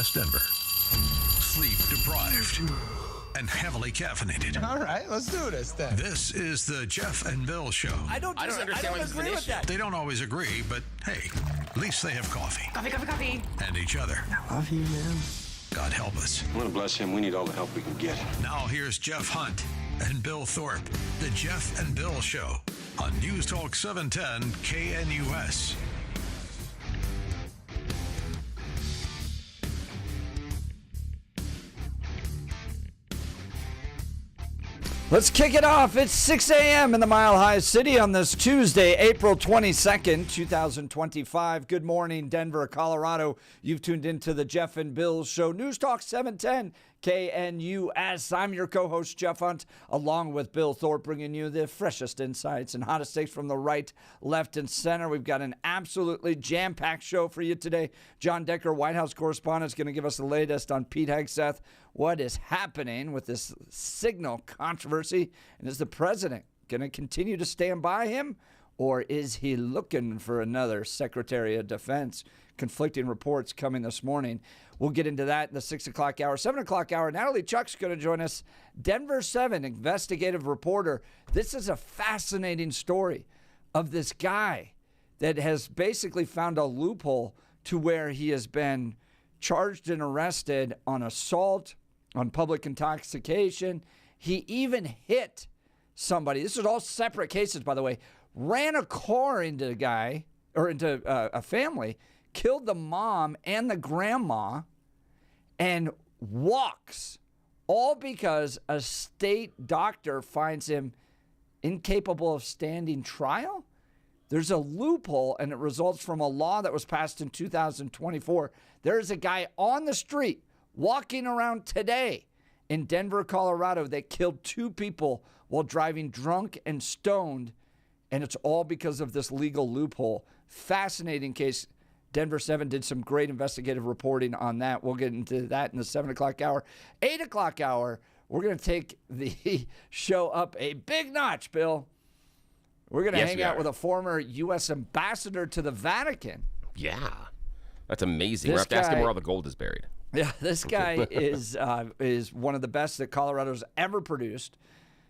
West Denver. Sleep deprived and heavily caffeinated. All right, let's do this then. This is the Jeff and Bill Show. I don't agree with that. They don't always agree, but hey, at least they have coffee. Coffee. And each other. I love you, man. God help us. I want to bless him. We need all the help we can get. Now here's Jeff Hunt and Bill Thorpe. The Jeff and Bill Show on News Talk 710 KNUS. Let's kick it off. It's 6 a.m. in the Mile High City on this Tuesday, April 22nd, 2025. Good morning, Denver, Colorado. You've tuned into the Jeff and Bill Show. News Talk 710 KNUS. I'm your co-host, Jeff Hunt, along with Bill Thorpe, bringing you the freshest insights and hottest takes from the right, left, and center. We've got an absolutely jam-packed show for you today. John Decker, White House correspondent, is going to give us the latest on Pete Hegseth. What is happening with this signal controversy? And is the president going to continue to stand by him? Or is he looking for another Secretary of Defense? Conflicting reports coming this morning. We'll get into that in the 6 o'clock hour. 7 o'clock hour, Natalie Chuck's going to join us. Denver 7 investigative reporter. This is a fascinating story of this guy that has basically found a loophole to where he has been charged and arrested on assault, on public intoxication. He even hit somebody. This is all separate cases, by the way. Ran a car into a guy, or into a family, killed the mom and the grandma, and walks, all because a state doctor finds him incapable of standing trial. There's a loophole, and it results from a law that was passed in 2024. There is a guy on the street walking around today in Denver, Colorado, that killed 2 people while driving drunk and stoned, and it's all because of this legal loophole. Fascinating case. Denver 7 did some great investigative reporting on that. We'll get into that in the 7 o'clock hour. 8 o'clock hour, we're going to take the show up a big notch, Bill. We're going to hang out with a former U.S. ambassador to the Vatican. Yeah. That's amazing. We're going to have to ask him where all the gold is buried. Yeah, this guy is one of the best that Colorado's ever produced.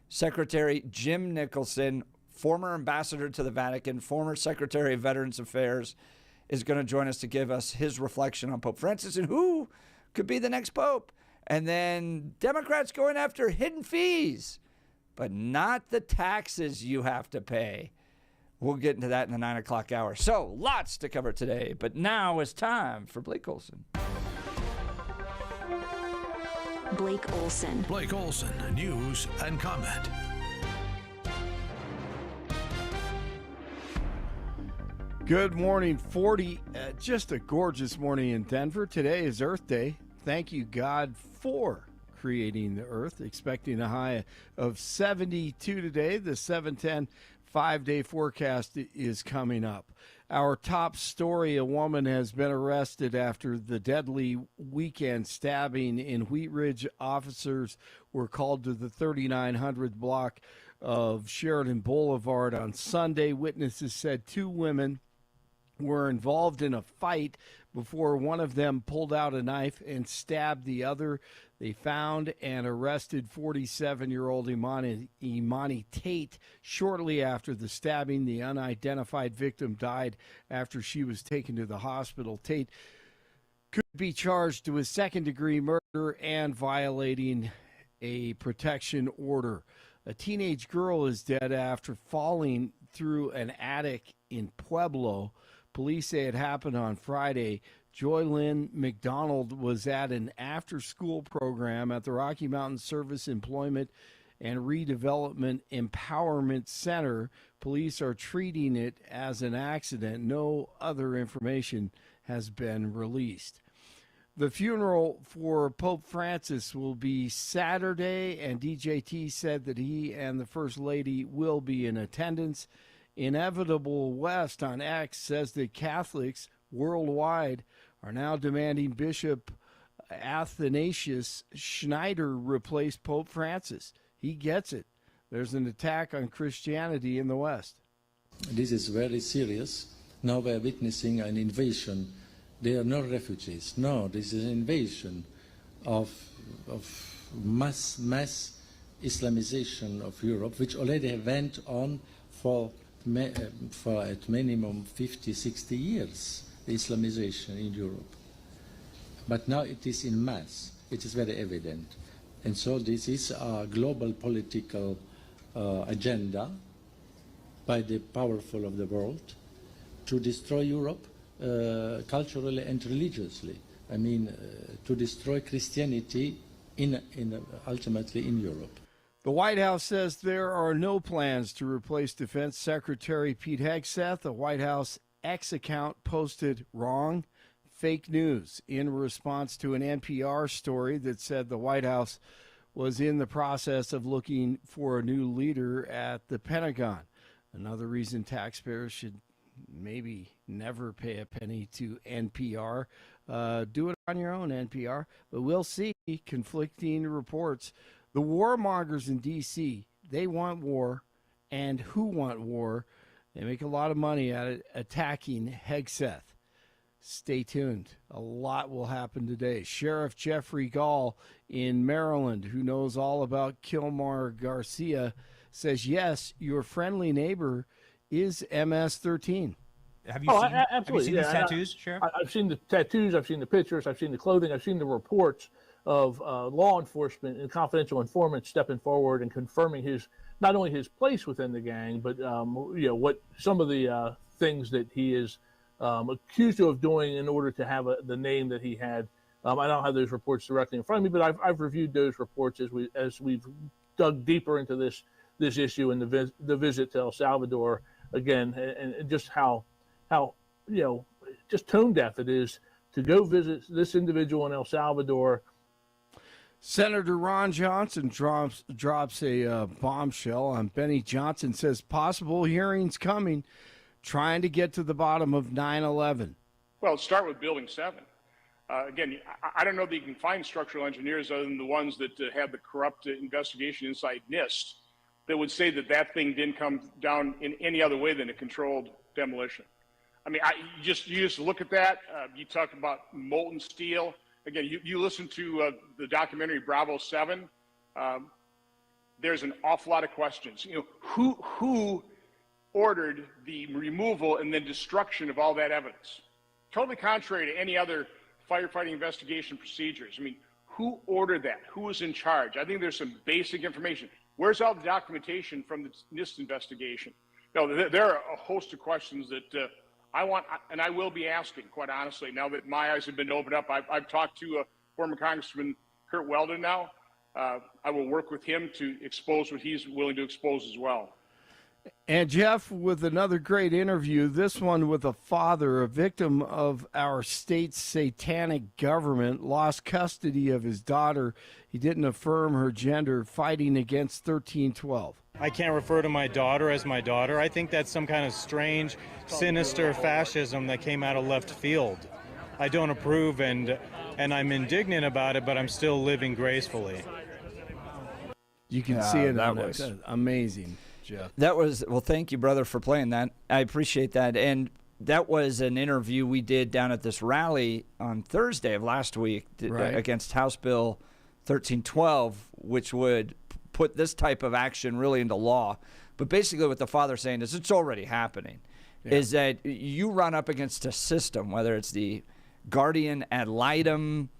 Secretary Jim Nicholson, former ambassador to the Vatican, former Secretary of Veterans Affairs, is going to join us to give us his reflection on Pope Francis and who could be the next pope. And then Democrats going after hidden fees, but not the taxes you have to pay. We'll get into that in the 9 o'clock hour. So lots to cover today, but now it's time for Blake Olson. Blake Olson. Blake Olson, news and comment. Good morning, 40. Just a gorgeous morning in Denver. Today is Earth Day. Thank you, God, for creating the earth. Expecting a high of 72 today. The 710 5-day forecast is coming up. Our top story, a woman has been arrested after the deadly weekend stabbing in Wheat Ridge. Officers were called to the 3900 block of Sheridan Boulevard on Sunday. Witnesses said 2 women were involved in a fight before one of them pulled out a knife and stabbed the other. They found and arrested 47-year-old Imani Tate shortly after the stabbing. The unidentified victim died after she was taken to the hospital. Tate could be charged with second-degree murder and violating a protection order. A teenage girl is dead after falling through an attic in Pueblo. Police say it happened on Friday. Joy Lynn McDonald was at an after-school program at the Rocky Mountain Service Employment and Redevelopment Empowerment Center. Police are treating it as an accident. No other information has been released. The funeral for Pope Francis will be Saturday, and DJT said that he and the First Lady will be in attendance. Inevitable West on X says that Catholics worldwide are now demanding Bishop Athanasius Schneider replace Pope Francis. He gets it. There's an attack on Christianity in the West. This is very serious. Now we are witnessing an invasion They are not refugees. No, this is an invasion of mass Islamization of Europe, which already went on for at minimum 50, 60 years, the Islamization in Europe. But now it is in mass. It is very evident. And so this is a global political agenda by the powerful of the world to destroy Europe culturally and religiously. I mean, to destroy Christianity ultimately in Europe. The White House says there are no plans to replace Defense Secretary Pete Hegseth. The White House X account posted wrong fake news in response to an NPR story that said the White House was in the process of looking for a new leader at the Pentagon. Another reason taxpayers should maybe never pay a penny to NPR. Do it on your own, NPR. But we'll see conflicting reports. The warmongers in D.C., they want war. And who want war? They make a lot of money at it, attacking Hegseth. Stay tuned. A lot will happen today. Sheriff Jeffrey Gall in Maryland, who knows all about Kilmar Garcia, says, yes, your friendly neighbor is MS-13. Have you absolutely. These tattoos, Sheriff? I've seen the tattoos. I've seen the pictures. I've seen the clothing. I've seen the reports of law enforcement and confidential informants stepping forward and confirming not only his place within the gang, but what some of the things that he is accused of doing in order to have the name that he had. I don't have those reports directly in front of me, but I've reviewed those reports as we've dug deeper into this issue and the visit to El Salvador again, and just how just tone deaf it is to go visit this individual in El Salvador. Senator Ron Johnson drops a bombshell on Benny Johnson, says possible hearings coming, trying to get to the bottom of 9/11. Well, start with Building 7. Again, I don't know that you can find structural engineers other than the ones that had the corrupt investigation inside NIST that would say that thing didn't come down in any other way than a controlled demolition. I mean, you just look at that. You talk about molten steel. Again, you listen to the documentary Bravo 7. There's an awful lot of questions. Who ordered the removal and then destruction of all that evidence? Totally contrary to any other firefighting investigation procedures. I mean, who ordered that? Who was in charge? I think there's some basic information. Where's all the documentation from the NIST investigation? There are a host of questions that I want, and I will be asking, quite honestly, now that my eyes have been opened up. I've talked to former Congressman Kurt Weldon now. I will work with him to expose what he's willing to expose as well. And Jeff, with another great interview, this one with a father, a victim of our state's satanic government, lost custody of his daughter. He didn't affirm her gender, fighting against 1312. I can't refer to my daughter as my daughter. I think that's some kind of strange, sinister fascism that came out of left field. I don't approve, and I'm indignant about it, but I'm still living gracefully. You can see it. That was amazing, Jeff. That was, well, thank you, brother, for playing that. I appreciate that. And that was an interview we did down at this rally on Thursday of last week against House Bill 1312, which would put this type of action really into law. But basically what the father's saying is it's already happening, is that you run up against a system, whether it's the guardian ad litem,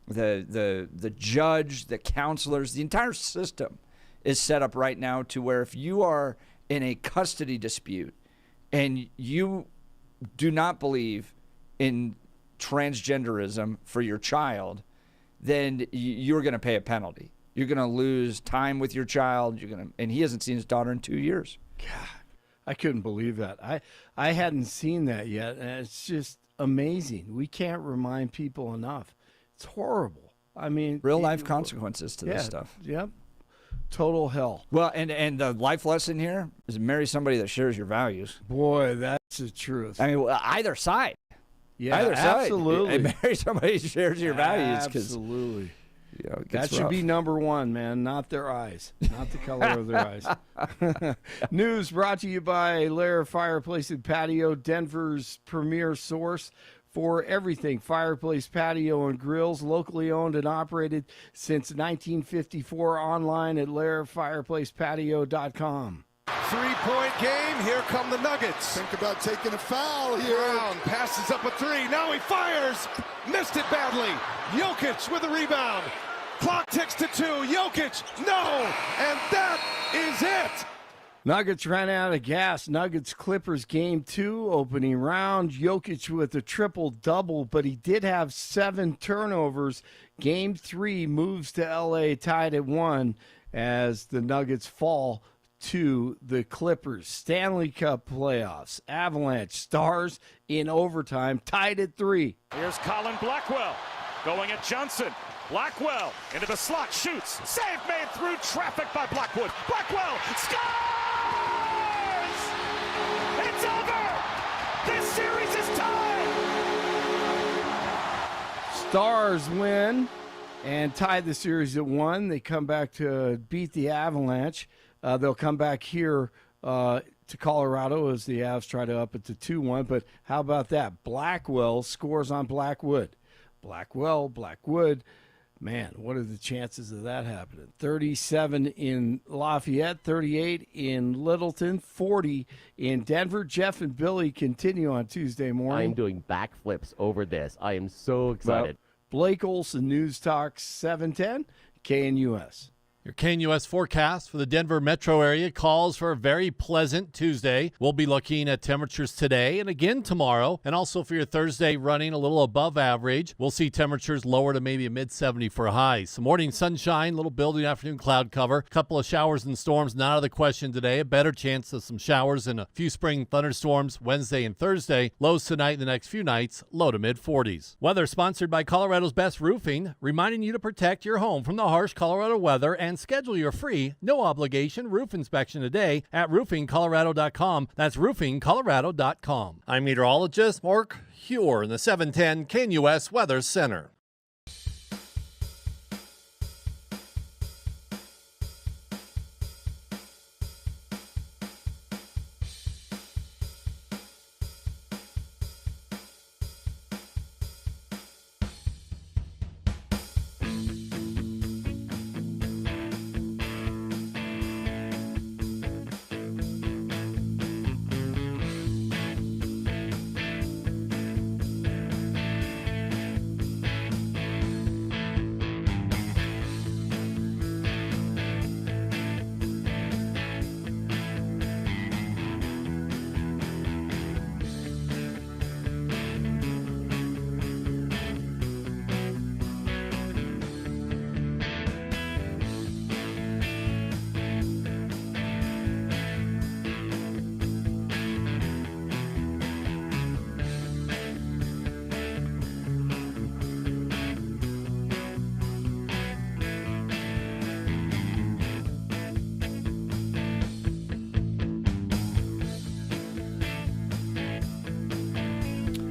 the judge, the counselors, the entire system is set up right now to where if you are in a custody dispute and you do not believe in transgenderism for your child, then you're going to pay a penalty. You're going to lose time with your child. And he hasn't seen his daughter in 2 years. God, I couldn't believe that. I hadn't seen that yet, and it's just amazing. We can't remind people enough. It's horrible. I mean, real life consequences to this stuff. Yep. Total hell. Well, and the life lesson here is marry somebody that shares your values. Boy, that's the truth. I mean, either side. Yeah, either absolutely. Side. Marry somebody who shares your values. Absolutely. That should be number one, man, not their eyes, not the color of their eyes. News brought to you by Lair Fireplace and Patio, Denver's premier source for everything fireplace, patio, and grills, locally owned and operated since 1954, online at LairFireplacePatio.com. Three-point game. Here come the Nuggets. Think about taking a foul here. Brown passes up a three. Now he fires. Missed it badly. Jokic with a rebound. Clock ticks to 2. Jokic, no. And that is it. Nuggets ran out of gas. Nuggets Clippers game 2 opening round. Jokic with a triple-double, but he did have 7 turnovers. Game 3 moves to L.A. tied at 1 as the Nuggets fall to the Clippers. Stanley Cup playoffs. Avalanche Stars in overtime tied at 3. Here's Colin Blackwell going at Johnson. Blackwell into the slot, shoots. Save made through traffic by Blackwood. Blackwell scores! It's over! This series is tied! Stars win and tie the series at 1. They come back to beat the Avalanche. They'll come back here to Colorado as the Avs try to up it to 2-1. But how about that? Blackwell scores on Blackwood. Blackwood. Man, what are the chances of that happening? 37 in Lafayette, 38 in Littleton, 40 in Denver. Jeff and Billy continue on Tuesday morning. I'm doing backflips over this. I am so excited. Blake Olson, News Talk 710, KNUS. Your KNUS forecast for the Denver metro area calls for a very pleasant Tuesday. We'll be looking at temperatures today and again tomorrow, and also for your Thursday running a little above average. We'll see temperatures lower to maybe a mid-70 for highs. Some morning sunshine, little building afternoon cloud cover. A couple of showers and storms not out of the question today. A better chance of some showers and a few spring thunderstorms Wednesday and Thursday. Lows tonight and the next few nights, low to mid-40s. Weather sponsored by Colorado's Best Roofing, reminding you to protect your home from the harsh Colorado weather and schedule your free, no-obligation roof inspection today at roofingcolorado.com. That's roofingcolorado.com. I'm meteorologist Mark Huer in the 710 KNUS Weather Center.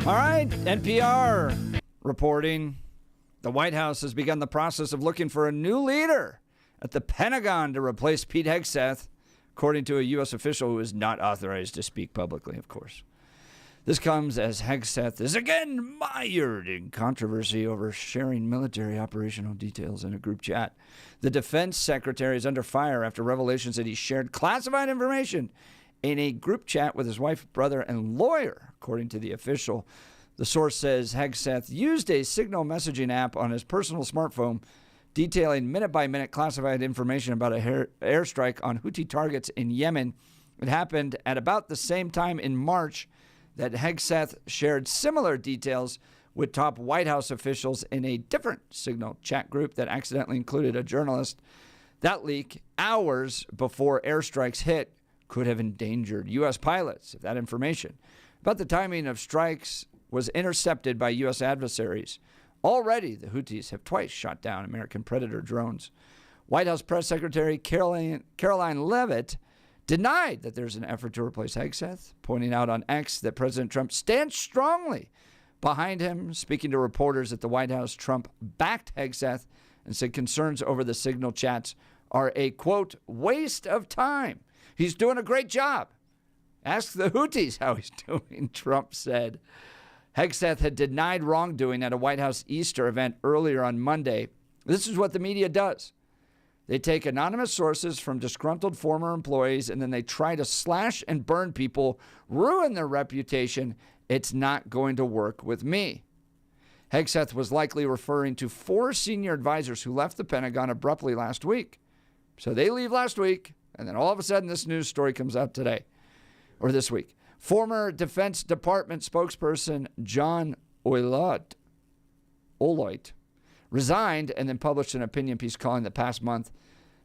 All right, NPR reporting the White House has begun the process of looking for a new leader at the Pentagon to replace Pete Hegseth, according to a U.S. official who is not authorized to speak publicly, of course. This comes as Hegseth is again mired in controversy over sharing military operational details in a group chat. The defense secretary is under fire after revelations that he shared classified information in a group chat with his wife, brother, and lawyer, according to the official. The source says Hegseth used a signal messaging app on his personal smartphone detailing minute-by-minute classified information about a airstrike on Houthi targets in Yemen. It happened at about the same time in March that Hegseth shared similar details with top White House officials in a different signal chat group that accidentally included a journalist. That leak, hours before airstrikes hit, could have endangered U.S. pilots if that information about the timing of strikes was intercepted by U.S. adversaries. Already, the Houthis have twice shot down American Predator drones. White House Press Secretary Caroline Leavitt denied that there's an effort to replace Hegseth, pointing out on X that President Trump stands strongly behind him. Speaking to reporters at the White House, Trump backed Hegseth and said concerns over the signal chats are a, quote, waste of time. He's doing a great job. Ask the Houthis how he's doing, Trump said. Hegseth had denied wrongdoing at a White House Easter event earlier on Monday. This is what the media does. They take anonymous sources from disgruntled former employees, and then they try to slash and burn people, ruin their reputation. It's not going to work with me. Hegseth was likely referring to 4 senior advisors who left the Pentagon abruptly last week. So they leave last week, and then all of a sudden this news story comes out today, or this week. Former Defense Department spokesperson John Oiloit resigned and then published an opinion piece calling the past month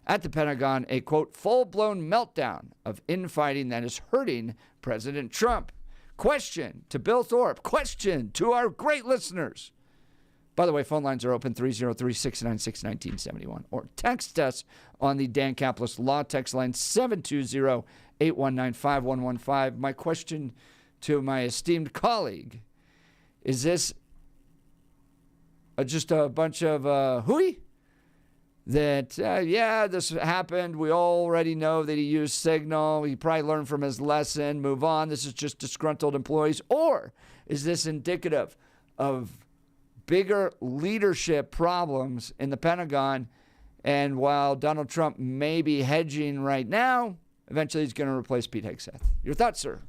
at the Pentagon a, quote, full-blown meltdown of infighting that is hurting President Trump. Question to Bill Thorpe. Question to our great listeners. By the way, phone lines are open 303-696-1971. Or text us on the Dan Caplis Law text line 720-819-5115. My question to my esteemed colleague, is this just a bunch of hooey? That, this happened. We already know that he used Signal. He probably learned from his lesson. Move on. This is just disgruntled employees. Or is this indicative of bigger leadership problems in the Pentagon? And while Donald Trump may be hedging right now, eventually he's going to replace Pete Hegseth. Your thoughts, sir?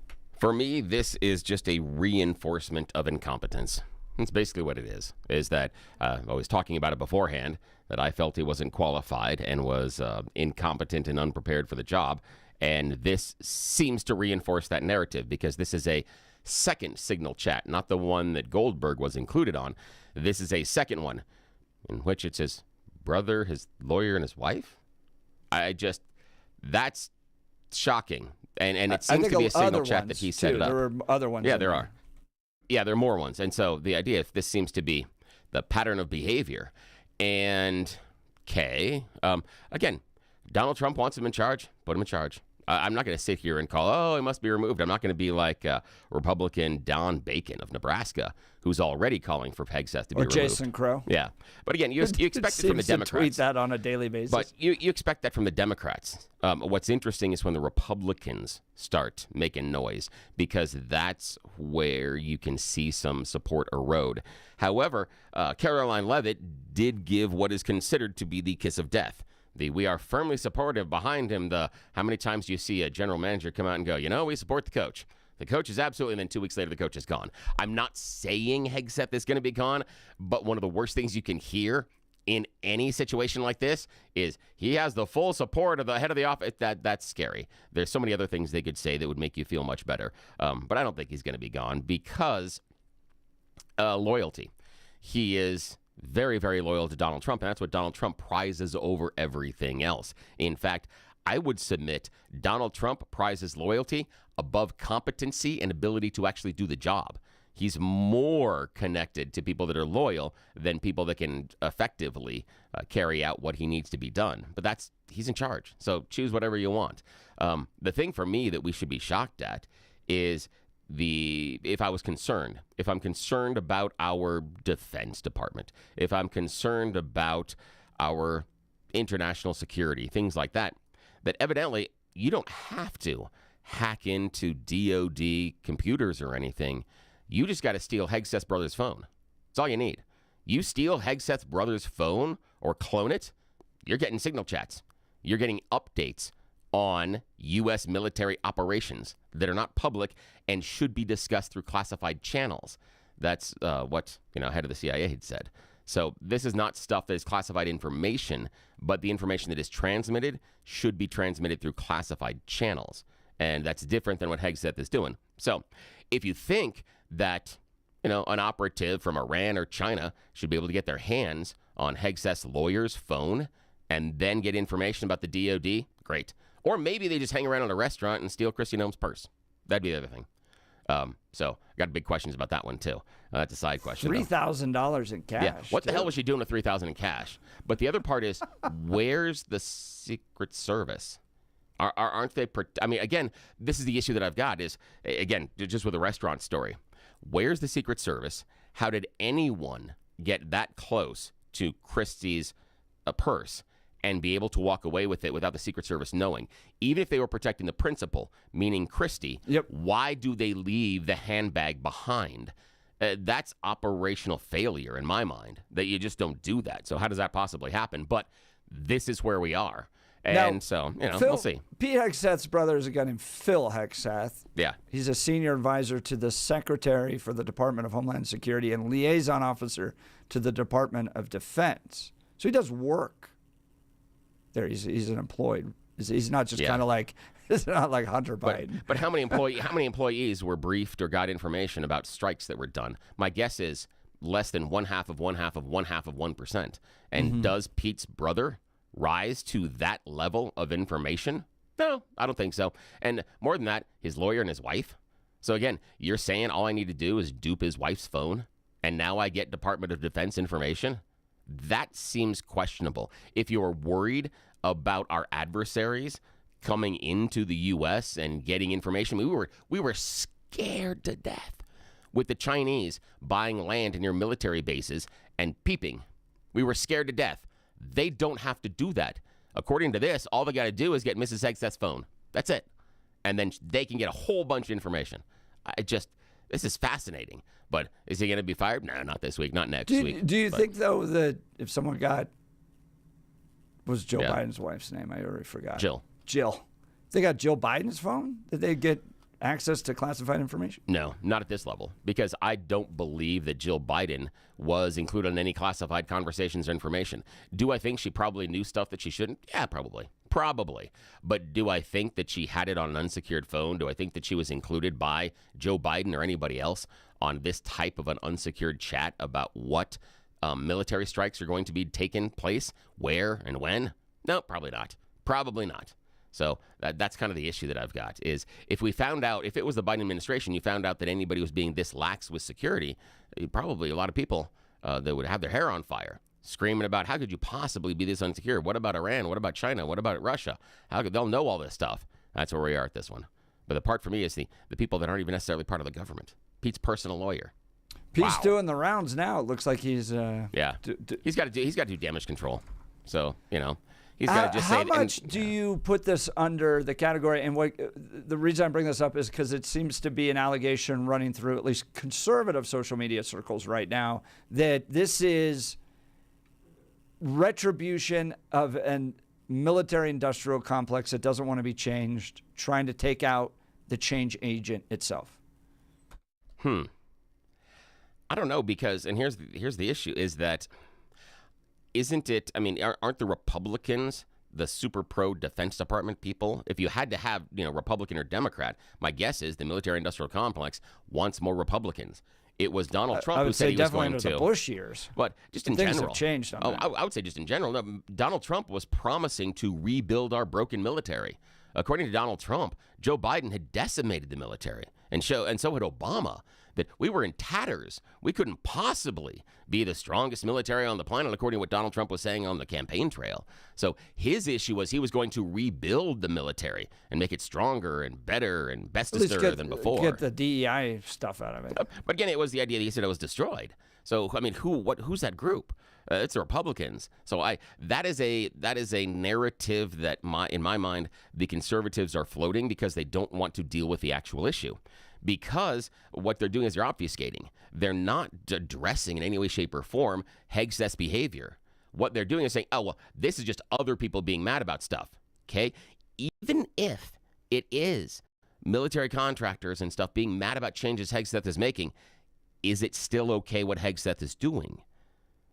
For me, this is just a reinforcement of incompetence. That's basically what it is that I was talking about it beforehand, that I felt he wasn't qualified and was incompetent and unprepared for the job. And this seems to reinforce that narrative, because this is a second Signal chat, not the one that Goldberg was included on. This is a second one in which it's his brother, his lawyer, and his wife. That's shocking. And it seems to be a Signal chat that he set it up. There were other ones. Yeah, there are. Yeah, there are more ones. And so the idea, if this seems to be the pattern of behavior, and again, Donald Trump wants him in charge, put him in charge. I'm not going to sit here and call, he must be removed. I'm not going to be like Republican Don Bacon of Nebraska, who's already calling for Hegseth to be removed. Or Jason Crow. Yeah. But again, you expect it from the Democrats. Tweet that on a daily basis. But you expect that from the Democrats. What's interesting is when the Republicans start making noise, because that's where you can see some support erode. However, Caroline Leavitt did give what is considered to be the kiss of death. We are firmly supportive behind him. How many times do you see a general manager come out and go, we support the coach. The coach is absolutely, and then 2 weeks later, the coach is gone. I'm not saying Hegseth is going to be gone, but one of the worst things you can hear in any situation like this is he has the full support of the head of the office. That's scary. There's so many other things they could say that would make you feel much better. But I don't think he's going to be gone because loyalty. He is very, very loyal to Donald Trump, and that's what Donald Trump prizes over everything else. In fact, I would submit Donald Trump prizes loyalty above competency and ability to actually do the job. He's more connected to people that are loyal than people that can effectively carry out what he needs to be done. But he's in charge, so choose whatever you want. The thing for me that we should be shocked at is if I'm concerned about our Defense Department, if I'm concerned about our international security, things like that evidently you don't have to hack into DOD computers or anything. You just got to steal Hegseth's brother's phone. That's all you need. You steal Hegseth's brother's phone or clone it, you're getting Signal chats. You're getting updates on U.S. military operations that are not public and should be discussed through classified channels. That's what head of the CIA had said. So this is not stuff that is classified information, but the information that is transmitted should be transmitted through classified channels. And that's different than what Hegseth is doing. So if you think that an operative from Iran or China should be able to get their hands on Hegseth's lawyer's phone and then get information about the DOD, great. Or maybe they just hang around in a restaurant and steal Kristi Noem's purse. That'd be the other thing. So I got big questions about that one too. That's a side question. $3,000 in cash. Yeah. What the hell was she doing with $3,000 in cash? But the other part is, where's the Secret Service? Aren't they? Again, this is the issue that I've got is, again, just with the restaurant story. Where's the Secret Service? How did anyone get that close to Kristi's purse and be able to walk away with it without the Secret Service knowing? Even if they were protecting the principal, meaning Kristi, why do they leave the handbag behind? That's operational failure in my mind, that you just don't do that. So how does that possibly happen? But this is where we are. And now, so, you know, Phil, we'll see. Pete Hegseth's brother is a guy named Phil Hegseth. Yeah. He's a senior advisor to the Secretary for the Department of Homeland Security and liaison officer to the Department of Defense. So he does work there. He's an employed. He's not just kind of like, it's not like Hunter Biden. But how many employees were briefed or got information about strikes that were done? My guess is less than 1/2 of 1/2 of 1/2 of 1%. And does Pete's brother rise to that level of information? No, I don't think so. And more than that, his lawyer and his wife. So again, you're saying all I need to do is dupe his wife's phone, and now I get Department of Defense information? That seems questionable. If you're worried about our adversaries coming into the U.S. and getting information, we were scared to death with the Chinese buying land near military bases and peeping. We were scared to death. They don't have to do that. According to this, all they got to do is get Mrs. Hegseth's phone. That's it. And then they can get a whole bunch of information. This is fascinating. But is he going to be fired? No, not this week, not next week. Do you think, though, that if someone was Joe Biden's wife's name? I already forgot. Jill. They got Jill Biden's phone? Did they get access to classified information? No, not at this level, because I don't believe that Jill Biden was included in any classified conversations or information. Do I think she probably knew stuff that she shouldn't? Yeah, probably. But do I think that she had it on an unsecured phone? Do I think that she was included by Joe Biden or anybody else on this type of an unsecured chat about what military strikes are going to be taking place, where and when? No, probably not. So that's kind of the issue that I've got is if we found out, if it was the Biden administration, you found out that anybody was being this lax with security, probably a lot of people that would have their hair on fire, screaming about how could you possibly be this unsecure? What about Iran? What about China? What about Russia? They'll know all this stuff. That's where we are at this one. But the part for me is the people that aren't even necessarily part of the government. Pete's personal lawyer. Pete's doing the rounds now. It looks like he's he's got to do damage control. So, you know, he's got to just say how much do you put this under the category? And what the reason I bring this up is because it seems to be an allegation running through at least conservative social media circles right now that this is retribution of a military-industrial complex that doesn't want to be changed, trying to take out the change agent itself. I don't know, because, and here's the issue, is that, isn't it, I mean, aren't the Republicans the super pro Defense Department people? If you had to have, Republican or Democrat, my guess is the military-industrial complex wants more Republicans. It was Donald Trump who said he was going to. Definitely the Bush years. But just in Things general. Have changed on that. I would say just in general. No, Donald Trump was promising to rebuild our broken military. According to Donald Trump, Joe Biden had decimated the military, and so had Obama, that we were in tatters. We couldn't possibly be the strongest military on the planet, according to what Donald Trump was saying on the campaign trail. So his issue was he was going to rebuild the military and make it stronger and better and bestester than before. Get the DEI stuff out of it. But again, it was the idea that he said it was destroyed. So, I mean, who's that group? It's the Republicans. So that is a narrative that in my mind, the conservatives are floating because they don't want to deal with the actual issue. Because what they're doing is they're obfuscating. They're not addressing in any way, shape, or form Hegseth's behavior. What they're doing is saying, oh, well, this is just other people being mad about stuff. Okay? Even if it is military contractors and stuff being mad about changes Hegseth is making, is it still okay what Hegseth is doing?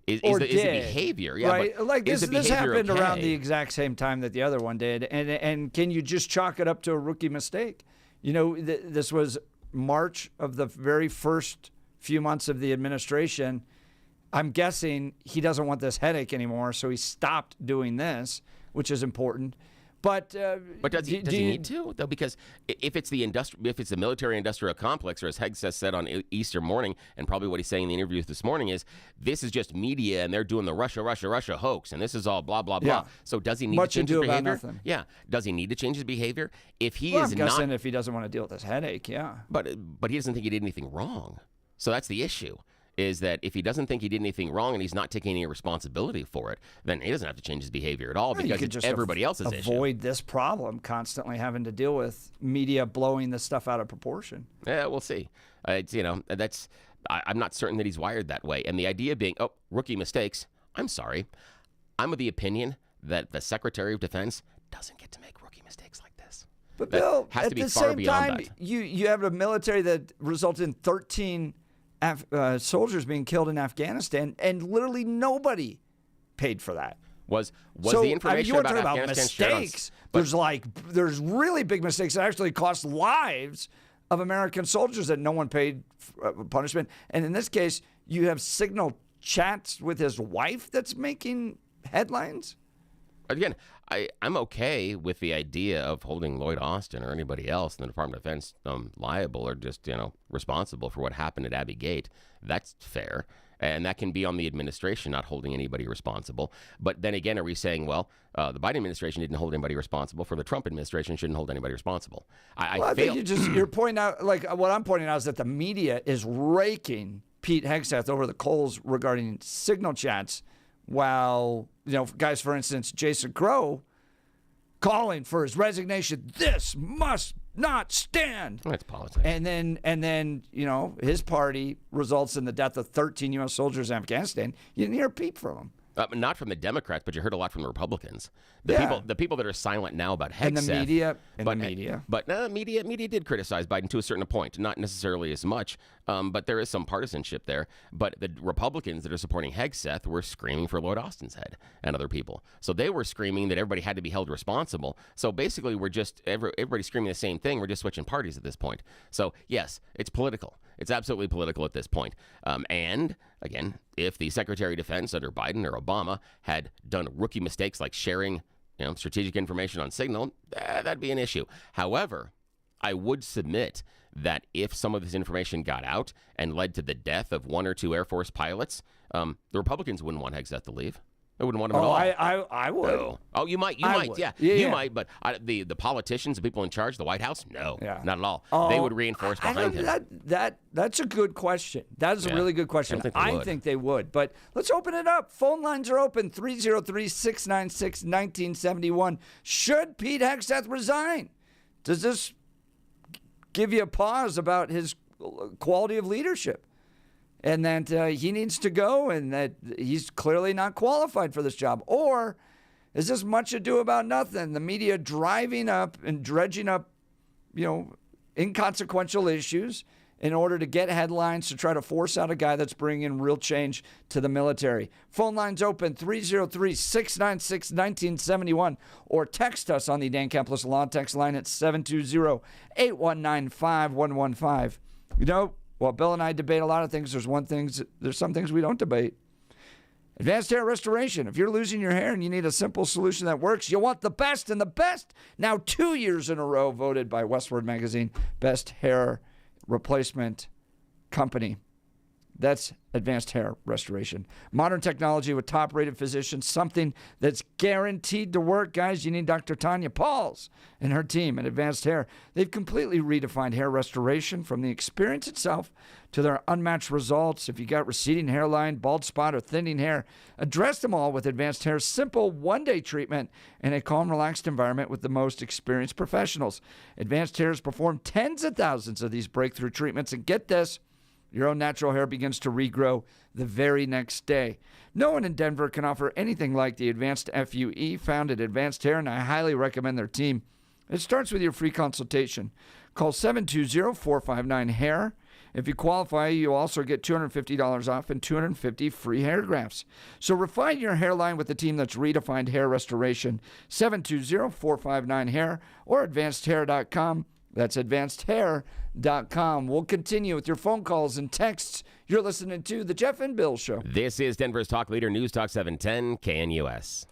Is the behavior, right? Like this happened okay? Around the exact same time that the other one did, and can you just chalk it up to a rookie mistake? This was March of the very first few months of the administration. I'm guessing he doesn't want this headache anymore, so he stopped doing this, which is important. But does he need to though? Because if it's the military-industrial complex, or as Hegseth said on Easter morning, and probably what he's saying in the interview this morning is, this is just media, and they're doing the Russia hoax, and this is all blah blah blah. Yeah. So does he need Much to change his behavior? About nothing. Yeah. Does he need to change his behavior? If he I'm guessing if he doesn't want to deal with this headache, yeah. But he doesn't think he did anything wrong. So that's the issue. Is that if he doesn't think he did anything wrong and he's not taking any responsibility for it, then he doesn't have to change his behavior at all, because it's everybody else's issue. Avoid this problem, constantly having to deal with media blowing this stuff out of proportion. Yeah, we'll see. That's I'm not certain that he's wired that way. And the idea being, rookie mistakes, I'm sorry. I'm of the opinion that the Secretary of Defense doesn't get to make rookie mistakes like this. But that Bill, has at to be the far same beyond time, that. you have a military that resulted in 13 soldiers being killed in Afghanistan, and literally nobody paid for that. Was so, the information you want to about talk about Afghanistan mistakes? There's really big mistakes that actually cost lives of American soldiers that no one paid punishment. And in this case, you have signal chats with his wife that's making headlines. Again, I'm okay with the idea of holding Lloyd Austin or anybody else in the Department of Defense liable or just responsible for what happened at Abbey Gate. That's fair. And that can be on the administration not holding anybody responsible. But then again, are we saying, well, the Biden administration didn't hold anybody responsible, for the Trump administration shouldn't hold anybody responsible? I think you're pointing out, like what I'm pointing out is that the media is raking Pete Hegseth over the coals regarding signal chats, while guys, for instance, Jason Crow, calling for his resignation. This must not stand. That's politics. And then his party results in the death of 13 U.S. soldiers in Afghanistan. You didn't hear a peep from him. Not from the Democrats, but you heard a lot from the Republicans. The people that are silent now about Hegseth. And the media. But media did criticize Biden to a certain point, not necessarily as much, but there is some partisanship there. But the Republicans that are supporting Hegseth were screaming for Lloyd Austin's head and other people. So they were screaming that everybody had to be held responsible. So basically, we're just everybody's screaming the same thing. We're just switching parties at this point. So yes, it's political. It's absolutely political at this point. And again, if the Secretary of Defense under Biden or Obama had done rookie mistakes like sharing strategic information on Signal, that'd be an issue. However, I would submit that if some of this information got out and led to the death of one or two Air Force pilots, the Republicans wouldn't want Hegseth to leave. I wouldn't want him at all. I would. No. Oh, you might. Yeah. You might. But the politicians, the people in charge, the White House, no, not at all. They would reinforce behind him. That's a good question. That is a really good question. I think they would. But let's open it up. Phone lines are open. 303-696-1971. Should Pete Hegseth resign? Does this give you a pause about his quality of leadership? And that he needs to go and that he's clearly not qualified for this job? Or is this much ado about nothing? The media driving up and dredging up, inconsequential issues in order to get headlines to try to force out a guy that's bringing real change to the military. Phone lines open, 303-696-1971, or text us on the Dan Caplis Law text line at 720-819-5115. Well, Bill and I debate a lot of things. There's some things we don't debate. Advanced hair restoration. If you're losing your hair and you need a simple solution that works, you want the best, and the best. Now 2 years in a row voted by Westward Magazine best hair replacement company. That's Advanced Hair Restoration. Modern technology with top-rated physicians, something that's guaranteed to work. Guys, you need Dr. Tanya Pauls and her team at Advanced Hair. They've completely redefined hair restoration, from the experience itself to their unmatched results. If you got receding hairline, bald spot, or thinning hair, address them all with Advanced Hair's simple one-day treatment in a calm, relaxed environment with the most experienced professionals. Advanced Hair has performed tens of thousands of these breakthrough treatments, and get this, your own natural hair begins to regrow the very next day. No one in Denver can offer anything like the Advanced FUE found at Advanced Hair, and I highly recommend their team. It starts with your free consultation. Call 720-459-HAIR. If you qualify, you'll also get $250 off and 250 free hair grafts. So refine your hairline with the team that's redefined hair restoration. 720-459-HAIR or advancedhair.com. That's advancedhair.com. We'll continue with your phone calls and texts. You're listening to The Jeff and Bill Show. This is Denver's Talk Leader, News Talk 710 KNUS.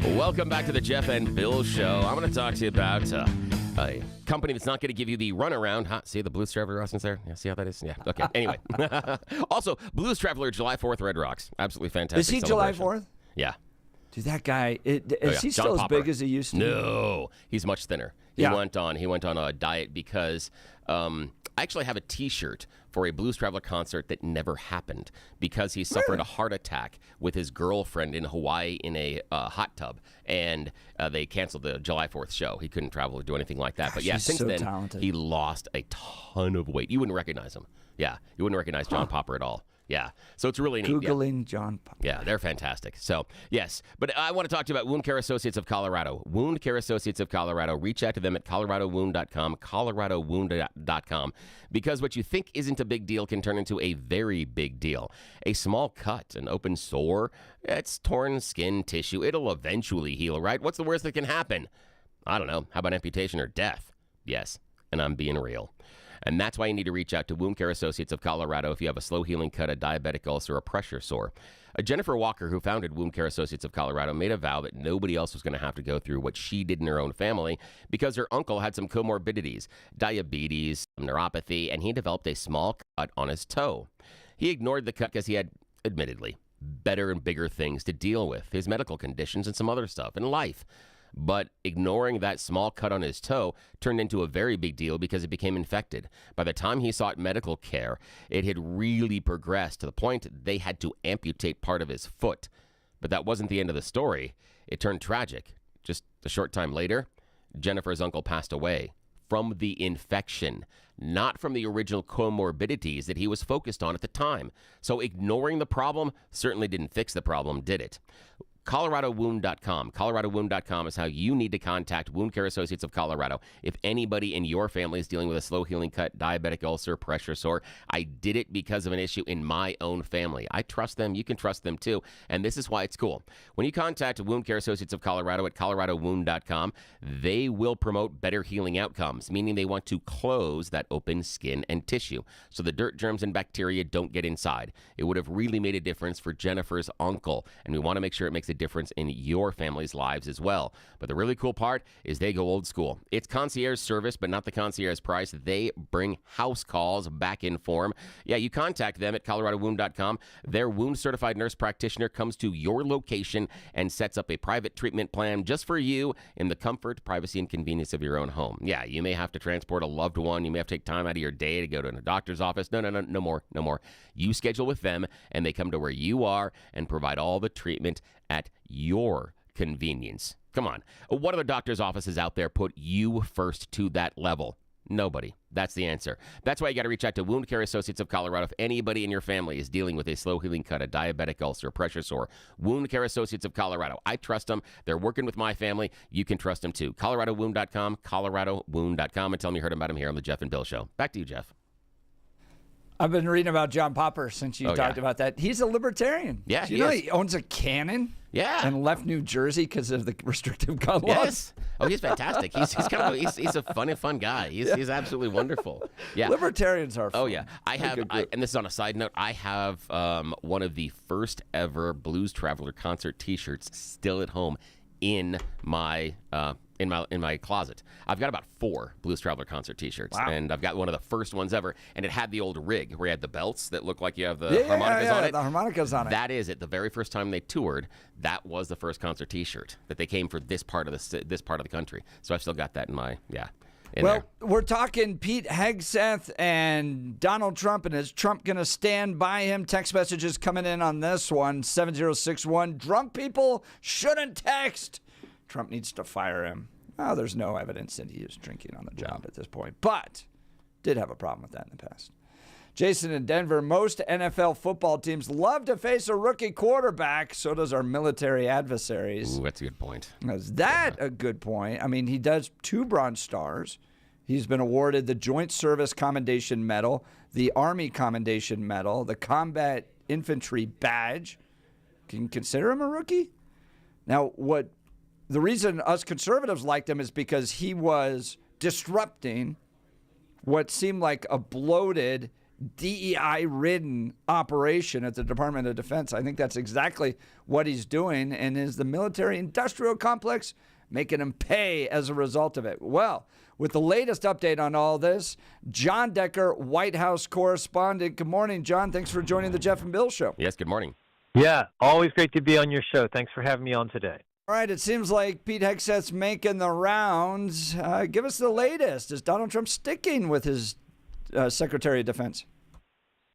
Welcome back to the Jeff and Bill Show. I'm going to talk to you about a company that's not going to give you the runaround. Huh? See the Blues Traveler Rossins there? Yeah, see how that is? Yeah, okay. Anyway. Also, Blues Traveler July 4th Red Rocks. Absolutely fantastic. Is he July 4th? Yeah. Dude, that guy, is he still as big as he used to be? No, he's much thinner. He went on a diet because I actually have a T-shirt for a Blues Traveler concert that never happened because he suffered a heart attack with his girlfriend in Hawaii in a hot tub, and they canceled the July 4th show. He couldn't travel or do anything like that. Gosh, but yeah, since so then, talented. he lost a ton of weight. You wouldn't recognize him. Yeah, you wouldn't recognize John Popper at all. Yeah, so it's really neat. Googling John Popper. Yeah, they're fantastic. So, yes. But I want to talk to you about Wound Care Associates of Colorado. Wound Care Associates of Colorado. Reach out to them at coloradowound.com, coloradowound.com, because what you think isn't a big deal can turn into a very big deal. A small cut, an open sore, it's torn skin tissue. It'll eventually heal, right? What's the worst that can happen? I don't know. How about amputation or death? Yes, and I'm being real. And that's why you need to reach out to Wound Care Associates of Colorado if you have a slow-healing cut, a diabetic ulcer, or a pressure sore. Jennifer Walker, who founded Wound Care Associates of Colorado, made a vow that nobody else was going to have to go through what she did in her own family because her uncle had some comorbidities, diabetes, neuropathy, and he developed a small cut on his toe. He ignored the cut because he had, admittedly, better and bigger things to deal with, his medical conditions and some other stuff in life. But ignoring that small cut on his toe turned into a very big deal because it became infected. By the time he sought medical care, it had really progressed to the point they had to amputate part of his foot. But that wasn't the end of the story. It turned tragic. Just a short time later, Jennifer's uncle passed away from the infection, not from the original comorbidities that he was focused on at the time. So ignoring the problem certainly didn't fix the problem, did it? coloradowound.com. coloradowound.com is how you need to contact Wound Care Associates of Colorado. If anybody in your family is dealing with a slow-healing cut, diabetic ulcer, pressure sore, I did it because of an issue in my own family. I trust them. You can trust them too. And this is why it's cool. When you contact Wound Care Associates of Colorado at coloradowound.com, they will promote better healing outcomes, meaning they want to close that open skin and tissue so the dirt, germs, and bacteria don't get inside. It would have really made a difference for Jennifer's uncle, and we want to make sure it makes a difference in your family's lives as well. But the really cool part is they go old school. It's concierge service, but not the concierge price. They bring house calls back in form. Yeah, you contact them at coloradowound.com. Their wound-certified nurse practitioner comes to your location and sets up a private treatment plan just for you in the comfort, privacy, and convenience of your own home. Yeah, you may have to transport a loved one. You may have to take time out of your day to go to a doctor's office. No more. You schedule with them, and they come to where you are and provide all the treatment at your convenience. Come on. What other doctor's offices out there put you first to that level? Nobody. That's the answer. That's why you got to reach out to Wound Care Associates of Colorado if anybody in your family is dealing with a slow-healing cut, a diabetic ulcer, pressure sore. Wound Care Associates of Colorado. I trust them. They're working with my family. You can trust them too. coloradowound.com, coloradowound.com, and tell me you heard about them here on the Jeff and Bill Show. Back to you, Jeff. I've been reading about John Popper since you talked about that. He's a libertarian. Yeah, you know he owns a cannon? Yeah. And left New Jersey because of the restrictive gun laws? Yes. Oh, he's fantastic. He's kind of he's a fun guy. He's absolutely wonderful. Yeah. Libertarians are fun. Oh, yeah. And this is on a side note, I have one of the first ever Blues Traveler concert T-shirts still at home in my closet. I've got about 4 Blues Traveler concert T-shirts, and I've got one of the first ones ever, and it had the old rig where you had the belts that look like you have the harmonicas on it. The harmonicas on it. That is it. The very first time they toured, that was the first concert T-shirt that they came for this part of the country. So I've still got that in my there. We're talking Pete Hegseth and Donald Trump, and is Trump going to stand by him? Text messages coming in on this one, 7061. Drunk people shouldn't text. Trump needs to fire him. Well, there's no evidence that he is drinking on the job at this point, but did have a problem with that in the past. Jason in Denver, most NFL football teams love to face a rookie quarterback. So does our military adversaries. Ooh, that's a good point. Is that a good point? I mean, he does 2 Bronze Stars. He's been awarded the Joint Service Commendation Medal, the Army Commendation Medal, the Combat Infantry Badge. Can you consider him a rookie? Now, the reason us conservatives liked him is because he was disrupting what seemed like a bloated DEI-ridden operation at the Department of Defense. I think that's exactly what he's doing, and is the military-industrial complex making him pay as a result of it. Well, with the latest update on all this, John Decker, White House correspondent. Good morning, John. Thanks for joining the Jeff and Bill Show. Yes, good morning. Yeah, always great to be on your show. Thanks for having me on today. All right, it seems like Pete Hegseth's making the rounds. Give us the latest. Is Donald Trump sticking with his Secretary of Defense?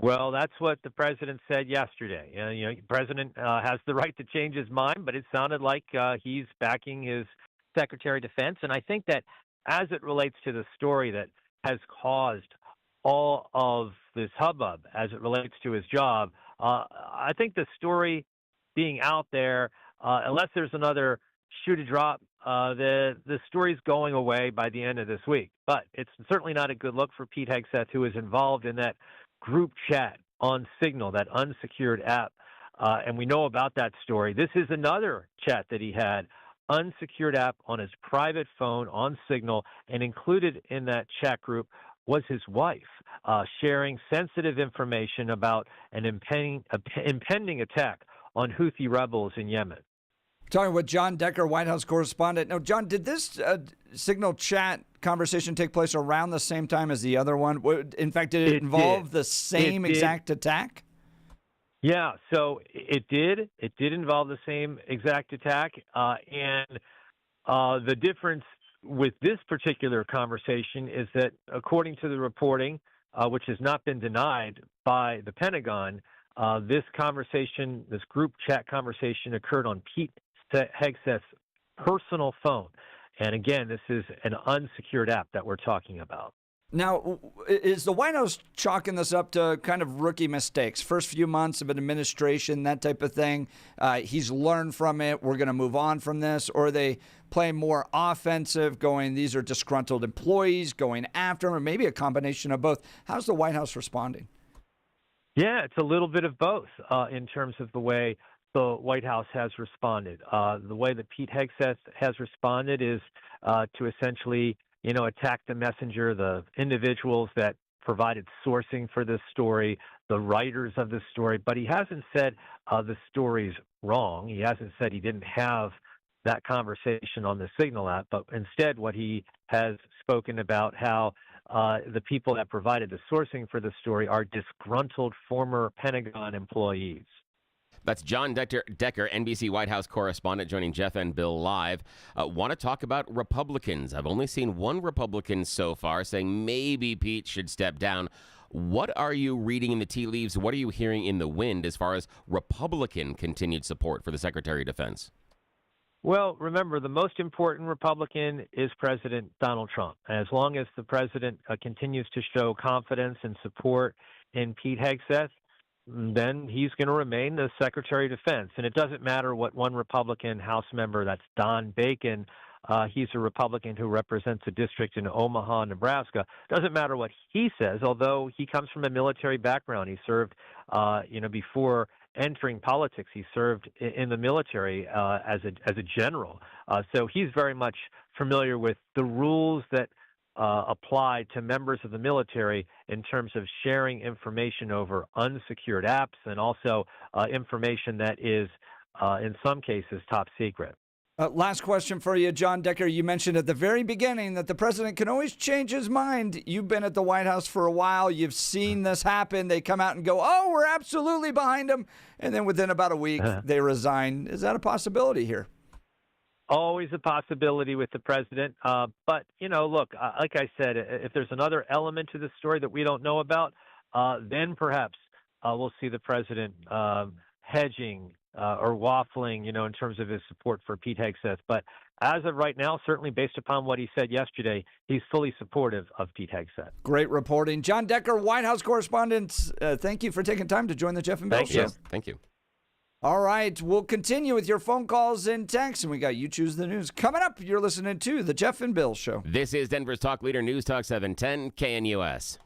Well, that's what the president said yesterday. The president has the right to change his mind, but it sounded like he's backing his Secretary of Defense. And I think that as it relates to the story that has caused all of this hubbub as it relates to his job, I think the story being out there, unless there's another shoe to drop, the story's going away by the end of this week. But it's certainly not a good look for Pete Hegseth, who is involved in that group chat on Signal, that unsecured app. And we know about that story. This is another chat that he had, unsecured app on his private phone on Signal, and included in that chat group was his wife, sharing sensitive information about an impending attack on Houthi rebels in Yemen. Talking with John Decker, White House correspondent. Now, John, did this Signal chat conversation take place around the same time as the other one? In fact, did it involve the same exact attack? Yeah, so it did. It did involve the same exact attack. And the difference with this particular conversation is that, according to the reporting, which has not been denied by the Pentagon, this conversation, this group chat conversation, occurred on Pete Hegseth's personal phone. And again, this is an unsecured app that we're talking about. Now, is the White House chalking this up to kind of rookie mistakes? First few months of an administration, that type of thing. He's learned from it. We're going to move on from this. Or are they playing more offensive, going, these are disgruntled employees, going after them, or maybe a combination of both? How's the White House responding? Yeah, it's a little bit of both in terms of the way the White House has responded. The way that Pete Hegseth has responded is to essentially attack the messenger, the individuals that provided sourcing for this story, the writers of this story. But he hasn't said the story's wrong. He hasn't said he didn't have that conversation on the Signal app. But instead, what he has spoken about how the people that provided the sourcing for the story are disgruntled former Pentagon employees. That's John Decker, NBC White House correspondent, joining Jeff and Bill live. Want to talk about Republicans. I've only seen one Republican so far saying maybe Pete should step down. What are you reading in the tea leaves? What are you hearing in the wind as far as Republican continued support for the Secretary of Defense? Well, remember, the most important Republican is President Donald Trump. As long as the president continues to show confidence and support in Pete Hegseth, then he's going to remain the Secretary of Defense. And it doesn't matter what one Republican House member, that's Don Bacon, he's a Republican who represents a district in Omaha, Nebraska. Doesn't matter what he says, although he comes from a military background. He served, before entering politics, he served in the military as a general. So he's very much familiar with the rules that apply to members of the military in terms of sharing information over unsecured apps, and also information that is, in some cases, top secret. Last question for you, John Decker. You mentioned at the very beginning that the president can always change his mind. You've been at the White House for a while. You've seen this happen. They come out and go, oh, we're absolutely behind him. And then within about a week, they resign. Is that a possibility here? Always a possibility with the president. But, look, like I said, if there's another element to the story that we don't know about, then perhaps we'll see the president hedging or waffling, in terms of his support for Pete Hegseth. But as of right now, certainly based upon what he said yesterday, he's fully supportive of Pete Hegseth. Great reporting. John Decker, White House correspondent, thank you for taking time to join the Jeff and Bill Show. Thank you. All right, we'll continue with your phone calls and texts, and we got You Choose the News. Coming up, you're listening to the Jeff and Bill Show. This is Denver's Talk Leader, News Talk 710 KNUS.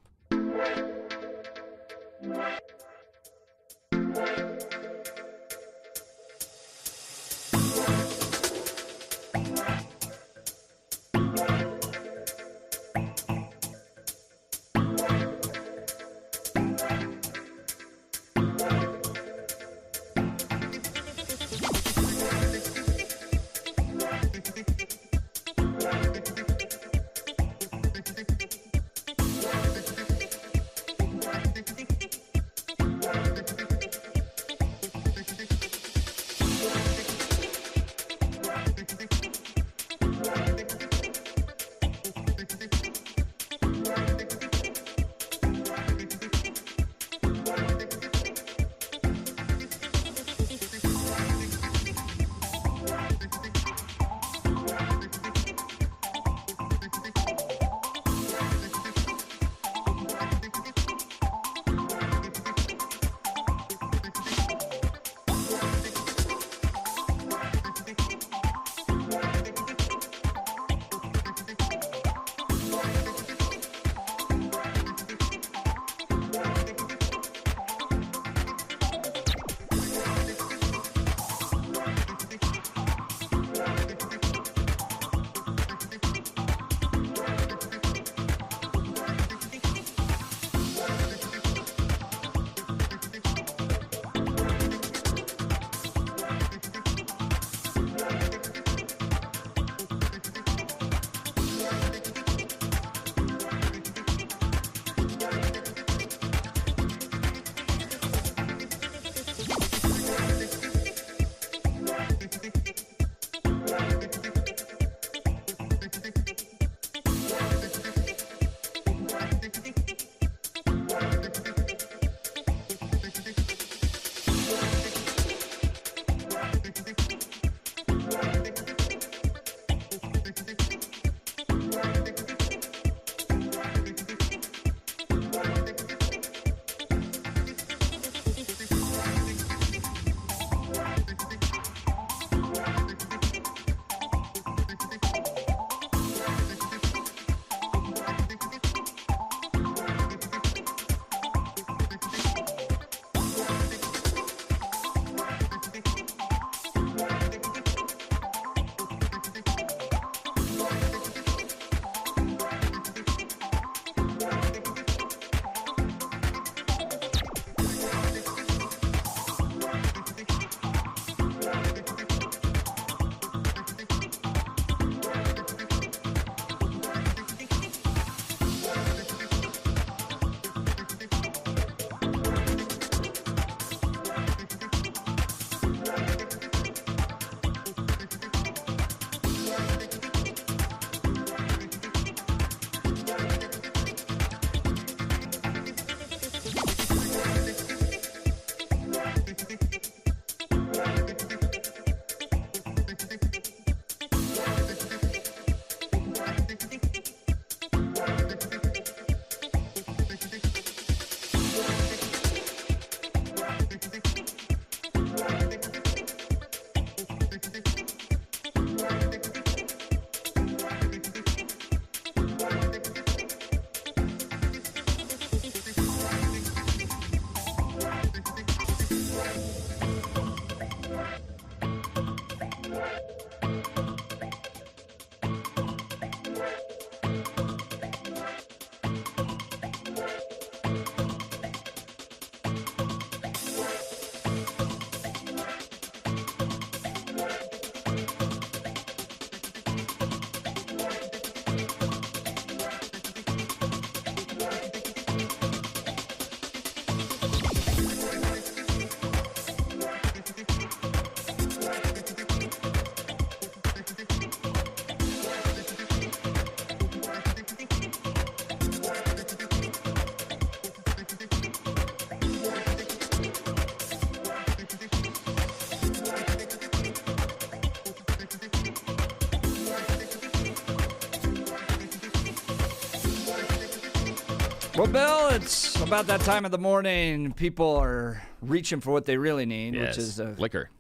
Well, Bill, it's about that time of the morning. People are reaching for what they really need, Yes. which is a liquor.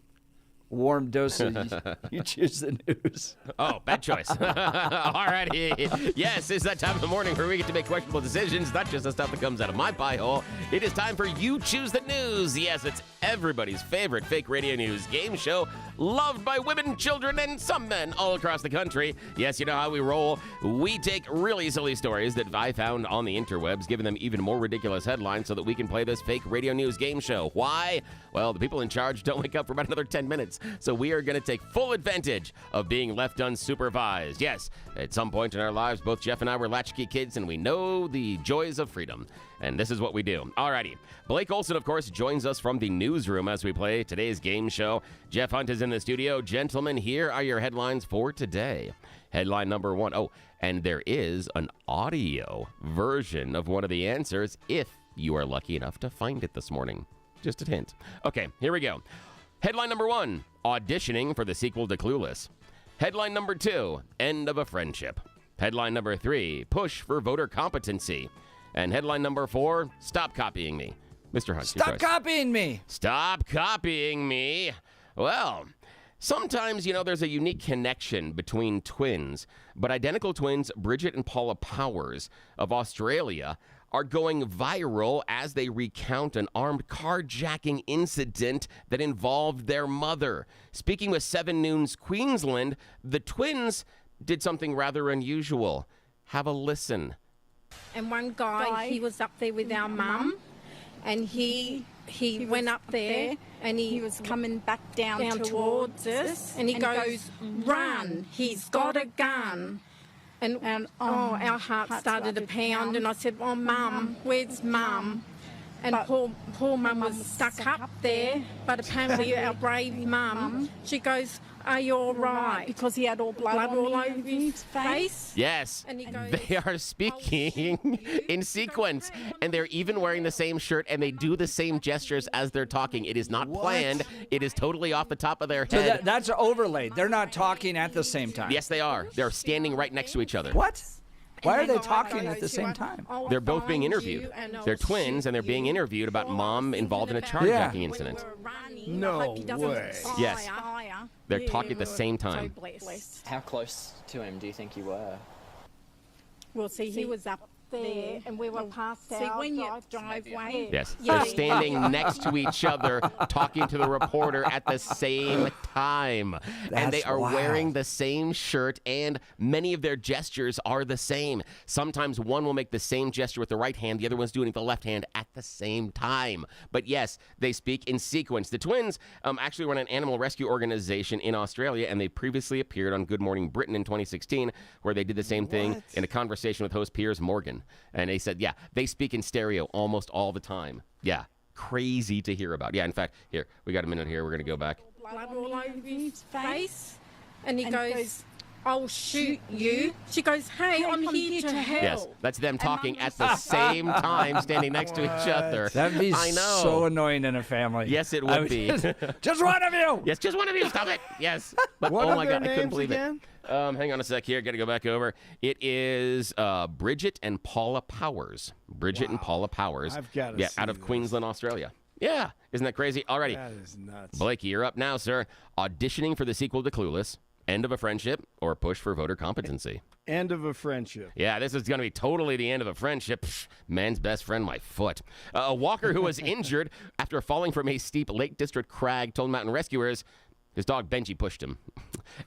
Warm dosage. You choose the news. Oh, bad choice. All righty. Yes, it's that time of the morning where we get to make questionable decisions, not just the stuff that comes out of my pie hole. It is time for You Choose the News. Yes, it's everybody's favorite fake radio news game show, loved by women, children, and some men all across the country. Yes, you know how we roll. We take really silly stories that I found on the interwebs, giving them even more ridiculous headlines so that we can play this fake radio news game show. Why? Well, the people in charge don't wake up for about another 10 minutes. So we are going to take full advantage of being left unsupervised. Yes, at some point in our lives, both Jeff and I were latchkey kids, and we know the joys of freedom. And this is what we do. Alrighty. Blake Olson, of course, joins us from the newsroom as we play today's game show. Jeff Hunt is in the studio. Gentlemen, here are your headlines for today. Headline number 1. Oh, and there is an audio version of one of the answers if you are lucky enough to find it this morning. Just a hint. Okay, here we go. Headline number 1, auditioning for the sequel to Clueless. Headline number 2, end of a friendship. Headline number 3, push for voter competency. And headline number 4, stop copying me. Mr. Hunt, Stop copying me. Stop copying me. Well, sometimes, there's a unique connection between twins, but identical twins Bridget and Paula Powers of Australia are going viral as they recount an armed carjacking incident that involved their mother. Speaking with 7 News Queensland, the twins did something rather unusual. Have a listen. And one guy, he was up there with our mum, and he went up there, and he was coming back down towards us, and he goes, "Run, he's got a gun." And our heart started to pound, and I said, "Oh, Mum, where's Mum?" And poor Mum was stuck up there, but apparently our brave Mum, she goes, "Are you all right?" Because he had all blood all over his face. Yes, And he goes, they are speaking in sequence, and they're even wearing the same shirt, and they do the same gestures as they're talking. It is not planned. It is totally off the top of their head. So that's overlaid. They're not talking at the same time. Yes, they are. They're standing right next to each other. What? Why are they talking at the same time? They're both being interviewed. They're twins, and they're being interviewed about mom involved in a carjacking incident. No way. Yes. They're talking at the same time. How close to him do you think you were? Well, see, he was up there, and we were past our driveway. Yes, they're standing next to each other, talking to the reporter at the same time. And they are wearing the same shirt, and many of their gestures are the same. Sometimes one will make the same gesture with the right hand, the other one's doing it with the left hand at the same time. But yes, they speak in sequence. The twins actually run an animal rescue organization in Australia, and they previously appeared on Good Morning Britain in 2016, where they did the same thing in a conversation with host Piers Morgan. And they said, yeah, they speak in stereo almost all the time. Yeah, crazy to hear about. Yeah, in fact, here, we got a minute here. We're going to go back. Blood all over his face. And he goes, "I'll shoot you." She goes, "Hey, I'm here to help." Yes, that's them talking at the same time, standing next to each other. That'd be I know. so annoying in a family. Yes, it would be. Just one of you. Yes, just one of you. Stop it. Yes. But, What oh are my their God, I couldn't names believe again? it. Hang on a sec here. Got to go back over. It is Bridget and Paula Powers. Bridget and Paula Powers. I've gotta Yeah, see out of this. Queensland, Australia. Yeah, isn't that crazy? Alrighty. That is nuts. Blakey, you're up now, sir. Auditioning for the sequel to Clueless. End of a friendship or push for voter competency? End of a friendship. Yeah, this is going to be totally the end of a friendship. Pfft, man's best friend, my foot. A walker who was injured after falling from a steep Lake District crag told mountain rescuers his dog Benji pushed him.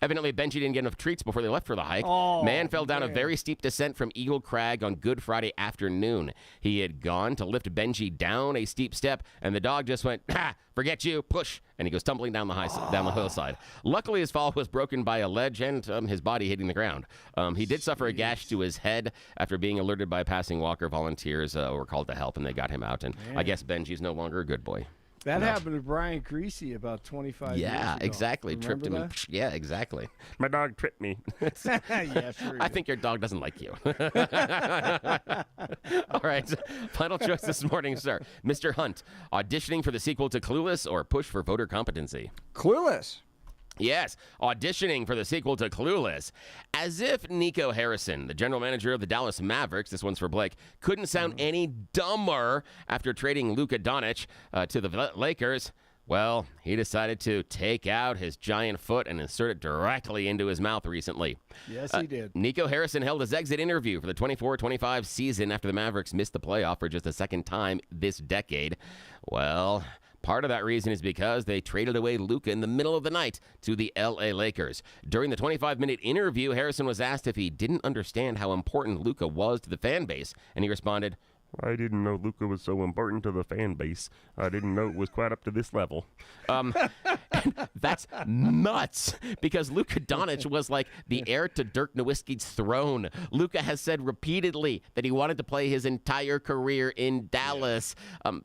Evidently, Benji didn't get enough treats before they left for the hike. Man fell down a very steep descent from Eagle Crag on Good Friday afternoon. He had gone to lift Benji down a steep step, and the dog just went, "Ha! Forget you, push!" And he goes tumbling down the hillside. Luckily, his fall was broken by a ledge and his body hitting the ground. He did suffer a gash to his head after being alerted by a passing walker. Volunteers were called to help, and they got him out. And I guess Benji's no longer a good boy. That happened to Brian Creasy about 25 years ago. Yeah, exactly. Remember Tripped him. that? Yeah, exactly. My dog tripped me. Yeah, sure. I think your dog doesn't like you. All right. Final choice this morning, sir. Mr. Hunt, auditioning for the sequel to Clueless or push for voter competency? Clueless. Yes, auditioning for the sequel to Clueless. As if Nico Harrison, the general manager of the Dallas Mavericks, this one's for Blake, couldn't sound any dumber after trading Luka Doncic to the Lakers. Well, he decided to take out his giant foot and insert it directly into his mouth recently. Yes, he did. Nico Harrison held his exit interview for the 24-25 season after the Mavericks missed the playoff for just a second time this decade. Well, part of that reason is because they traded away Luka in the middle of the night to the L.A. Lakers. During the 25-minute interview, Harrison was asked if he didn't understand how important Luka was to the fan base, and he responded, I didn't know Luka was so important to the fan base. I didn't know it was quite up to this level. That's nuts, because Luka Doncic was like the heir to Dirk Nowitzki's throne. Luka has said repeatedly that he wanted to play his entire career in Dallas.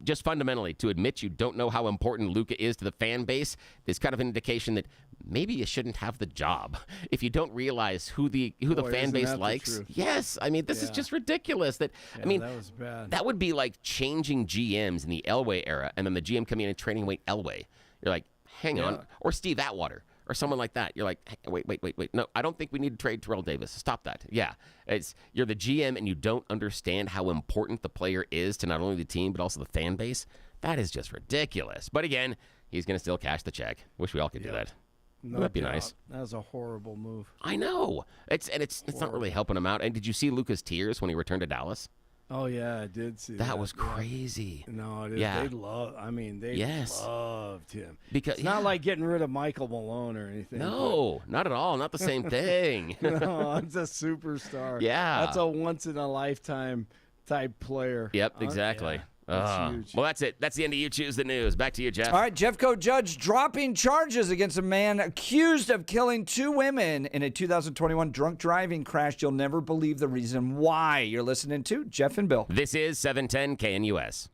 Just fundamentally, to admit you don't know how important Luka is to the fan base is kind of an indication that maybe you shouldn't have the job if you don't realize who the fan base likes. Yes, I mean, this is just ridiculous. That that was bad. That would be like changing GMs in the Elway era, and then the GM coming in and training away Elway. You're like, hang on. Or Steve Atwater or someone like that. You're like, hey, wait. No, I don't think we need to trade Terrell Davis. Stop that. Yeah. You're the GM and you don't understand how important the player is to not only the team, but also the fan base. That is just ridiculous. But again, he's going to still cash the check. Wish we all could do that. No That'd be doubt. nice. That was a horrible move. I know. It's not really helping him out. And did you see Luka's tears when he returned to Dallas? Oh yeah, I did see that. That was crazy. No, it is. Yeah. They loved him. Because it's not like getting rid of Michael Malone or anything. No, not at all. Not the same thing. No, it's a superstar. Yeah. That's a once in a lifetime type player. Yep, exactly. Yeah. That's huge. Well, that's it. That's the end of You Choose the News. Back to you, Jeff. All right, Jeffco judge dropping charges against a man accused of killing 2 women in a 2021 drunk driving crash. You'll never believe the reason why. You're listening to Jeff and Bill. This is 710 KNUS.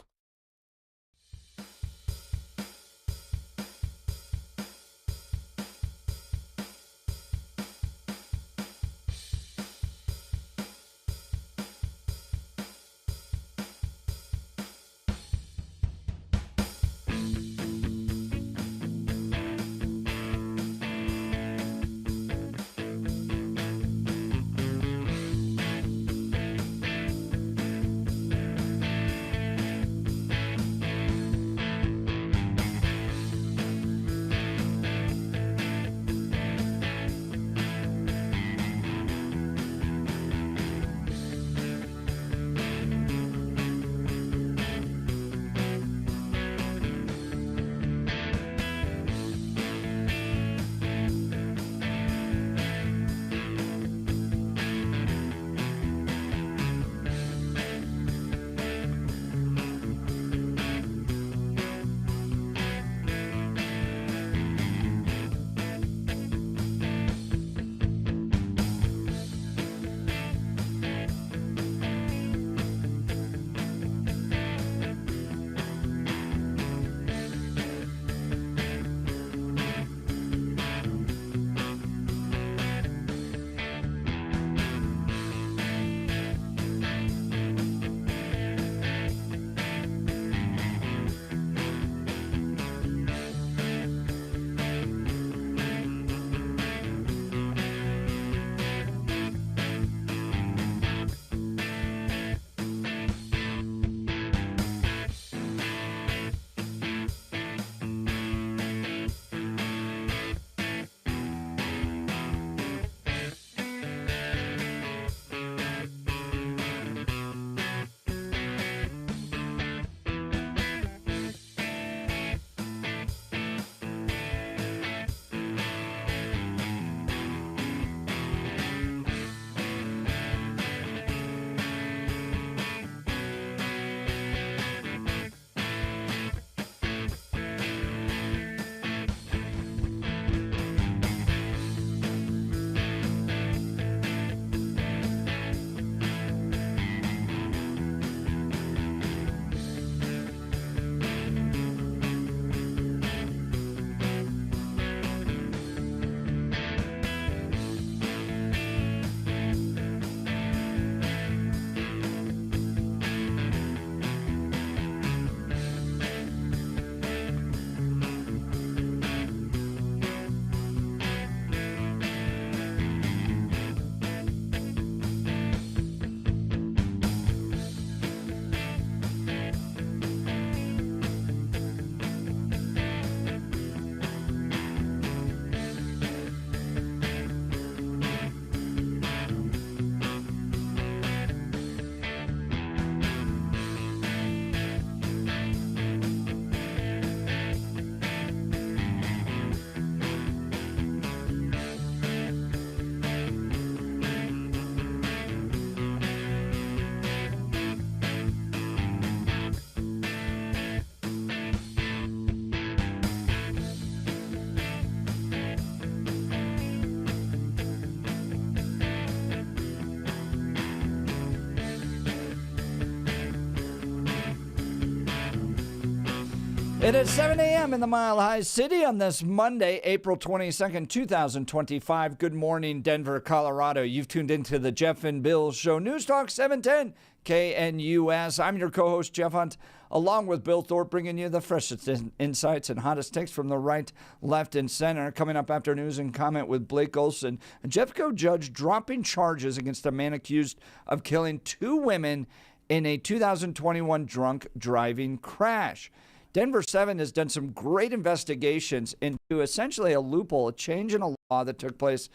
It is 7 a.m. in the Mile High City on this Monday, April 22nd, 2025. Good morning, Denver, Colorado. You've tuned into the Jeff and Bill Show. News Talk 710 KNUS. I'm your co-host, Jeff Hunt, along with Bill Thorpe, bringing you the freshest insights and hottest takes from the right, left, and center. Coming up after news and comment with Blake Olson. A Jeffco judge dropping charges against a man accused of killing 2 women in a 2021 drunk driving crash. Denver 7 has done some great investigations into essentially a loophole, a change in a law that took place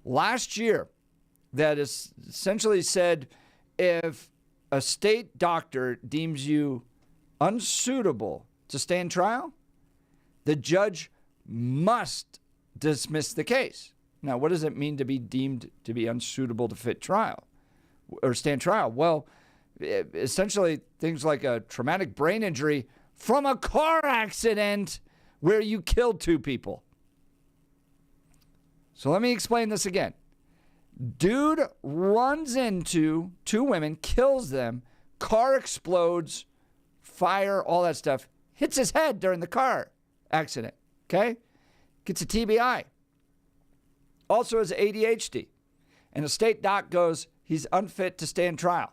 last year that is essentially said if a state doctor deems you unsuitable to stand trial, the judge must dismiss the case. Now, what does it mean to be deemed to be unsuitable to fit trial or stand trial? Well, essentially things like a traumatic brain injury from a car accident where you killed 2 people. So let me explain this again. Dude runs into 2 women, kills them, car explodes, fire, all that stuff, hits his head during the car accident, okay? Gets a TBI. Also has ADHD. And a state doc goes, he's unfit to stand trial.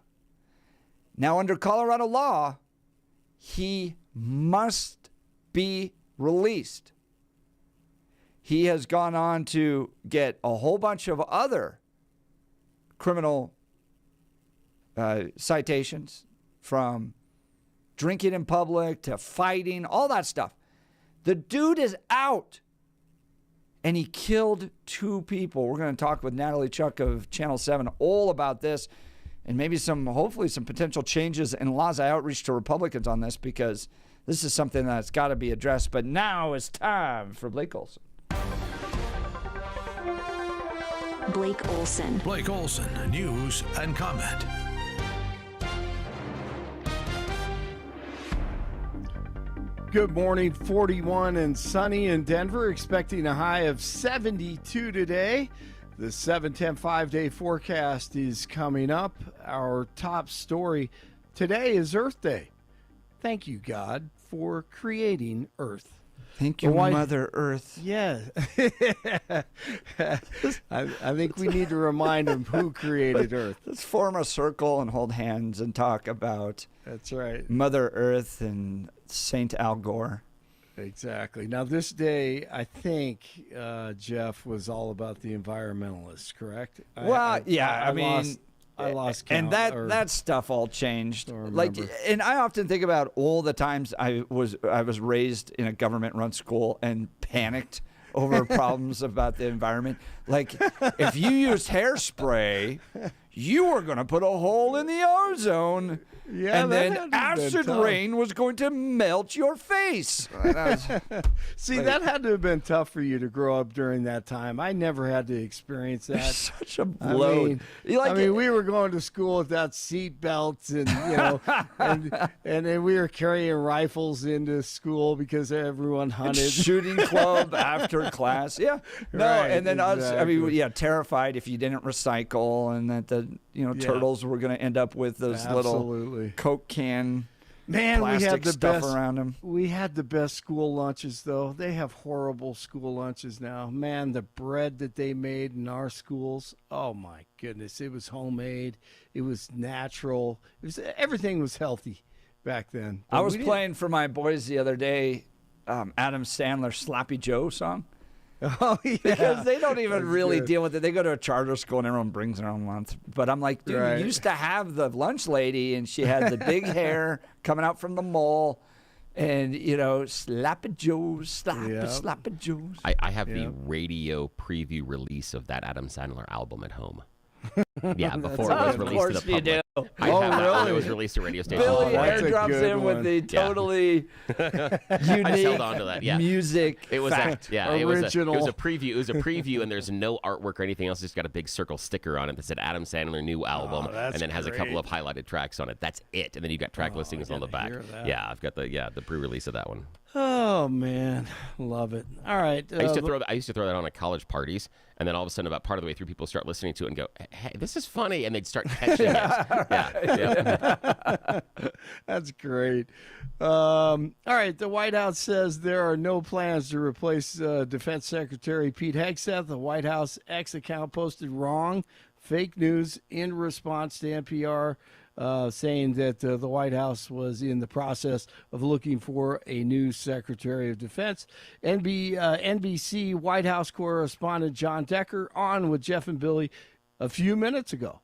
Now, under Colorado law, he must be released. He has gone on to get a whole bunch of other criminal citations, from drinking in public to fighting, all that stuff. The dude is out, and he killed 2 people. We're going to talk with Natalie Chuck of Channel 7 all about this, and maybe hopefully some potential changes in laws. I outreach to Republicans on this because this is something that's got to be addressed. But now it's time for Blake Olson. Blake Olson. Blake Olson, news and comment. Good morning, 41 and sunny in Denver, expecting a high of 72 today. The 7-10 5-day forecast is coming up. Our top story today is Earth Day. Thank you, God, for creating Earth. Thank you, Mother Earth. Yeah. I think we need to remind them who created Earth. Let's form a circle and hold hands and talk about That's right. Mother Earth and Saint Al Gore. Exactly. Now, this day, I think, Jeff, was all about the environmentalists, correct? I lost count. And that stuff all changed. And I often think about all the times I was raised in a government-run school and panicked over problems about the environment. Like, if you used hairspray, you were going to put a hole in the ozone. Yeah, and then acid rain was going to melt your face. See, that had to have been tough for you to grow up during that time. I never had to experience that. Such a blow. I mean, we were going to school without seat belts, and and then we were carrying rifles into school because everyone hunted. Shooting club after class. Yeah. No, right, and then exactly. Terrified if you didn't recycle, and that the turtles were going to end up with those little Coke can plastic stuff around them. We had the best school lunches, though. They have horrible school lunches now. Man, the bread that they made in our schools, oh my goodness, it was homemade. It was natural. Everything was healthy back then. But I was playing for my boys the other day, Adam Sandler's Sloppy Joe song. Oh, yeah. Because they don't even really deal with it. They go to a charter school and everyone brings their own lunch. But I'm like, dude, you used to have the lunch lady, and she had the big hair coming out from the mall. And, Sloppy Joe's, Sloppy Joe's. I have the radio preview release of that Adam Sandler album at home. Yeah, before it was released to the public. I have that. It was released to radio stations. Billy airdrops in with the totally unique I held on to that. Yeah. music. It was fact. It was a preview. It was a preview, and there's no artwork or anything else. It's just got a big circle sticker on it that said Adam Sandler new album, and then has a couple of highlighted tracks on it. That's it. And then you got track listings on the back. Yeah, I've got the pre-release of that one. Oh, man. Love it. All right. I used to throw that on at college parties, and then all of a sudden, about part of the way through, people start listening to it and go, "Hey, this is funny," and they'd start catching it. Yeah. That's great. All right. The White House says there are no plans to replace Defense Secretary Pete Hegseth. The White House X account posted wrong, fake news in response to NPR. Saying that the White House was in the process of looking for a new Secretary of Defense. NBC White House correspondent John Decker on with Jeff and Billy a few minutes ago.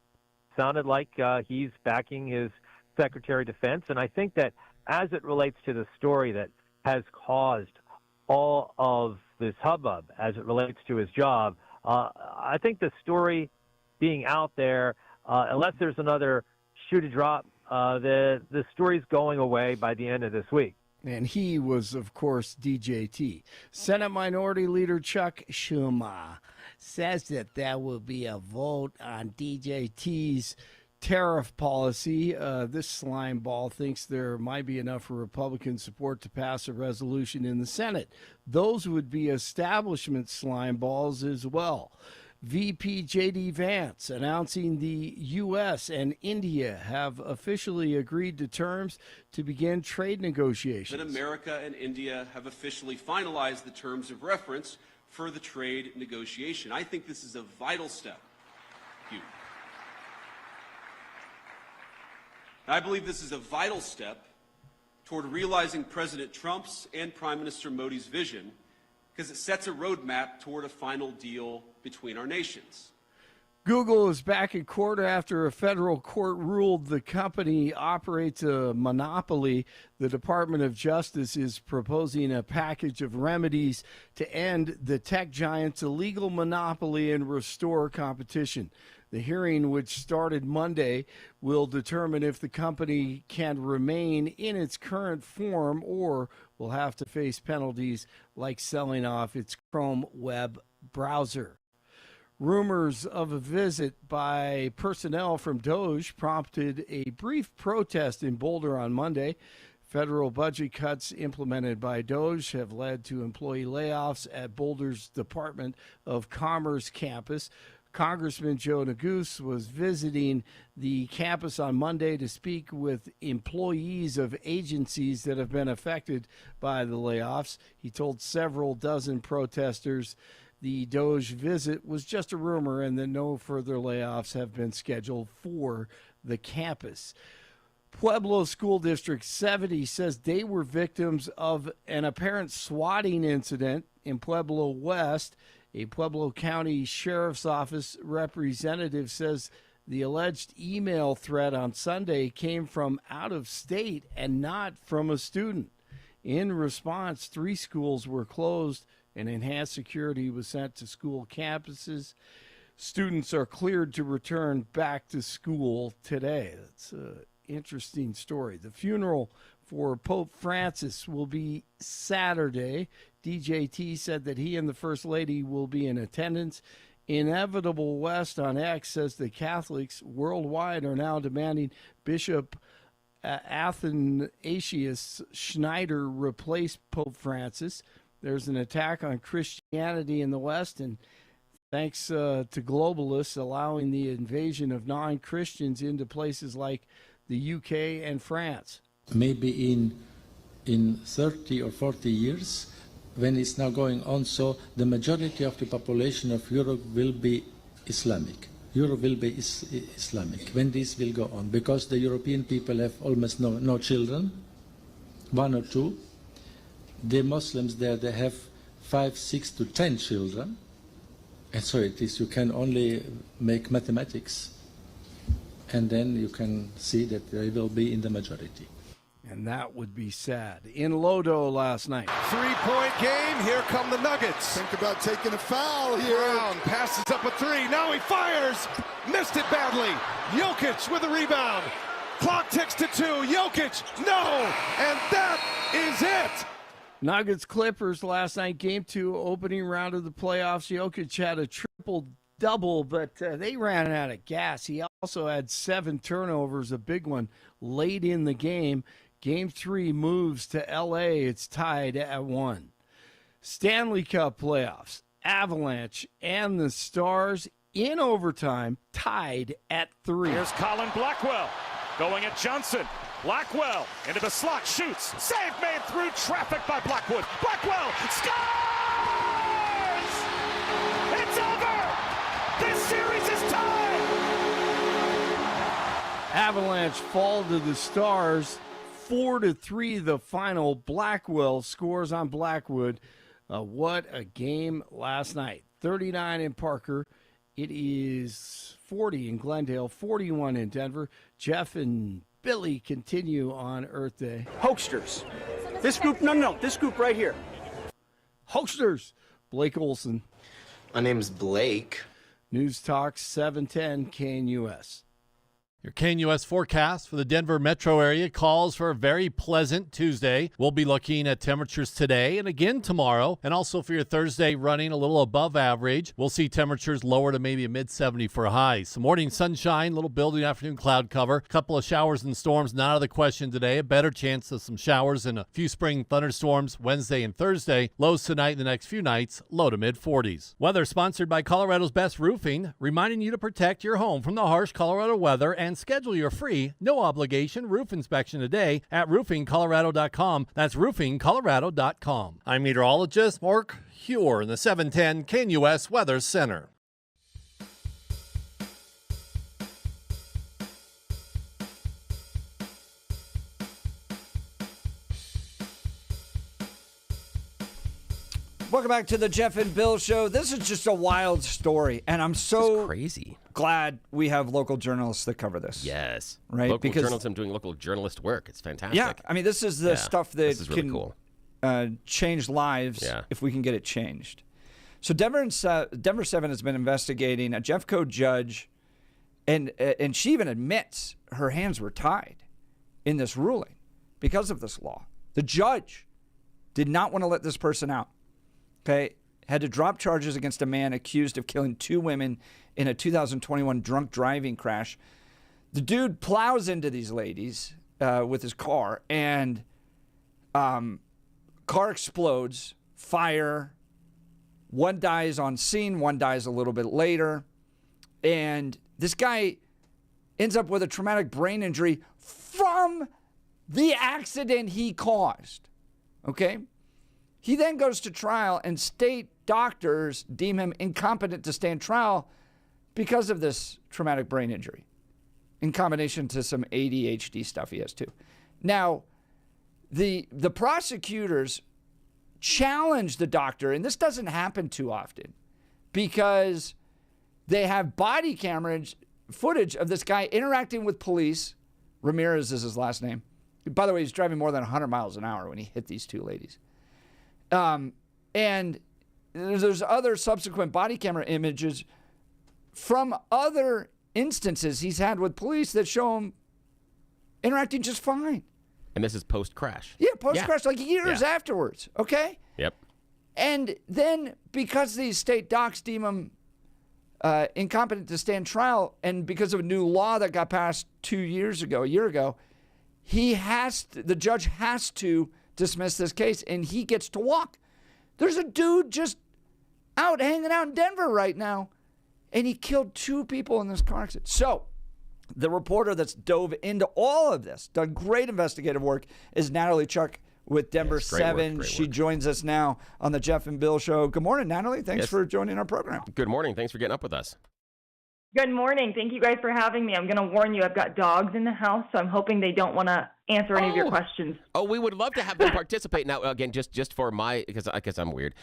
Sounded like he's backing his Secretary of Defense. And I think that as it relates to the story that has caused all of this hubbub as it relates to his job, I think the story being out there, unless there's another shoe to drop, the story's going away by the end of this week. And he was, of course, DJT. Senate Minority Leader Chuck Schumer says that there will be a vote on DJT's tariff policy. This slime ball thinks there might be enough Republican support to pass a resolution in the Senate. Those would be establishment slime balls as well. VP J.D. Vance announcing the U.S. and India have officially agreed to terms to begin trade negotiations. That America and India have officially finalized the terms of reference for the trade negotiation. I think this is a vital step. Thank you. I believe this is a vital step toward realizing President Trump's and Prime Minister Modi's vision, because it sets a roadmap toward a final deal between our nations. Google is back in court after a federal court ruled the company operates a monopoly. The Department of Justice is proposing a package of remedies to end the tech giant's illegal monopoly and restore competition. The hearing, which started Monday, will determine if the company can remain in its current form or will have to face penalties like selling off its Chrome web browser. Rumors of a visit by personnel from DOJ prompted a brief protest in Boulder on Monday. Federal budget cuts implemented by DOJ have led to employee layoffs at Boulder's Department of Commerce campus. Congressman Joe Neguse was visiting the campus on Monday to speak with employees of agencies that have been affected by the layoffs. He told several dozen protesters the DOJ visit was just a rumor and that no further layoffs have been scheduled for the campus. Pueblo School District 70 says they were victims of an apparent swatting incident in Pueblo West. A Pueblo County Sheriff's Office representative says the alleged email threat on Sunday came from out of state and not from a student. In response, 3 schools were closed and enhanced security was sent to school campuses. Students are cleared to return back to school today. That's an interesting story. The funeral for Pope Francis will be Saturday. DJT said that he and the First Lady will be in attendance. Inevitable West on X says the Catholics worldwide are now demanding Bishop Athanasius Schneider replace Pope Francis. There's an attack on Christianity in the West, and thanks to globalists allowing the invasion of non-Christians into places like the UK and France. Maybe in 30 or 40 years, when it's now going on, so the majority of the population of Europe will be Islamic. Europe will be Islamic when this will go on, because the European people have almost no children, 1 or 2. The Muslims there, they have 5, 6 to 10 children. And so it is, you can only make mathematics, and then you can see that they will be in the majority. And that would be sad. In Lodo last night. 3-point game. Here come the Nuggets. Think about taking a foul here. Brown passes up a 3. Now he fires. Missed it badly. Jokic with a rebound. Clock ticks to 2. Jokic, no. And that is it. Nuggets Clippers last night, game 2, opening round of the playoffs. Jokic had a triple-double, but they ran out of gas. He also had 7 turnovers, a big one late in the game. Game 3 moves to L.A. It's tied at 1. Stanley Cup playoffs. Avalanche and the Stars in overtime tied at 3. Here's Colin Blackwell going at Johnson. Blackwell into the slot, shoots. Save made through traffic by Blackwood. Blackwell scores! It's over! This series is tied! Avalanche fall to the Stars 4-3 the final. Blackwell scores on Blackwood. What a game last night. 39 in Parker. It is 40 in Glendale, 41 in Denver. Jeff and Billy continue on Earth Day. Hoaxsters. This group, no, this group right here. Hoaxsters. Blake Olson. My name's Blake. News Talk 710 KNUS. Your KNUS forecast for the Denver metro area calls for a very pleasant Tuesday. We'll be looking at temperatures today and again tomorrow. And also for your Thursday, running a little above average. We'll see temperatures lower to maybe a mid-70 for highs. Some morning sunshine, little building afternoon cloud cover. Couple of showers and storms not out of the question today. A better chance of some showers and a few spring thunderstorms Wednesday and Thursday. Lows tonight and the next few nights, low to mid-40s. Weather sponsored by Colorado's Best Roofing, reminding you to protect your home from the harsh Colorado weather and schedule your free, no-obligation roof inspection today at roofingcolorado.com. That's roofingcolorado.com. I'm meteorologist Mark Huer in the 710 KNUS Weather Center. Welcome back to the Jeff and Bill Show. This is just a wild story, and I'm so crazy glad we have local journalists that cover this. Yes. Right? Local Because journalism doing local journalist work. It's fantastic. Yeah, I mean, this is the stuff that this is really can cool. change lives if we can get it changed. So Denver 7 has been investigating a Jeffco judge, and she even admits her hands were tied in this ruling because of this law. The judge did not want to let this person out. Okay, had to drop charges against a man accused of killing 2 women in a 2021 drunk driving crash. The dude plows into these ladies with his car, and car explodes, fire. One dies on scene, one dies a little bit later. And this guy ends up with a traumatic brain injury from the accident he caused. Okay? He then goes to trial, and state doctors deem him incompetent to stand trial because of this traumatic brain injury, in combination to some ADHD stuff he has too. Now, the prosecutors challenge the doctor, and this doesn't happen too often, because they have body camera footage of this guy interacting with police. Ramirez is his last name. By the way, he's driving more than 100 miles an hour when he hit these 2 ladies. And there's other subsequent body camera images from other instances he's had with police that show him interacting just fine. And this is post-crash. Yeah, post-crash, like years afterwards, okay? Yep. And then because these state docs deem him incompetent to stand trial, and because of a new law that got passed a year ago, the judge has to dismiss this case, and he gets to walk. There's a dude just out hanging out in Denver right now, and he killed 2 people in this car accident. So the reporter that's dove into all of this, done great investigative work, is Natalie Chuck with Denver 7. Great She work. joins us now on the Jeff and Bill Show. Good morning, Natalie. Thanks for joining our program. Good morning. Thanks for getting up with us. Good morning. Thank you guys for having me. I'm going to warn you, I've got dogs in the house, so I'm hoping they don't want to answer any of your questions. Oh, we would love to have them participate. Now, again, just for because I guess I'm weird.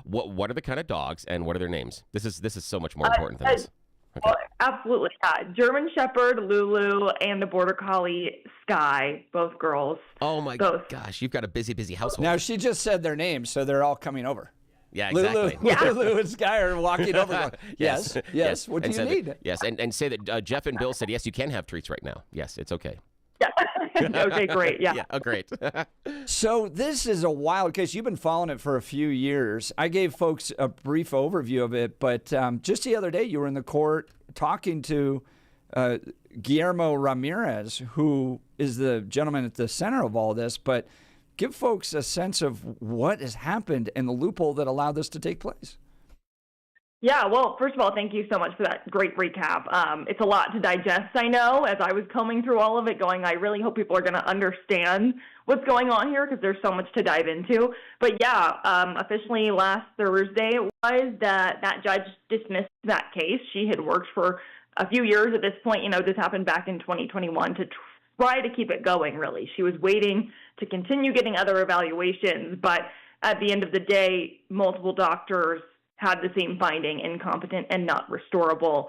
What are the kind of dogs, and what are their names? This is so much more important than this. Okay. Well, absolutely. German Shepherd, Lulu, and the Border Collie, Sky, both girls. Oh, my gosh. You've got a busy household. Now, she just said their names, so they're all coming over. Yeah, exactly. Lulu and Sky are walking over. Going, yes. What do you need? Yes, and say that Jeff and Bill said, yes, you can have treats right now. Yes, it's okay. Yeah. Okay, great. Yeah. Oh, great. So this is a wild case. You've been following it for a few years. I gave folks a brief overview of it, but just the other day you were in the court talking to Guillermo Ramirez, who is the gentleman at the center of all this, but give folks a sense of what has happened and the loophole that allowed this to take place. Yeah, well, first of all, thank you so much for that great recap. It's a lot to digest, I know, as I was combing through all of it going, I really hope people are going to understand what's going on here because there's so much to dive into. But yeah, officially last Thursday it was that judge dismissed that case. She had worked for a few years at this point. This happened back in 2021 to try to keep it going, really. She was waiting to continue getting other evaluations, but at the end of the day, multiple doctors had the same finding, incompetent and not restorable.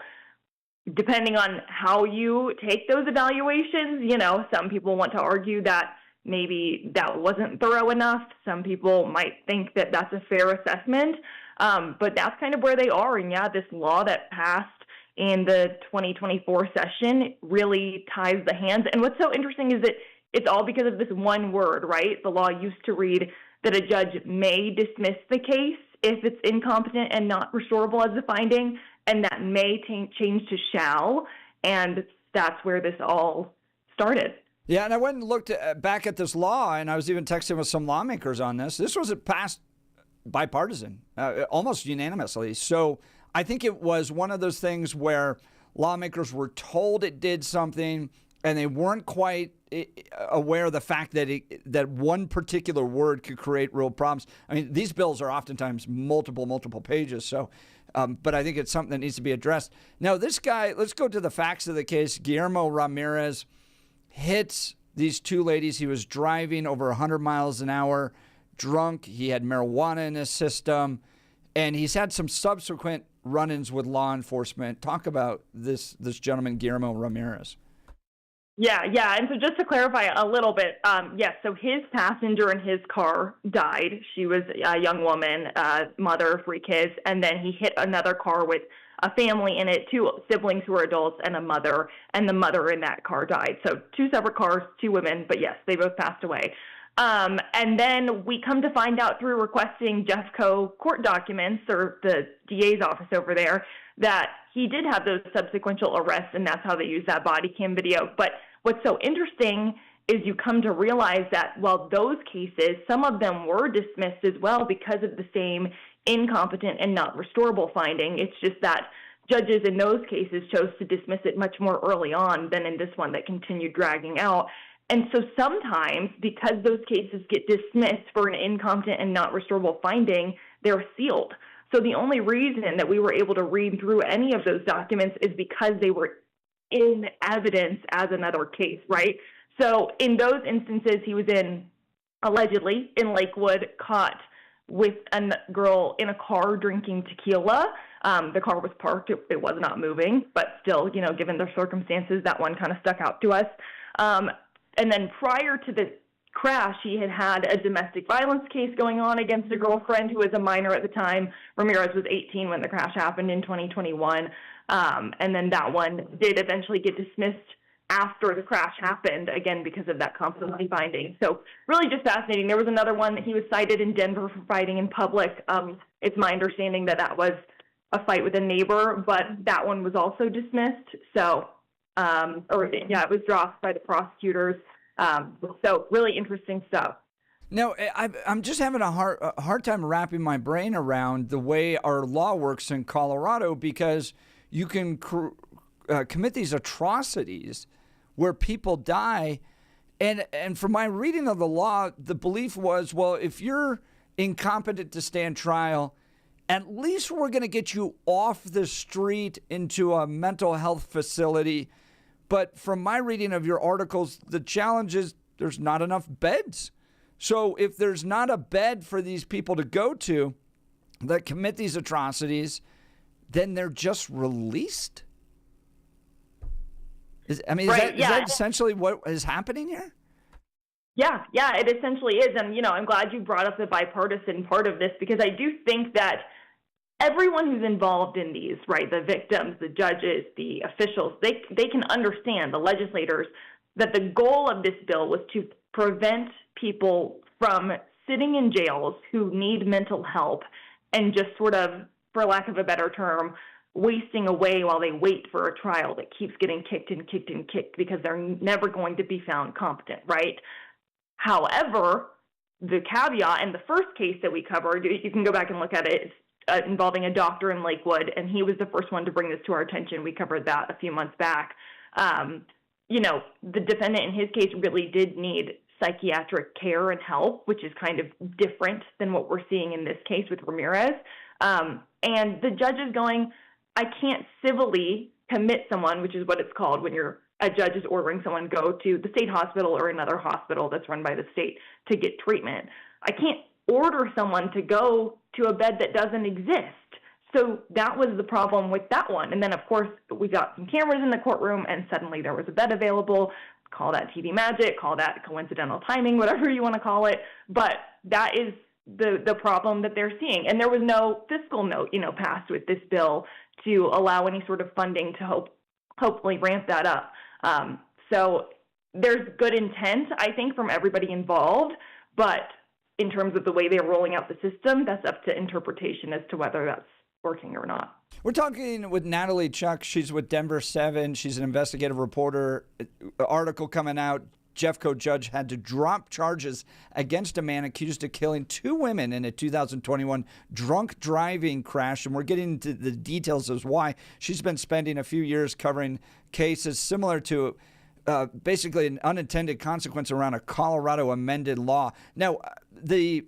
Depending on how you take those evaluations, some people want to argue that maybe that wasn't thorough enough. Some people might think that that's a fair assessment, but that's kind of where they are. And yeah, this law that passed in the 2024 session really ties the hands. And what's so interesting is that it's all because of this one word, right? The law used to read that a judge may dismiss the case if it's incompetent and not restorable as a finding, and that may change to shall, and that's where this all started. Yeah, and I went and looked back at this law, and I was even texting with some lawmakers on this. This was passed bipartisan, almost unanimously. So I think it was one of those things where lawmakers were told it did something, and they weren't quite aware of the fact that that one particular word could create real problems. I mean, these bills are oftentimes multiple pages. So, but I think it's something that needs to be addressed. Now, this guy, let's go to the facts of the case. Guillermo Ramirez hits these two ladies. He was driving over 100 miles an hour, drunk. He had marijuana in his system, and he's had some subsequent run-ins with law enforcement. Talk about this gentleman, Guillermo Ramirez. Yeah. And so just to clarify a little bit, yes, so his passenger in his car died. She was a young woman, mother of 3 kids, and then he hit another car with a family in it, 2 siblings who were adults, and a mother, and the mother in that car died. So 2 separate cars, 2 women, but yes, they both passed away. And then we come to find out through requesting Jeffco court documents, or the DA's office over there, that he did have those subsequential arrests, and that's how they use that body cam video. But what's so interesting is you come to realize that while those cases, some of them were dismissed as well because of the same incompetent and not restorable finding. It's just that judges in those cases chose to dismiss it much more early on than in this one that continued dragging out. And so sometimes, because those cases get dismissed for an incompetent and not restorable finding, they're sealed. So the only reason that we were able to read through any of those documents is because they were in evidence as another case, right? So in those instances, he was allegedly in Lakewood, caught with a girl in a car drinking tequila. The car was parked. It was not moving, but still, given the circumstances, that one kind of stuck out to us. And then prior to the crash, he had a domestic violence case going on against a girlfriend who was a minor at the time. Ramirez was 18 when the crash happened in 2021. And then that one did eventually get dismissed after the crash happened, again, because of that competency finding. So really just fascinating. There was another one that he was cited in Denver for fighting in public. It's my understanding that was a fight with a neighbor, but that one was also dismissed. So, it was dropped by the prosecutors. So really interesting stuff. Now, I'm just having a hard time wrapping my brain around the way our law works in Colorado, because you can commit these atrocities where people die. And from my reading of the law, the belief was, well, if you're incompetent to stand trial, at least we're going to get you off the street into a mental health facility. But from my reading of your articles, the challenge is there's not enough beds. So if there's not a bed for these people to go to that commit these atrocities, then they're just released? Is that essentially what is happening here? Yeah, it essentially is. And, I'm glad you brought up the bipartisan part of this, because I do think that everyone who's involved in these, right, the victims, the judges, the officials, they can understand, the legislators, that the goal of this bill was to prevent people from sitting in jails who need mental help and just sort of, for lack of a better term, wasting away while they wait for a trial that keeps getting kicked and kicked and kicked because they're never going to be found competent, right? However, the caveat in the first case that we covered, you can go back and look at it, involving a doctor in Lakewood, and he was the first one to bring this to our attention. We covered that a few months back. The defendant in his case really did need psychiatric care and help, which is kind of different than what we're seeing in this case with Ramirez. And the judge is going, I can't civilly commit someone, which is what it's called when a judge is ordering someone go to the state hospital or another hospital that's run by the state to get treatment. I can't order someone to go to a bed that doesn't exist. So that was the problem with that one. And then, of course, we got some cameras in the courtroom, and suddenly there was a bed available. Call that TV magic, call that coincidental timing, whatever you want to call it. But that is the problem that they're seeing. And there was no fiscal note, passed with this bill to allow any sort of funding to hopefully ramp that up. So there's good intent, I think, from everybody involved. But in terms of the way they're rolling out the system, that's up to interpretation as to whether that's working or not. We're talking with Natalie Chuck. She's with Denver 7. She's an investigative reporter. Article coming out. Jeffco judge had to drop charges against a man accused of killing 2 women in a 2021 drunk driving crash. And we're getting into the details as why. She's been spending a few years covering cases similar to basically an unintended consequence around a Colorado amended law. Now, the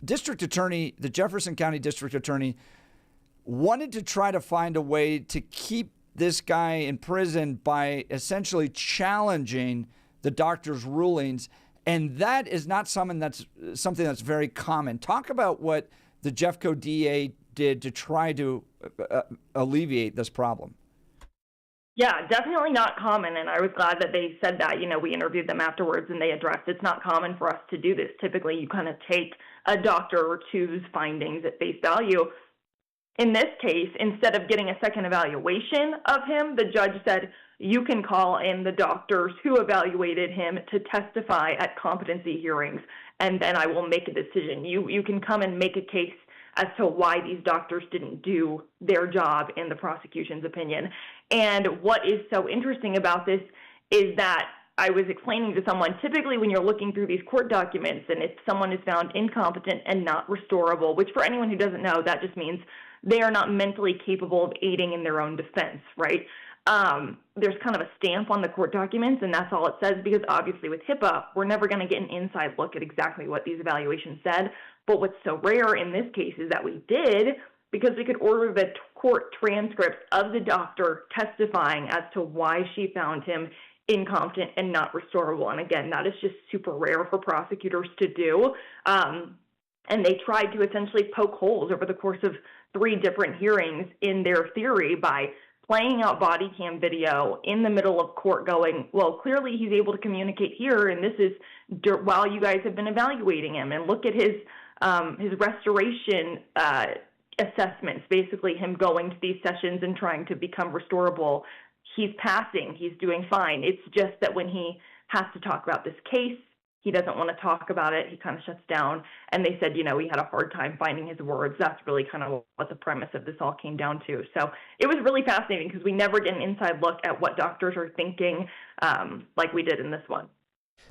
district attorney, the Jefferson County district attorney, wanted to try to find a way to keep this guy in prison by essentially challenging the doctor's rulings, and that is not something that's very common. Talk about what the Jeffco DA did to try to alleviate this problem. Yeah, definitely not common, and I was glad that they said that. We interviewed them afterwards, and they addressed it's not common for us to do this. Typically, you kind of take a doctor or two's findings at face value. In this case, instead of getting a second evaluation of him, the judge said, you can call in the doctors who evaluated him to testify at competency hearings, and then I will make a decision. You can come and make a case as to why these doctors didn't do their job in the prosecution's opinion. And what is so interesting about this is that I was explaining to someone, typically when you're looking through these court documents and if someone is found incompetent and not restorable, which for anyone who doesn't know, that just means they are not mentally capable of aiding in their own defense, right? There's kind of a stamp on the court documents, and that's all it says, because obviously with HIPAA, we're never going to get an inside look at exactly what these evaluations said. But what's so rare in this case is that we did, because we could order the court transcripts of the doctor testifying as to why she found him incompetent and not restorable. And again, that is just super rare for prosecutors to do. And they tried to essentially poke holes over the course of 3 different hearings in their theory by playing out body cam video in the middle of court going, well, clearly he's able to communicate here, and this is while you guys have been evaluating him. And look at his restoration assessments, basically him going to these sessions and trying to become restorable. He's passing. He's doing fine. It's just that when he has to talk about this case, he doesn't want to talk about it. He kind of shuts down. And they said, he had a hard time finding his words. That's really kind of what the premise of this all came down to. So it was really fascinating because we never get an inside look at what doctors are thinking like we did in this one.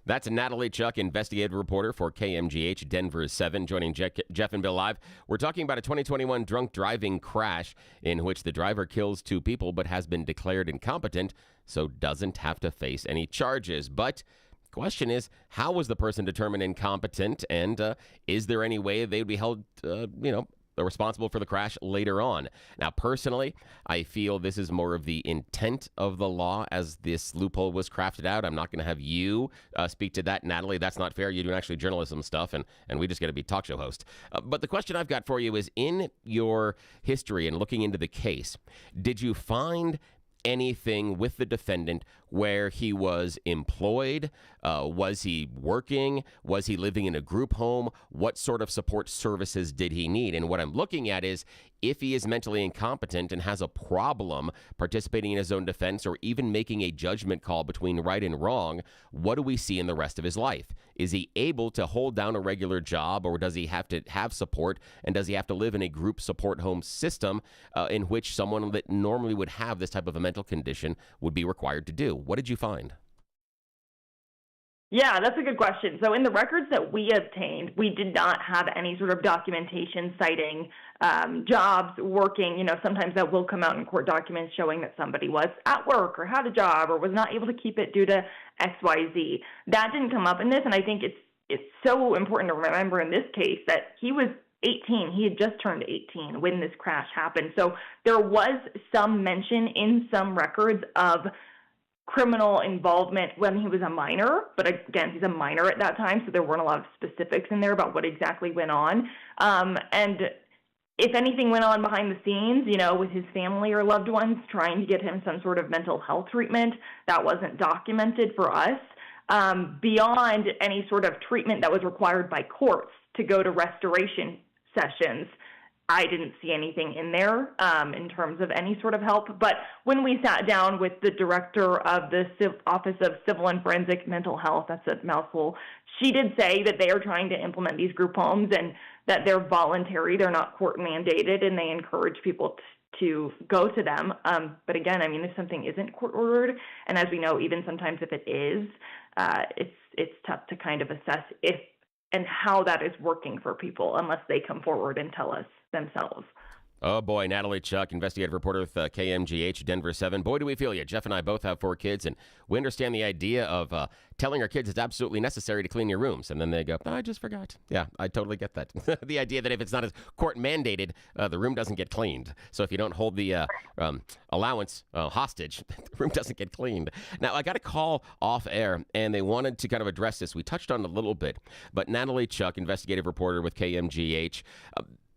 That's Natalie Chuck, investigative reporter for KMGH Denver 7, joining Jeff and Bill live. We're talking about a 2021 drunk driving crash in which the driver kills 2 people but has been declared incompetent, so doesn't have to face any charges. But question is, how was the person determined incompetent, and is there any way they would be held, responsible for the crash later on? Now, personally, I feel this is more of the intent of the law as this loophole was crafted out. I'm not going to have you speak to that, Natalie. That's not fair. You do actually journalism stuff, and we just get to be talk show host. But the question I've got for you is, in your history and looking into the case, did you find anything with the defendant where he was employed? Was he working? Was he living in a group home? What sort of support services did he need? And what I'm looking at is if he is mentally incompetent and has a problem participating in his own defense or even making a judgment call between right and wrong, what do we see in the rest of his life? Is he able to hold down a regular job, or does he have to have support, and does he have to live in a group support home system in which someone that normally would have this type of a mental condition would be required to do? What did you find? Yeah, that's a good question. So in the records that we obtained, we did not have any sort of documentation citing jobs, working. Sometimes that will come out in court documents showing that somebody was at work or had a job or was not able to keep it due to XYZ. That didn't come up in this, and I think it's so important to remember in this case that he was 18. He had just turned 18 when this crash happened. So there was some mention in some records of criminal involvement when he was a minor, but again, he's a minor at that time, so there weren't a lot of specifics in there about what exactly went on. And if anything went on behind the scenes, with his family or loved ones trying to get him some sort of mental health treatment, that wasn't documented for us. Beyond any sort of treatment that was required by courts to go to restoration sessions, I didn't see anything in there in terms of any sort of help. But when we sat down with the director of the Office of Civil and Forensic Mental Health, that's a mouthful, she did say that they are trying to implement these group homes and that they're voluntary, they're not court mandated, and they encourage people to go to them. But again, if something isn't court ordered, and as we know, even sometimes if it is, it's tough to kind of assess if and how that is working for people unless they come forward and tell us themselves. Oh, boy. Natalie Chuck, investigative reporter with KMGH Denver 7. Boy, do we feel you. Jeff and I both have 4 kids, and we understand the idea of telling our kids it's absolutely necessary to clean your rooms. And then they go, I just forgot. Yeah, I totally get that. The idea that if it's not as court mandated, the room doesn't get cleaned. So if you don't hold the allowance hostage, the room doesn't get cleaned. Now, I got a call off air, and they wanted to kind of address this. We touched on it a little bit, but Natalie Chuck, investigative reporter with KMGH,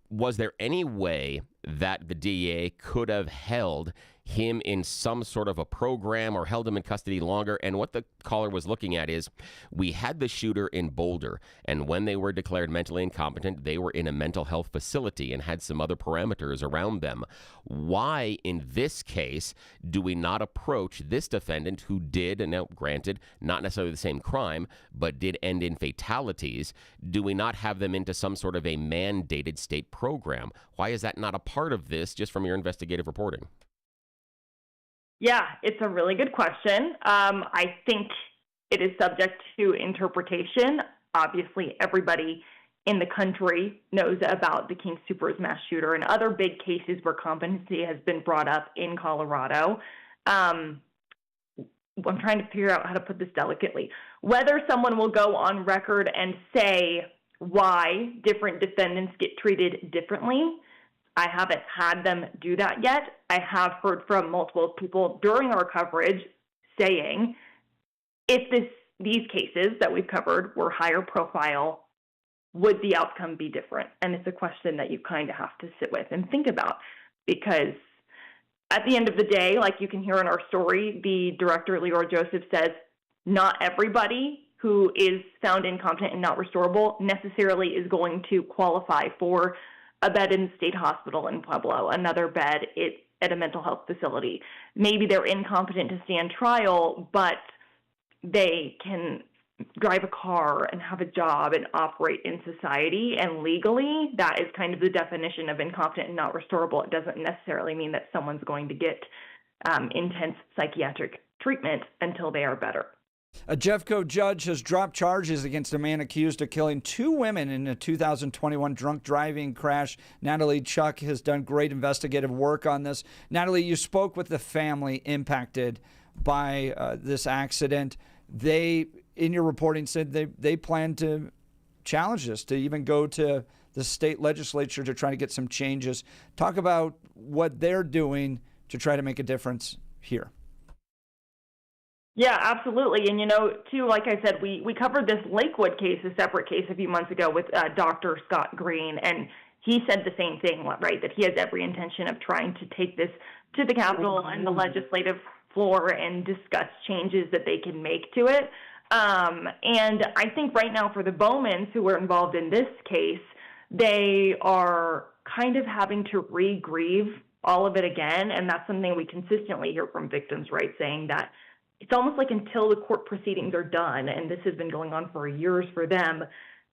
was there any way that the DEA could have held him in some sort of a program or held him in custody longer? And what the caller was looking at is we had the shooter in Boulder, and when they were declared mentally incompetent, they were in a mental health facility and had some other parameters around them. Why, in this case, do we not approach this defendant who did, and now granted, not necessarily the same crime, but did end in fatalities? Do we not have them into some sort of a mandated state program? Why is that not a part of this, just from your investigative reporting? Yeah, it's a really good question. I think it is subject to interpretation. Obviously, everybody in the country knows about the King Soopers mass shooter and other big cases where competency has been brought up in Colorado. I'm trying to figure out how to put this delicately. Whether someone will go on record and say why different defendants get treated differently, I haven't had them do that yet. I have heard from multiple people during our coverage saying if these cases that we've covered were higher profile, would the outcome be different? And it's a question that you kind of have to sit with and think about, because at the end of the day, like you can hear in our story, the director, Leroy Joseph, says not everybody who is found incompetent and not restorable necessarily is going to qualify for a bed in the state hospital in Pueblo, another bed at a mental health facility. Maybe they're incompetent to stand trial, but they can drive a car and have a job and operate in society. And legally, that is kind of the definition of incompetent and not restorable. It doesn't necessarily mean that someone's going to get intense psychiatric treatment until they are better. A Jeffco judge has dropped charges against a man accused of killing 2 women in a 2021 drunk driving crash. Natalie Chuck has done great investigative work on this. Natalie, you spoke with the family impacted by this accident. They, in your reporting, said they plan to challenge this, to even go to the state legislature to try to get some changes. Talk about what they're doing to try to make a difference here. Yeah, absolutely. And, too, like I said, we covered this Lakewood case, a separate case a few months ago with Dr. Scott Green, and he said the same thing, right, that he has every intention of trying to take this to the Capitol and the legislative floor and discuss changes that they can make to it. And I think right now for the Bowmans who were involved in this case, they are kind of having to re-grieve all of it again. And that's something we consistently hear from victims, right? Saying that it's almost like until the court proceedings are done, and this has been going on for years for them,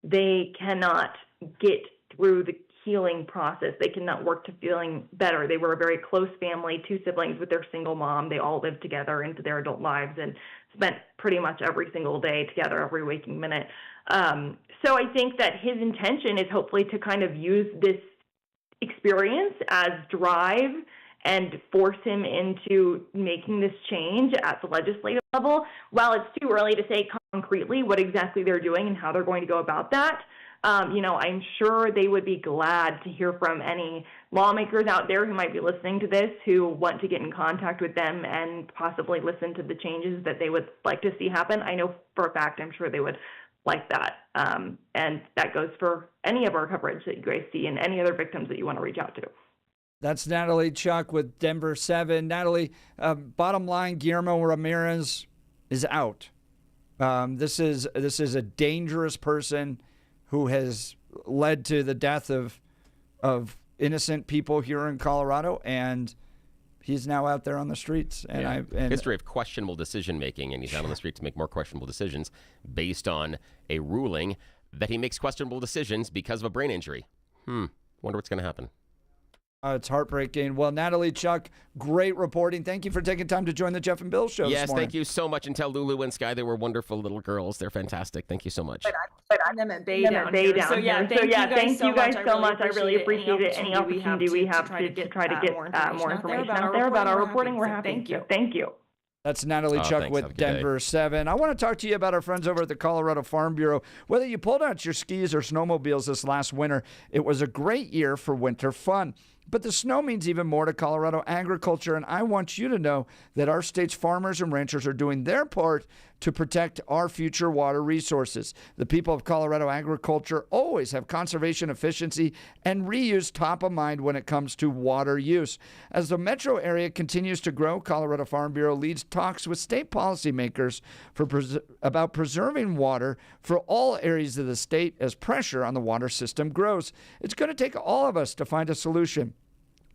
they cannot get through the healing process. They cannot work to feeling better. They were a very close family, 2 siblings with their single mom. They all lived together into their adult lives and spent pretty much every single day together, every waking minute. So I think that his intention is hopefully to kind of use this experience as drive and force him into making this change at the legislative level. While it's too early to say concretely what exactly they're doing and how they're going to go about that, I'm sure they would be glad to hear from any lawmakers out there who might be listening to this who want to get in contact with them and possibly listen to the changes that they would like to see happen. I know for a fact, I'm sure they would like that. And that goes for any of our coverage that you guys see and any other victims that you want to reach out to. That's Natalie Chuck with Denver 7. Natalie, bottom line, Guillermo Ramirez is out. This is a dangerous person who has led to the death of innocent people here in Colorado, and he's now out there on the streets. And history of questionable decision making, and he's out on the street to make more questionable decisions based on a ruling that he makes questionable decisions because of a brain injury. Wonder what's going to happen. It's heartbreaking. Well, Natalie Chuck, great reporting. Thank you for taking time to join the Jeff and Bill show this morning. Yes, thank you so much. And tell Lulu and Sky they were wonderful little girls. They're fantastic. Thank you so much. But I'm them at Bay down here. So thank you guys so much. I really appreciate it. Any opportunity we have to try to get more information out there about our reporting, we're happy to. Thank you. That's Natalie Chuck with Denver 7. I want to talk to you about our friends over at the Colorado Farm Bureau. Whether you pulled out your skis or snowmobiles this last winter, it was a great year for winter fun. But the snow means even more to Colorado agriculture, and I want you to know that our state's farmers and ranchers are doing their part to protect our future water resources. The people of Colorado agriculture always have conservation, efficiency, and reuse top of mind when it comes to water use. As the metro area continues to grow, Colorado Farm Bureau leads talks with state policymakers about preserving water for all areas of the state as pressure on the water system grows. It's going to take all of us to find a solution.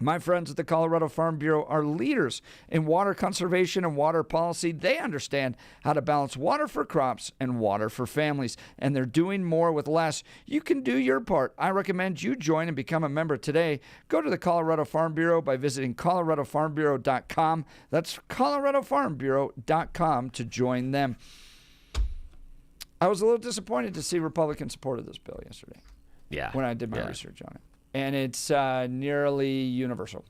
My friends at the Colorado Farm Bureau are leaders in water conservation and water policy. They understand how to balance water for crops and water for families, and they're doing more with less. You can do your part. I recommend you join and become a member today. Go to the Colorado Farm Bureau by visiting coloradofarmbureau.com. That's coloradofarmbureau.com to join them. I was a little disappointed to see Republican support of this bill yesterday. Yeah. When I did my research on it. And it's nearly universal.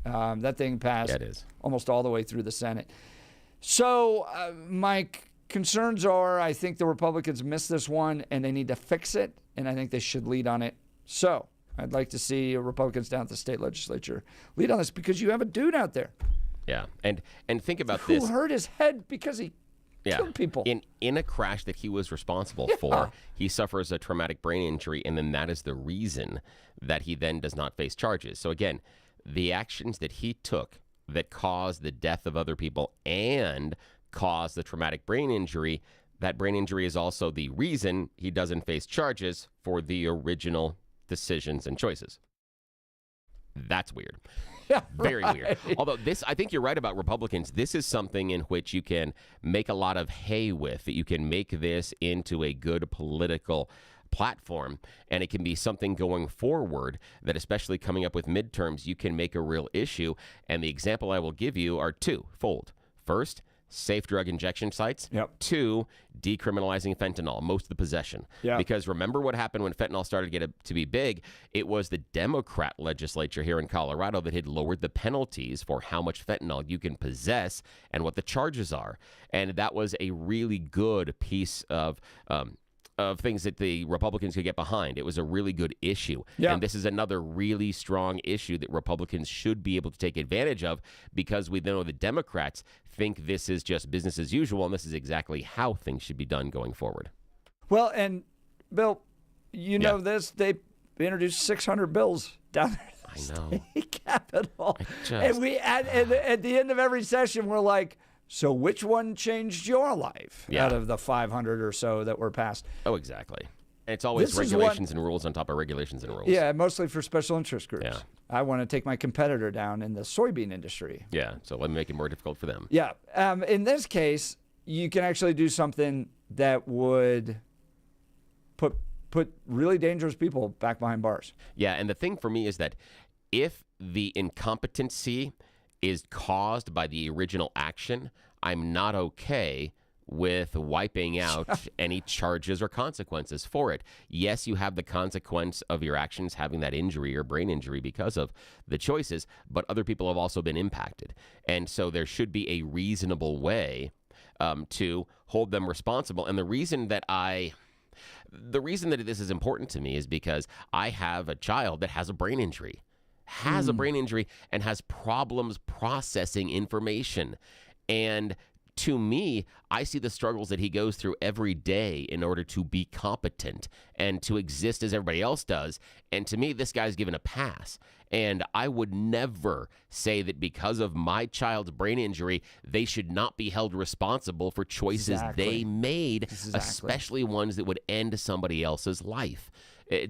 That thing passed almost all the way through the Senate. So my concerns are I think the Republicans missed this one, and they need to fix it, and I think they should lead on it. So I'd like to see Republicans down at the state legislature lead on this because you have a dude out there. Yeah, and think about this. Who hurt his head because he killed people. In a crash that he was responsible for, he suffers a traumatic brain injury, and then that is the reason that he then does not face charges. So again, the actions that he took that caused the death of other people and caused the traumatic brain injury, that brain injury is also the reason he doesn't face charges for the original decisions and choices. That's weird. Yeah, very weird. Although this, I think you're right about Republicans. This is something in which you can make a lot of hay with. You can make this into a good political platform, and it can be something going forward that, especially coming up with midterms, you can make a real issue. And the example I will give you are twofold. First, safe drug injection sites. Yep. 2, decriminalizing fentanyl, most of the possession. Yep. Because remember what happened when fentanyl started to be big? It was the Democrat legislature here in Colorado that had lowered the penalties for how much fentanyl you can possess and what the charges are. And that was a really good piece of things that the Republicans could get behind. It was a really good issue. Yeah. And this is another really strong issue that Republicans should be able to take advantage of, because we know the Democrats think this is just business as usual, and this is exactly how things should be done going forward. Well, and Bill, you know this, they introduced 600 bills down there. I know. Capitol. And we at the end of every session, we're like, so which one changed your life out of the 500 or so that were passed? Oh, exactly. And it's always regulations and rules on top of regulations and rules. Yeah, mostly for special interest groups. Yeah. I want to take my competitor down in the soybean industry. Yeah, so let me make it more difficult for them. Yeah. In this case, you can actually do something that would put really dangerous people back behind bars. Yeah, and the thing for me is that if the incompetency is caused by the original action, I'm not okay with wiping out any charges or consequences for it. Yes, you have the consequence of your actions having that injury or brain injury because of the choices, but other people have also been impacted. And so there should be a reasonable way to hold them responsible. And the reason that this is important to me is because I have a child that has a brain injury. And has problems processing information. And to me, I see the struggles that he goes through every day in order to be competent and to exist as everybody else does. And to me, this guy's given a pass. And I would never say that because of my child's brain injury, they should not be held responsible for choices they made, especially ones that would end somebody else's life.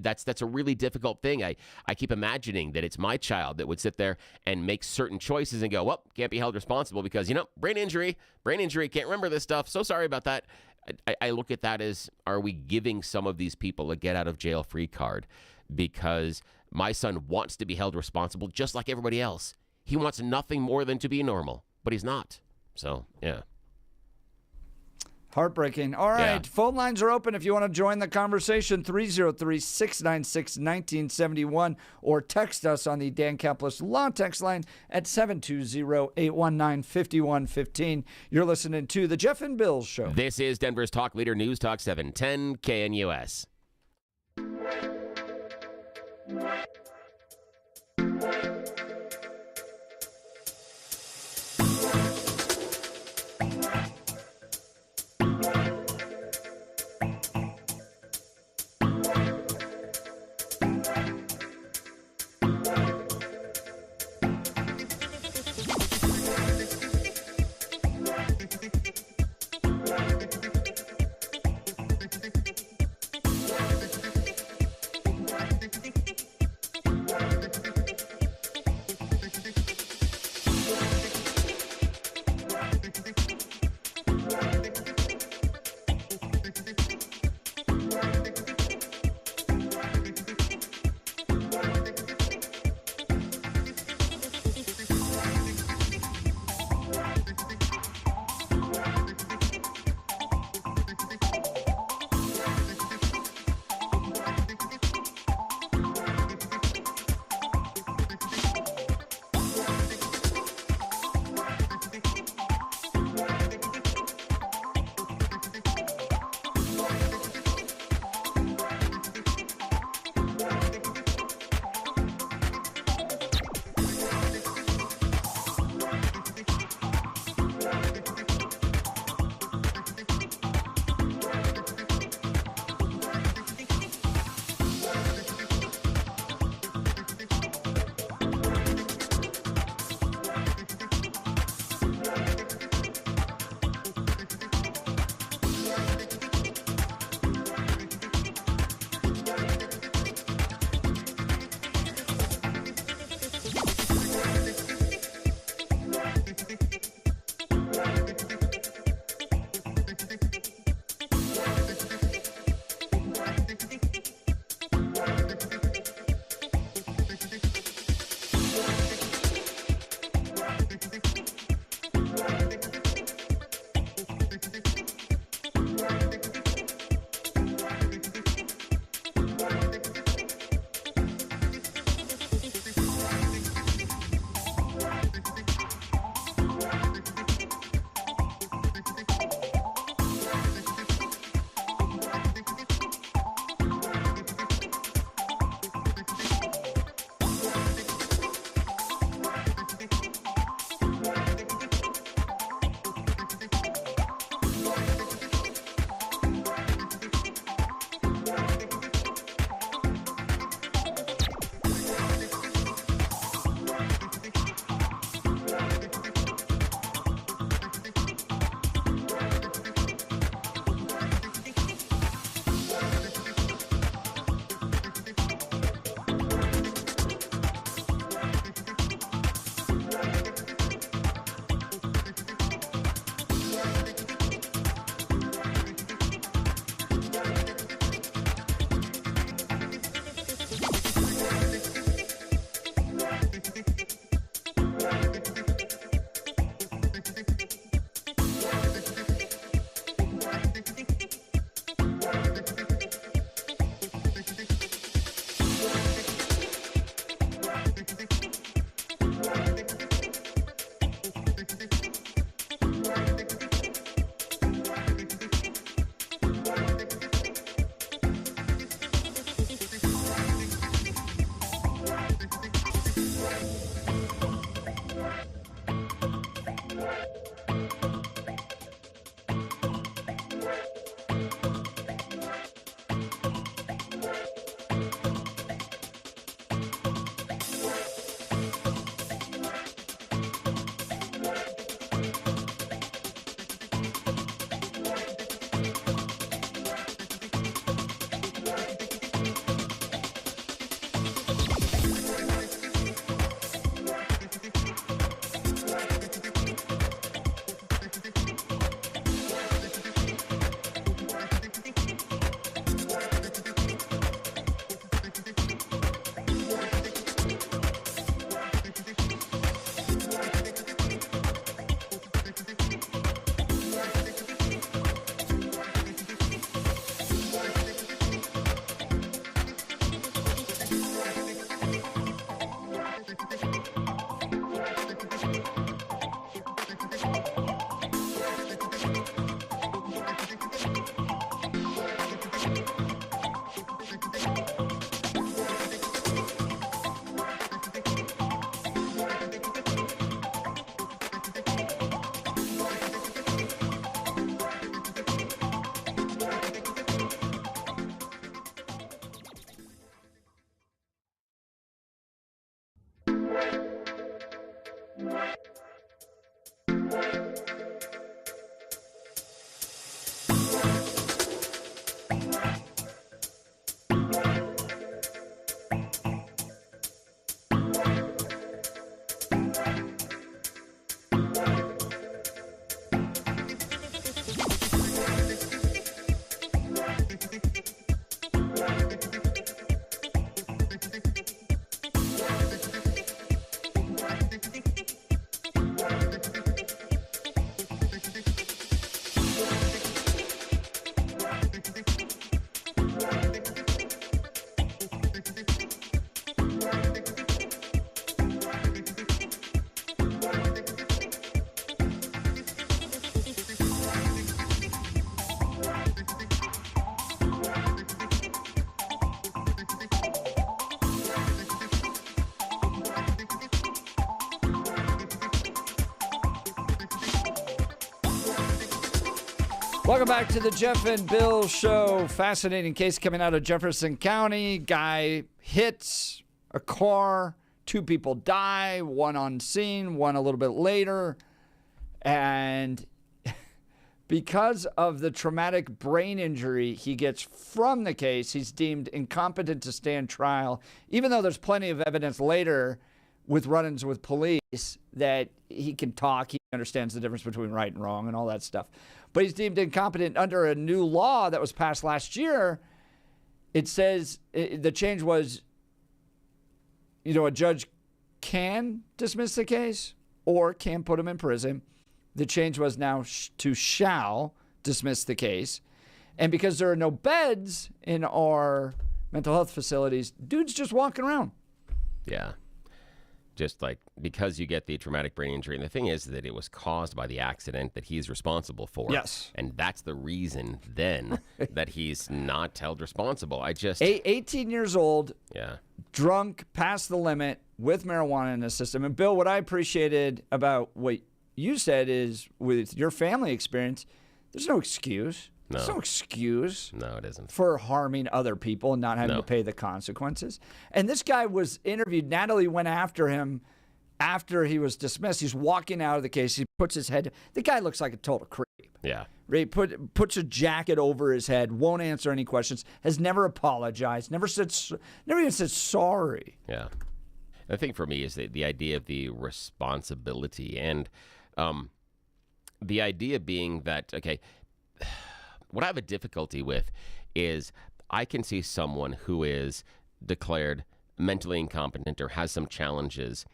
That's a really difficult thing. I keep imagining that it's my child that would sit there and make certain choices and go, well, can't be held responsible because, brain injury, can't remember this stuff. So sorry about that. I look at that as, are we giving some of these people a get-out-of-jail-free card? Because my son wants to be held responsible just like everybody else. He wants nothing more than to be normal, but he's not. So, yeah. Heartbreaking. All right, phone lines are open if you want to join the conversation, 303-696-1971, or text us on the Dan Caplis Law text line at 720-819-5115. You're listening to The Jeff and Bill Show. This is Denver's Talk Leader News Talk 710 KNUS. Welcome back to the Jeff and Bill Show. Fascinating case coming out of Jefferson County. Guy hits a car. 2 people die, one on scene, one a little bit later. And because of the traumatic brain injury he gets from the case, he's deemed incompetent to stand trial, even though there's plenty of evidence later with run-ins with police that he can talk, he understands the difference between right and wrong and all that stuff. But he's deemed incompetent under a new law that was passed last year. It says the change was, a judge can dismiss the case or can put him in prison. The change was now to shall dismiss the case. And because there are no beds in our mental health facilities, dude's just walking around. Yeah. Just like because you get the traumatic brain injury. And the thing is that it was caused by the accident that he's responsible for. Yes. And that's the reason then that he's not held responsible. 18 years old. Yeah. Drunk, past the limit with marijuana in the system. And Bill, what I appreciated about what you said is with your family experience, there's no excuse. No. There's no excuse. No, it isn't. For harming other people and not having to pay the consequences. And this guy was interviewed. Natalie went after him after he was dismissed. He's walking out of the case. He puts his head. The guy looks like a total creep. Yeah. He puts a jacket over his head, won't answer any questions, has never apologized, never even said sorry. Yeah. The thing for me is the idea of the responsibility and the idea being that, okay, what I have a difficulty with is I can see someone who is declared mentally incompetent or has some challenges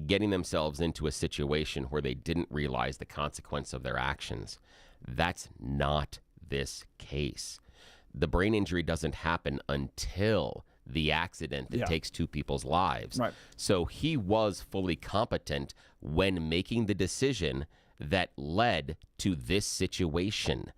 getting themselves into a situation where they didn't realize the consequence of their actions. That's not this case. The brain injury doesn't happen until the accident that takes 2 people's lives. Right. So he was fully competent when making the decision that led to this situation.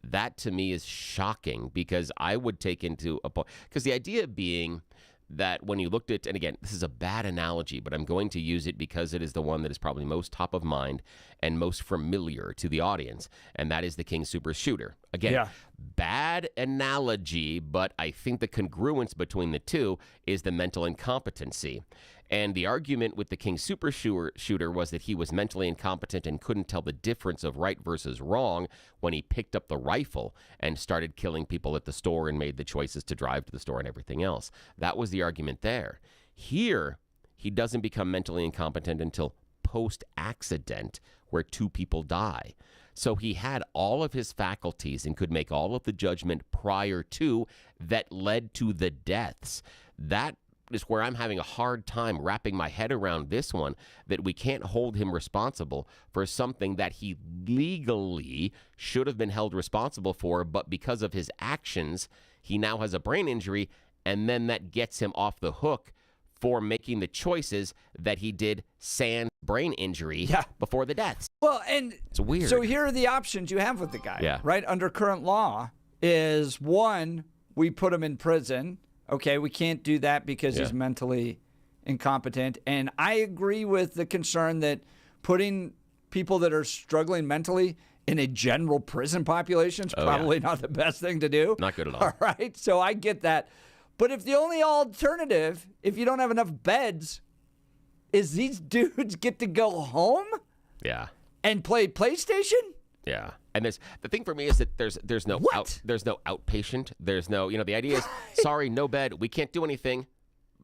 That to me is shocking because I would take into because the idea being that when you looked at, and again, this is a bad analogy, but I'm going to use it because it is the one that is probably most top of mind and most familiar to the audience, and that is the King Super Shooter. Again, bad analogy, but I think the congruence between the two is the mental incompetency. And the argument with the King Super Shooter was that he was mentally incompetent and couldn't tell the difference of right versus wrong when he picked up the rifle and started killing people at the store and made the choices to drive to the store and everything else. That was the argument there. Here, he doesn't become mentally incompetent until post-accident where 2 people die. So he had all of his faculties and could make all of the judgment prior to that led to the deaths. That is where I'm having a hard time wrapping my head around this one, that we can't hold him responsible for something that he legally should have been held responsible for, but because of his actions, he now has a brain injury, and then that gets him off the hook for making the choices that he did sans brain injury before the deaths. Well, and it's weird. So here are the options you have with the guy, Yeah. right? Under current law is 1, we put him in prison. Okay, we can't do that because he's mentally incompetent. And I agree with the concern that putting people that are struggling mentally in a general prison population is probably not the best thing to do. Not good at all. All right, so I get that. But if the only alternative, if you don't have enough beds, is these dudes get to go home Yeah. and play PlayStation? Yeah. And the thing for me is that there's no there's no outpatient. There's no, the idea is, sorry, no bed. We can't do anything.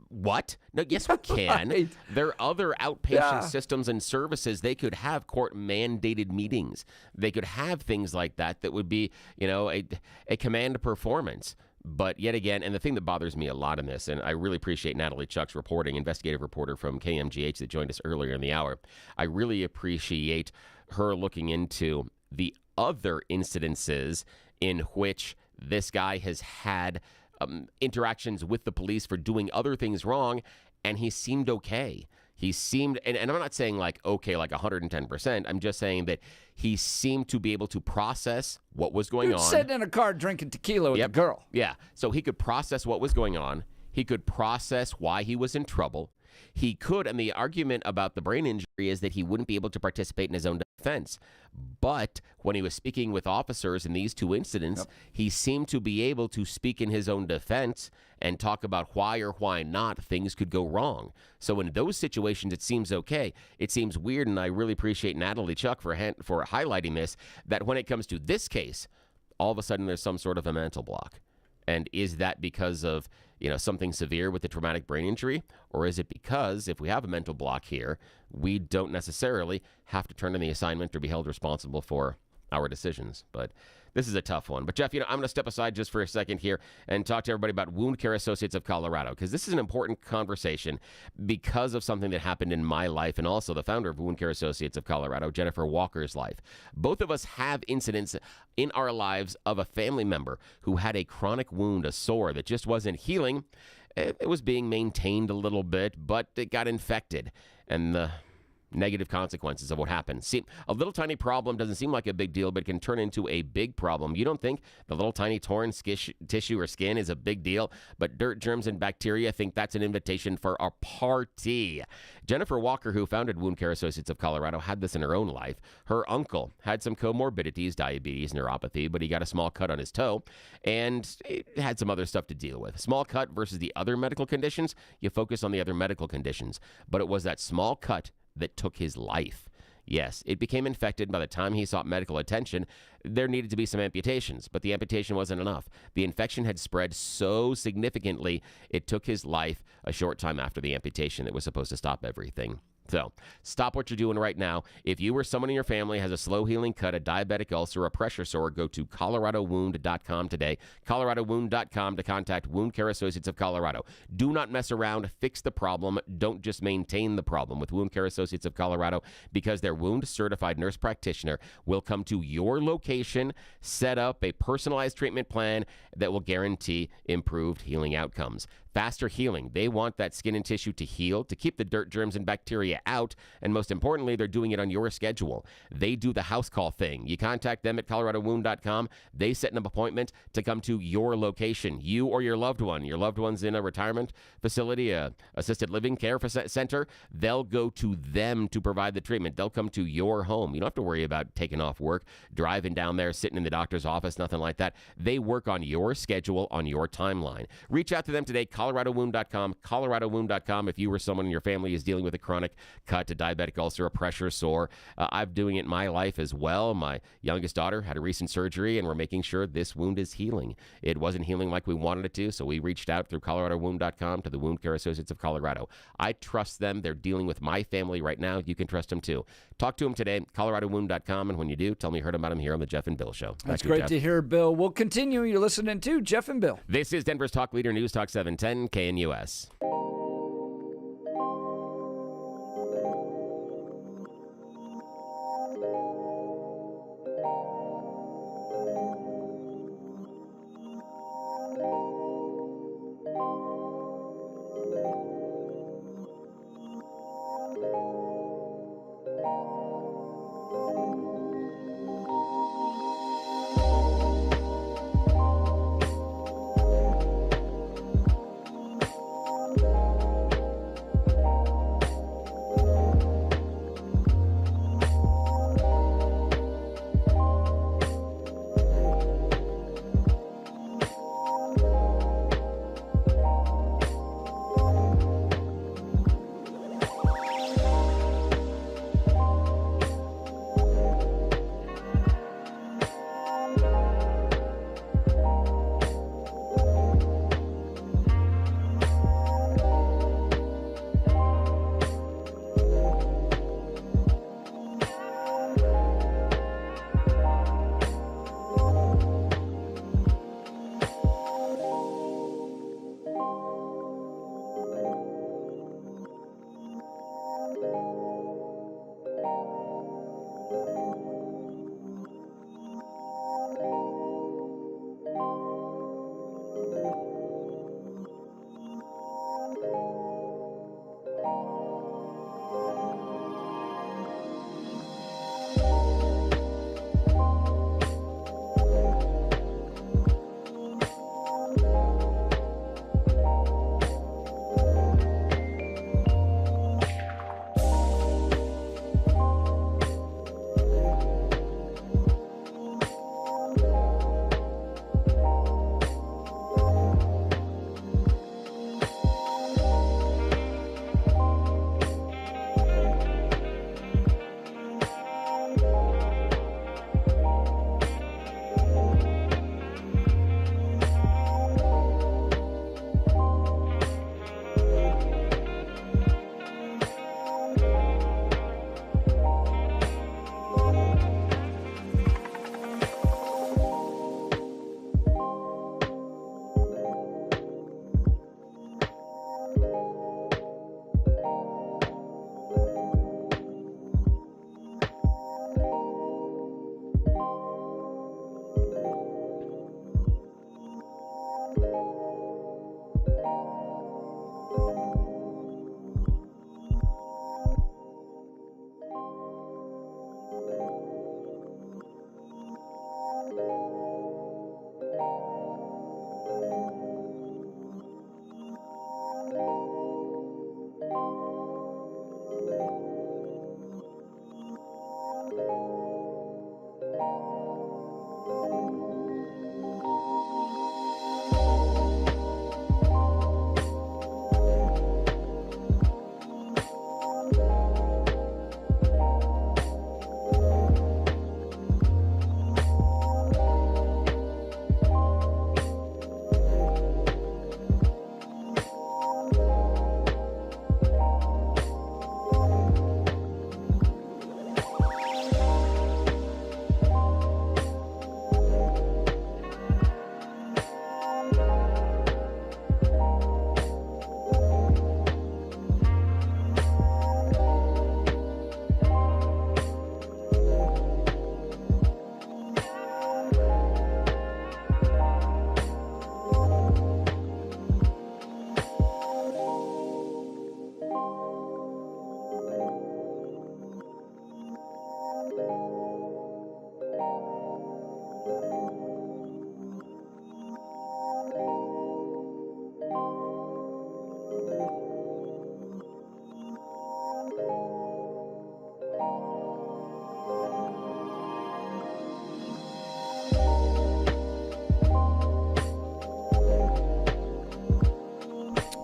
What? No, yes, we can. Right. There are other outpatient systems and services. They could have court-mandated meetings. They could have things like that would be, a command performance. But yet again, and the thing that bothers me a lot in this, and I really appreciate Natalie Chuck's reporting, investigative reporter from KMGH that joined us earlier in the hour. I really appreciate her looking into the other incidences in which this guy has had interactions with the police for doing other things wrong, and he seemed okay. He seemed, and I'm not saying like okay, like 110%. I'm just saying that he seemed to be able to process what was going on. Sitting in a car drinking tequila with a girl. Yeah, so he could process what was going on. He could process why he was in trouble. He could, and the argument about the brain injury is that he wouldn't be able to participate in his own defense. But when he was speaking with officers in these two incidents, he seemed to be able to speak in his own defense and talk about why or why not things could go wrong. So in those situations, it seems okay. It seems weird, and I really appreciate Natalie Chuck for highlighting this, that when it comes to this case, all of a sudden there's some sort of a mental block. And is that because of, something severe with the traumatic brain injury? Or is it because if we have a mental block here, we don't necessarily have to turn in the assignment or be held responsible for our decisions? But this is a tough one. But Jeff, I'm going to step aside just for a second here and talk to everybody about Wound Care Associates of Colorado, because this is an important conversation because of something that happened in my life and also the founder of Wound Care Associates of Colorado, Jennifer Walker's life. Both of us have incidents in our lives of a family member who had a chronic wound, a sore that just wasn't healing. It was being maintained a little bit, but it got infected. And the negative consequences of what happened. See, a little tiny problem doesn't seem like a big deal, but it can turn into a big problem. You don't think the little tiny torn tissue or skin is a big deal, but dirt, germs, and bacteria think that's an invitation for a party. Jennifer Walker, who founded Wound Care Associates of Colorado, had this in her own life. Her uncle had some comorbidities, diabetes, neuropathy, but he got a small cut on his toe and had some other stuff to deal with. Small cut versus the other medical conditions, you focus on the other medical conditions, but it was that small cut that took his life. Yes, it became infected. By the time he sought medical attention, there needed to be some amputations, but the amputation wasn't enough. The infection had spread so significantly, it took his life a short time after the amputation that was supposed to stop everything. So stop what you're doing right now. If you or someone in your family has a slow healing cut, a diabetic ulcer, a pressure sore, go to coloradowound.com today. coloradowound.com to contact Wound Care Associates of Colorado. Do not mess around. Fix the problem. Don't just maintain the problem with Wound Care Associates of Colorado, because their wound certified nurse practitioner will come to your location, set up a personalized treatment plan that will guarantee improved healing outcomes. Faster healing. They want that skin and tissue to heal, to keep the dirt, germs, and bacteria out, and most importantly, they're doing it on your schedule. They do the house call thing. You contact them at coloradowound.com. They set an appointment to come to your location, you or your loved one. Your loved one's in a retirement facility, a assisted living care center. They'll go to them to provide the treatment. They'll come to your home. You don't have to worry about taking off work, driving down there, sitting in the doctor's office, nothing like that. They work on your schedule, on your timeline. Reach out to them today, coloradowound.com, coloradowound.com. If you or someone in your family is dealing with a chronic cut, a diabetic ulcer, a pressure sore, I'm doing it in my life as well. My youngest daughter had a recent surgery, and we're making sure this wound is healing. It wasn't healing like we wanted it to, so we reached out through coloradowound.com to the Wound Care Associates of Colorado. I trust them. They're dealing with my family right now. You can trust them too. Talk to them today, coloradowound.com, and when you do, tell me you heard about them here on the Jeff and Bill Show. That's great to hear, Bill. We'll continue. You're listening to Jeff and Bill. This is Denver's Talk Leader, News Talk 710 KNUS.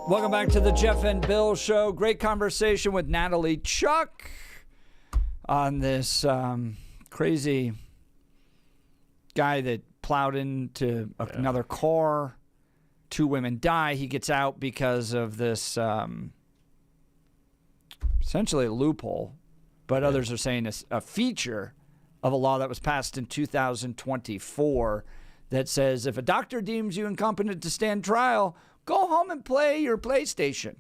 Welcome back to the Jeff and Bill Show. Great conversation with Natalie Chuck on this crazy guy that plowed into another car. 2 women die. He gets out because of this essentially a loophole, but others are saying a feature of a law that was passed in 2024 that says if a doctor deems you incompetent to stand trial, go home and play your PlayStation.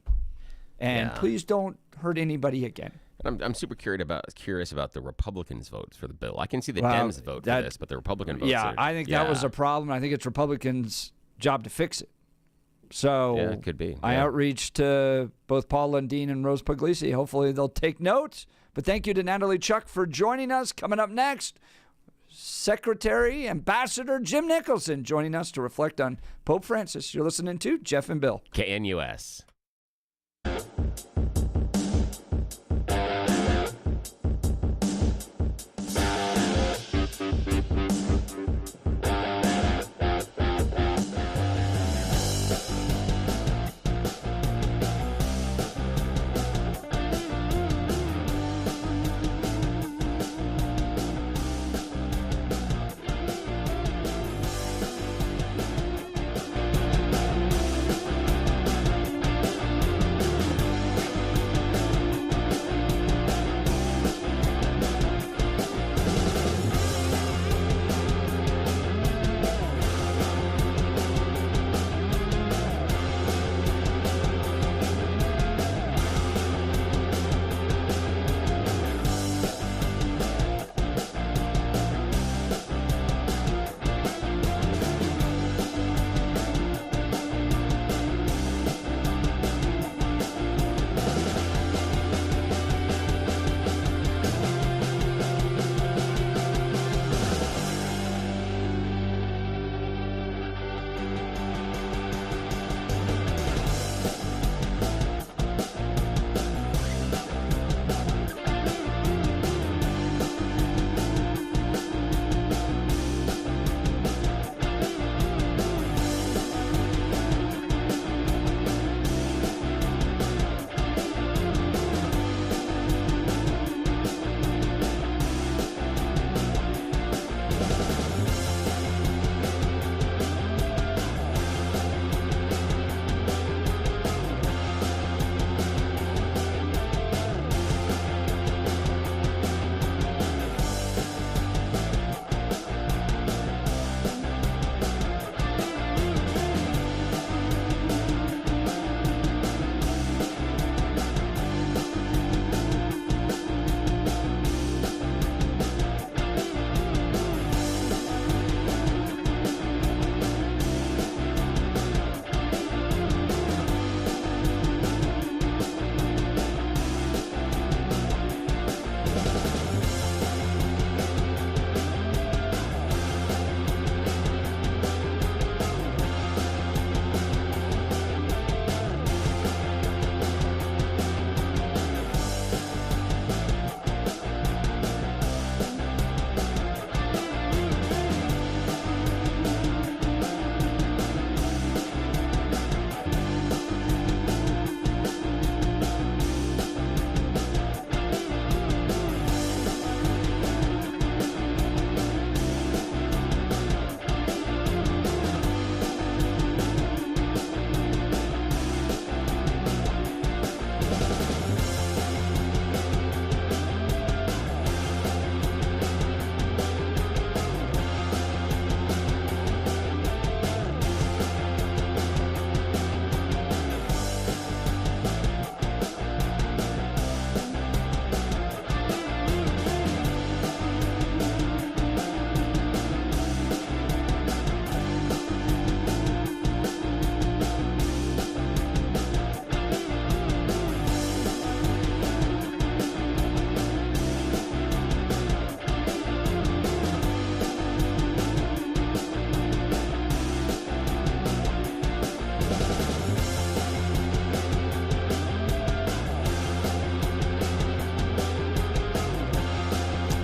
And please don't hurt anybody again. I'm super curious about the Republicans' votes for the bill. I can see the Dems vote for this, but the Republican votes are... I think that was a problem. I think it's Republicans' job to fix it. So it could be. I outreach to both Paul Lundeen and Rose Puglisi. Hopefully they'll take note. But thank you to Natalie Chuck for joining us. Coming up next, Secretary Ambassador Jim Nicholson joining us to reflect on Pope Francis. You're listening to Jeff and Bill. KNUS.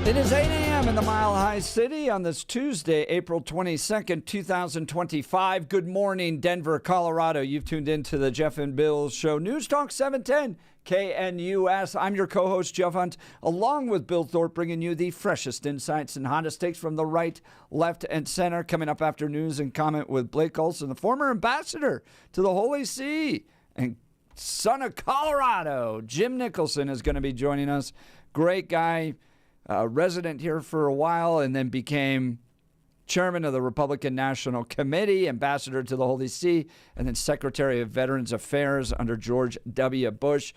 It is 8 a.m. in the Mile High City on this Tuesday, April 22nd, 2025. Good morning, Denver, Colorado. You've tuned into the Jeff and Bill Show. News Talk 710 KNUS. I'm your co-host, Jeff Hunt, along with Bill Thorpe, bringing you the freshest insights and hottest takes from the right, left, and center. Coming up after news and comment with Blake Olson, the former ambassador to the Holy See and son of Colorado. Jim Nicholson is going to be joining us. Great guy. Resident here for a while and then became chairman of the Republican National Committee, ambassador to the Holy See, and then Secretary of Veterans Affairs under George W. Bush.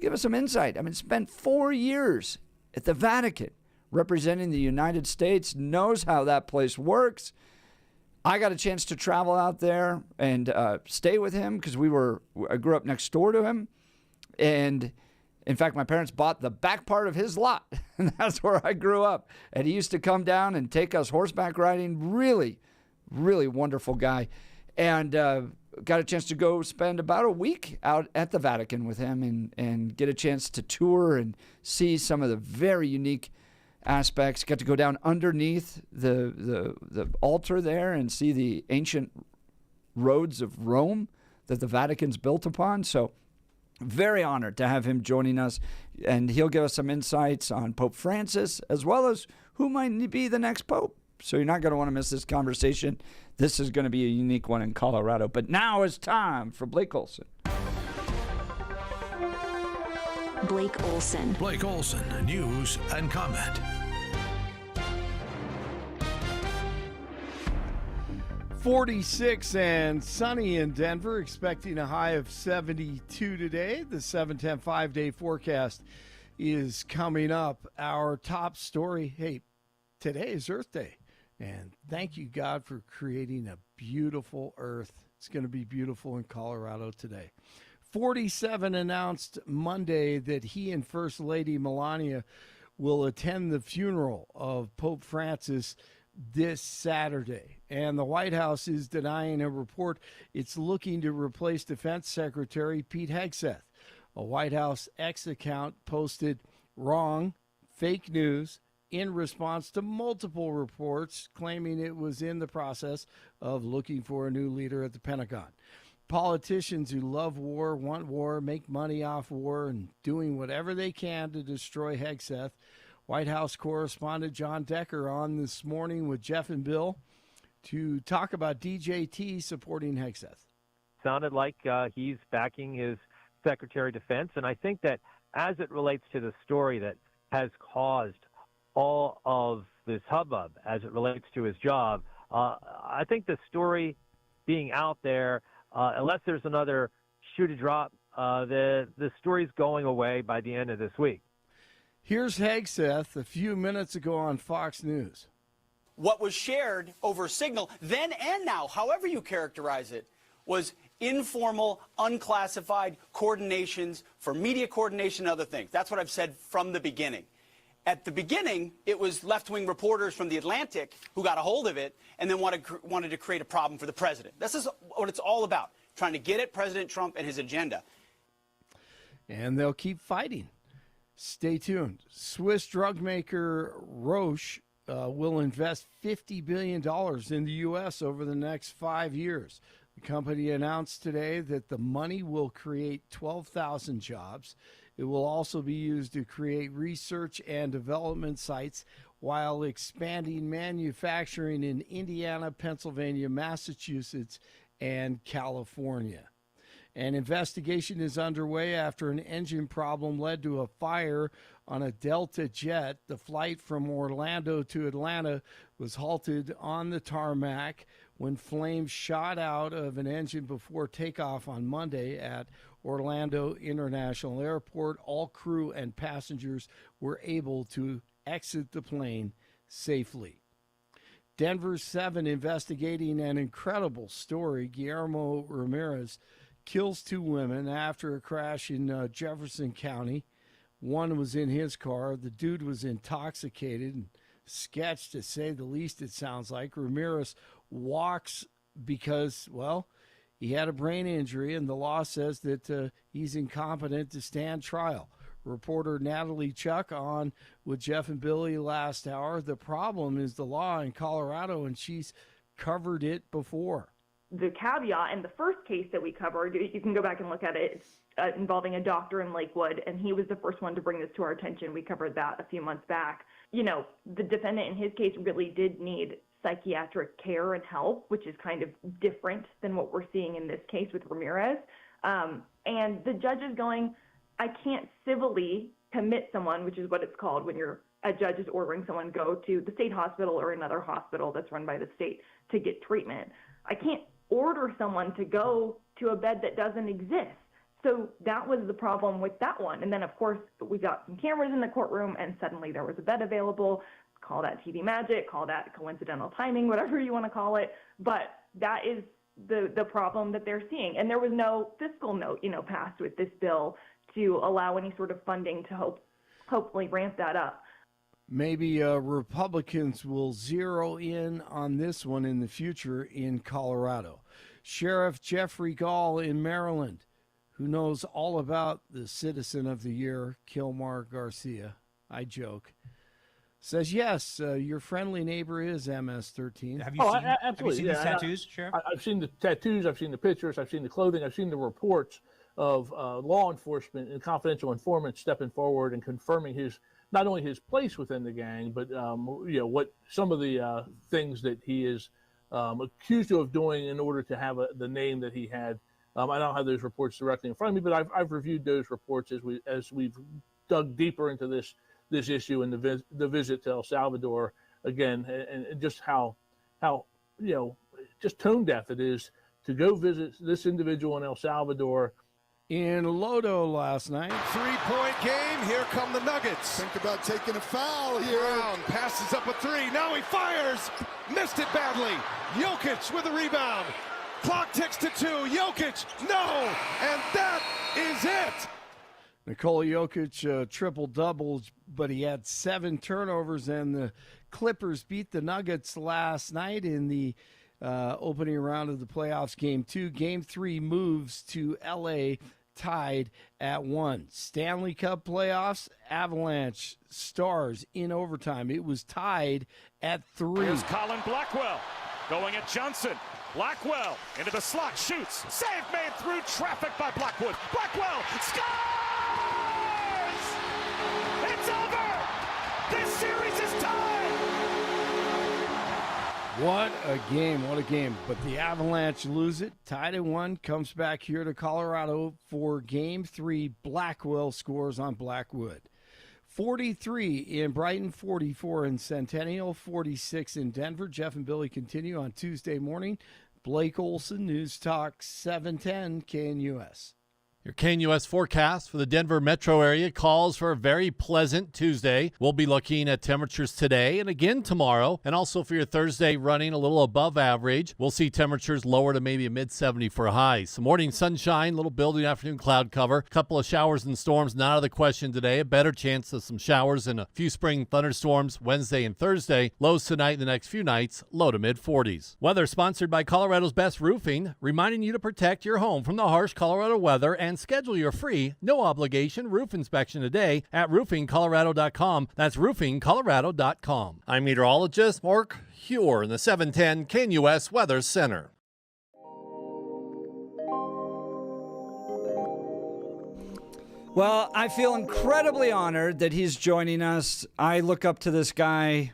Give us some insight. I mean, spent 4 years at the Vatican representing the United States, knows how that place works. I got a chance to travel out there and stay with him because I grew up next door to him. And in fact, my parents bought the back part of his lot, and that's where I grew up. And he used to come down and take us horseback riding. Really, really wonderful guy. And got a chance to go spend about a week out at the Vatican with him and get a chance to tour and see some of the very unique aspects. Got to go down underneath the altar there and see the ancient roads of Rome that the Vatican's built upon. So very honored to have him joining us, and he'll give us some insights on Pope Francis as well as who might be the next pope. So you're not going to want to miss this conversation. This is going to be a unique one in Colorado. But now it's time for Blake Olson. Blake Olson. Blake Olson, news and comment. 46 and sunny in Denver, expecting a high of 72 today. The 710 5-day forecast is coming up. Our top story, hey, today is Earth Day, and thank you, God, for creating a beautiful Earth. It's going to be beautiful in Colorado today. 47 announced Monday that he and First Lady Melania will attend the funeral of Pope Francis this Saturday. And the White House is denying a report it's looking to replace Defense Secretary Pete Hegseth. A White House X account posted wrong, fake news in response to multiple reports claiming it was in the process of looking for a new leader at the Pentagon. Politicians who love war, want war, make money off war, and doing whatever they can to destroy Hegseth. White House correspondent John Decker on this morning with Jeff and Bill to talk about DJT supporting Hegseth. Sounded like he's backing his Secretary of Defense, and I think that as it relates to the story that has caused all of this hubbub as it relates to his job, I think the story being out there, unless there's another shoe to drop, the story's going away by the end of this week. Here's Hegseth a few minutes ago on Fox News. What was shared over Signal, then and now, however you characterize it, was informal, unclassified coordinations for media coordination and other things. That's what I've said from the beginning. At the beginning, it was left-wing reporters from The Atlantic who got a hold of it and then wanted to create a problem for the president. This is what it's all about, trying to get at President Trump and his agenda. And they'll keep fighting. Stay tuned. Swiss drug maker Roche will invest $50 billion in the U.S. over the next 5 years. The company announced today that the money will create 12,000 jobs. It will also be used to create research and development sites while expanding manufacturing in Indiana, Pennsylvania, Massachusetts, and California. An investigation is underway after an engine problem led to a fire on a Delta jet. The flight from Orlando to Atlanta was halted on the tarmac when flames shot out of an engine before takeoff on Monday at Orlando International Airport. All crew and passengers were able to exit the plane safely. Denver 7 investigating an incredible story. Guillermo Ramirez kills 2 women after a crash in Jefferson County. One was in his car. The dude was intoxicated and sketched, to say the least, it sounds like. Ramirez walks because, well, he had a brain injury, and the law says that he's incompetent to stand trial. Reporter Natalie Chuck on with Jeff and Billy last hour. The problem is the law in Colorado, and she's covered it before. The caveat in the first case that we covered, you can go back and look at it, it's involving a doctor in Lakewood, and he was the first one to bring this to our attention. We covered that a few months back. You know, the defendant in his case really did need psychiatric care and help, which is kind of different than what we're seeing in this case with Ramirez. And the judge is going, I can't civilly commit someone, which is what it's called when a judge is ordering someone go to the state hospital or another hospital that's run by the state to get treatment. I can't order someone to go to a bed that doesn't exist. So that was the problem with that one. And then, of course, we got some cameras in the courtroom, and suddenly there was a bed available. Call that TV magic, call that coincidental timing, whatever you want to call it. But that is the problem that they're seeing. And there was no fiscal note, passed with this bill to allow any sort of funding to hopefully ramp that up. Maybe Republicans will zero in on this one in the future in Colorado. Sheriff Jeffrey Gall in Maryland, who knows all about the Citizen of the Year, Kilmar Garcia, I joke, says, yes, your friendly neighbor is MS-13. Absolutely. Have you seen the tattoos, Sheriff? I've seen the tattoos, I've seen the pictures, I've seen the clothing, I've seen the reports of law enforcement and confidential informants stepping forward and confirming not only his place within the gang, but what some of the things that he is accused of doing in order to have the name that he had. I don't have those reports directly in front of me, but I've reviewed those reports as we've dug deeper into this issue and the visit to El Salvador again, and just how just tone deaf it is to go visit this individual in El Salvador. In Lodo last night. 3-point game. Here come the Nuggets. Think about taking a foul here. Brown passes up a three. Now he fires. Missed it badly. Jokic with a rebound. Clock ticks to 2. Jokic, no. And that is it. Nikola Jokic triple-double, but he had 7 turnovers, and the Clippers beat the Nuggets last night in the opening round of the playoffs. Game 2. Game 3 moves to L.A., tied at 1. Stanley Cup playoffs, Avalanche Stars in overtime. It was tied at 3. Here's Colin Blackwell going at Johnson. Blackwell into the slot, shoots. Save made through traffic by Blackwood. Blackwell scores! It's over! This series is tied! What a game. But the Avalanche lose it, tied at 1, comes back here to Colorado for Game 3. Blackwell scores on Blackwood. 43 in Brighton, 44 in Centennial, 46 in Denver. Jeff and Billy continue on Tuesday morning. Blake Olson, News Talk 710 KNUS. Your KNUS forecast for the Denver metro area calls for a very pleasant Tuesday. We'll be looking at temperatures today and again tomorrow, and also for your Thursday running a little above average. We'll see temperatures lower to maybe a mid-70 for highs. Some morning sunshine, little building afternoon cloud cover. A couple of showers and storms not out of the question today. A better chance of some showers and a few spring thunderstorms Wednesday and Thursday. Lows tonight and the next few nights, low to mid-40s. Weather sponsored by Colorado's Best Roofing, reminding you to protect your home from the harsh Colorado weather and schedule your free, no-obligation roof inspection today at roofingcolorado.com. That's roofingcolorado.com. I'm meteorologist Mark Huer in the 710 KNUS Weather Center. Well, I feel incredibly honored that he's joining us. I look up to this guy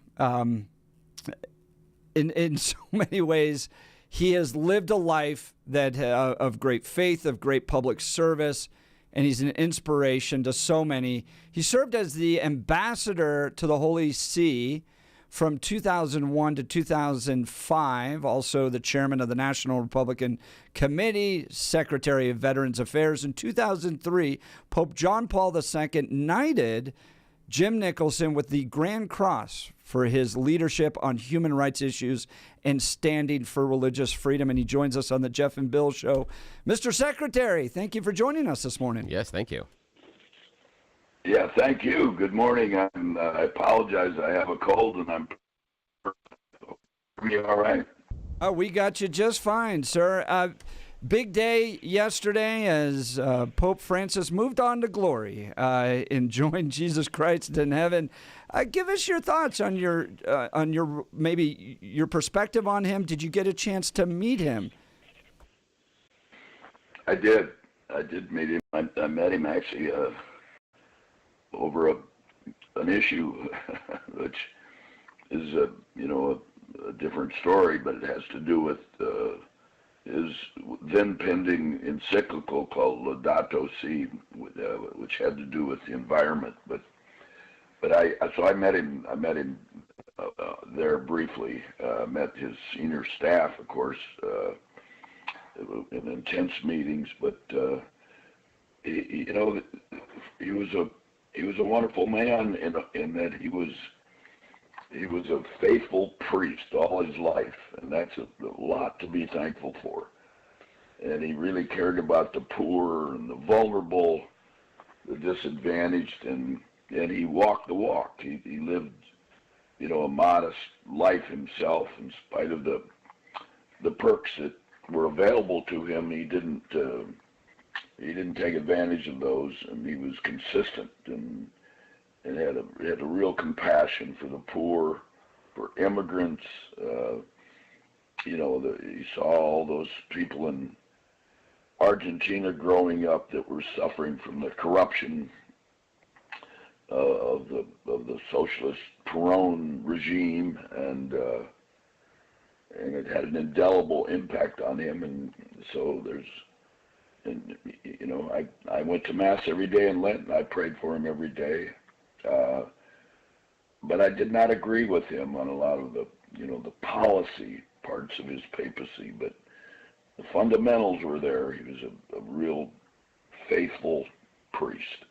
in so many ways. He has lived a life that of great faith, of great public service, and he's an inspiration to so many. He served as the ambassador to the Holy See from 2001 to 2005, also the chairman of the National Republican Committee, Secretary of Veterans Affairs. In 2003, Pope John Paul II knighted Jim Nicholson with the Grand Cross for his leadership on human rights issues and standing for religious freedom. And he joins us on the Jeff and Bill Show. Mr. Secretary, thank you for joining us this morning. Yes, thank you. Yeah, thank you. Good morning. I apologize. I have a cold, and I'm all right. Oh, we got you just fine, sir. Big day yesterday as Pope Francis moved on to glory and joined Jesus Christ in heaven. Give us your thoughts on your maybe your perspective on him. Did you get a chance to meet him? I did meet him. I met him actually over an issue, which is a different story, but it has to do with his then pending encyclical called Laudato Si, which had to do with the environment. But I met him. I met him there briefly. Met his senior staff, of course, in intense meetings. But he was a wonderful man in that he was a faithful priest all his life, and that's a lot to be thankful for. And he really cared about the poor and the vulnerable, the disadvantaged, and he walked the walk. He lived, a modest life himself in spite of the perks that were available to him. He didn't take advantage of those, and he was consistent and had a real compassion for the poor, for immigrants. He saw all those people in Argentina growing up that were suffering from the corruption of the socialist Peron regime, and it had an indelible impact on him. And so I went to Mass every day in Lent, and I prayed for him every day. But I did not agree with him on a lot of the policy parts of his papacy, but the fundamentals were there. He was a real faithful priest.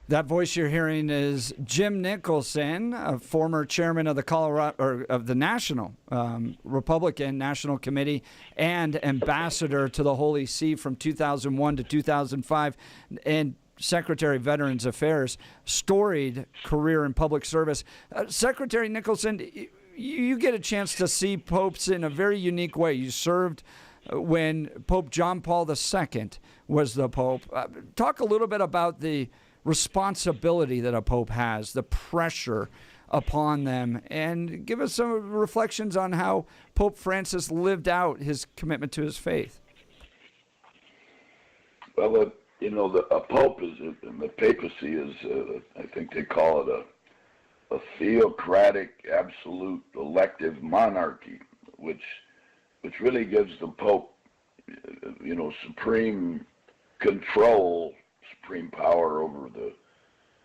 That voice you're hearing is Jim Nicholson, a former chairman of the National Republican National Committee and ambassador to the Holy See from 2001 to 2005, and Secretary of Veterans Affairs, storied career in public service. Secretary Nicholson, you get a chance to see popes in a very unique way. You served when Pope John Paul II was the Pope. Talk a little bit about the responsibility that a Pope has, the pressure upon them, and give us some reflections on how Pope Francis lived out his commitment to his faith. Well, a pope in the papacy is, I think they call it a theocratic, absolute, elective monarchy, which really gives the Pope, supreme control, supreme power over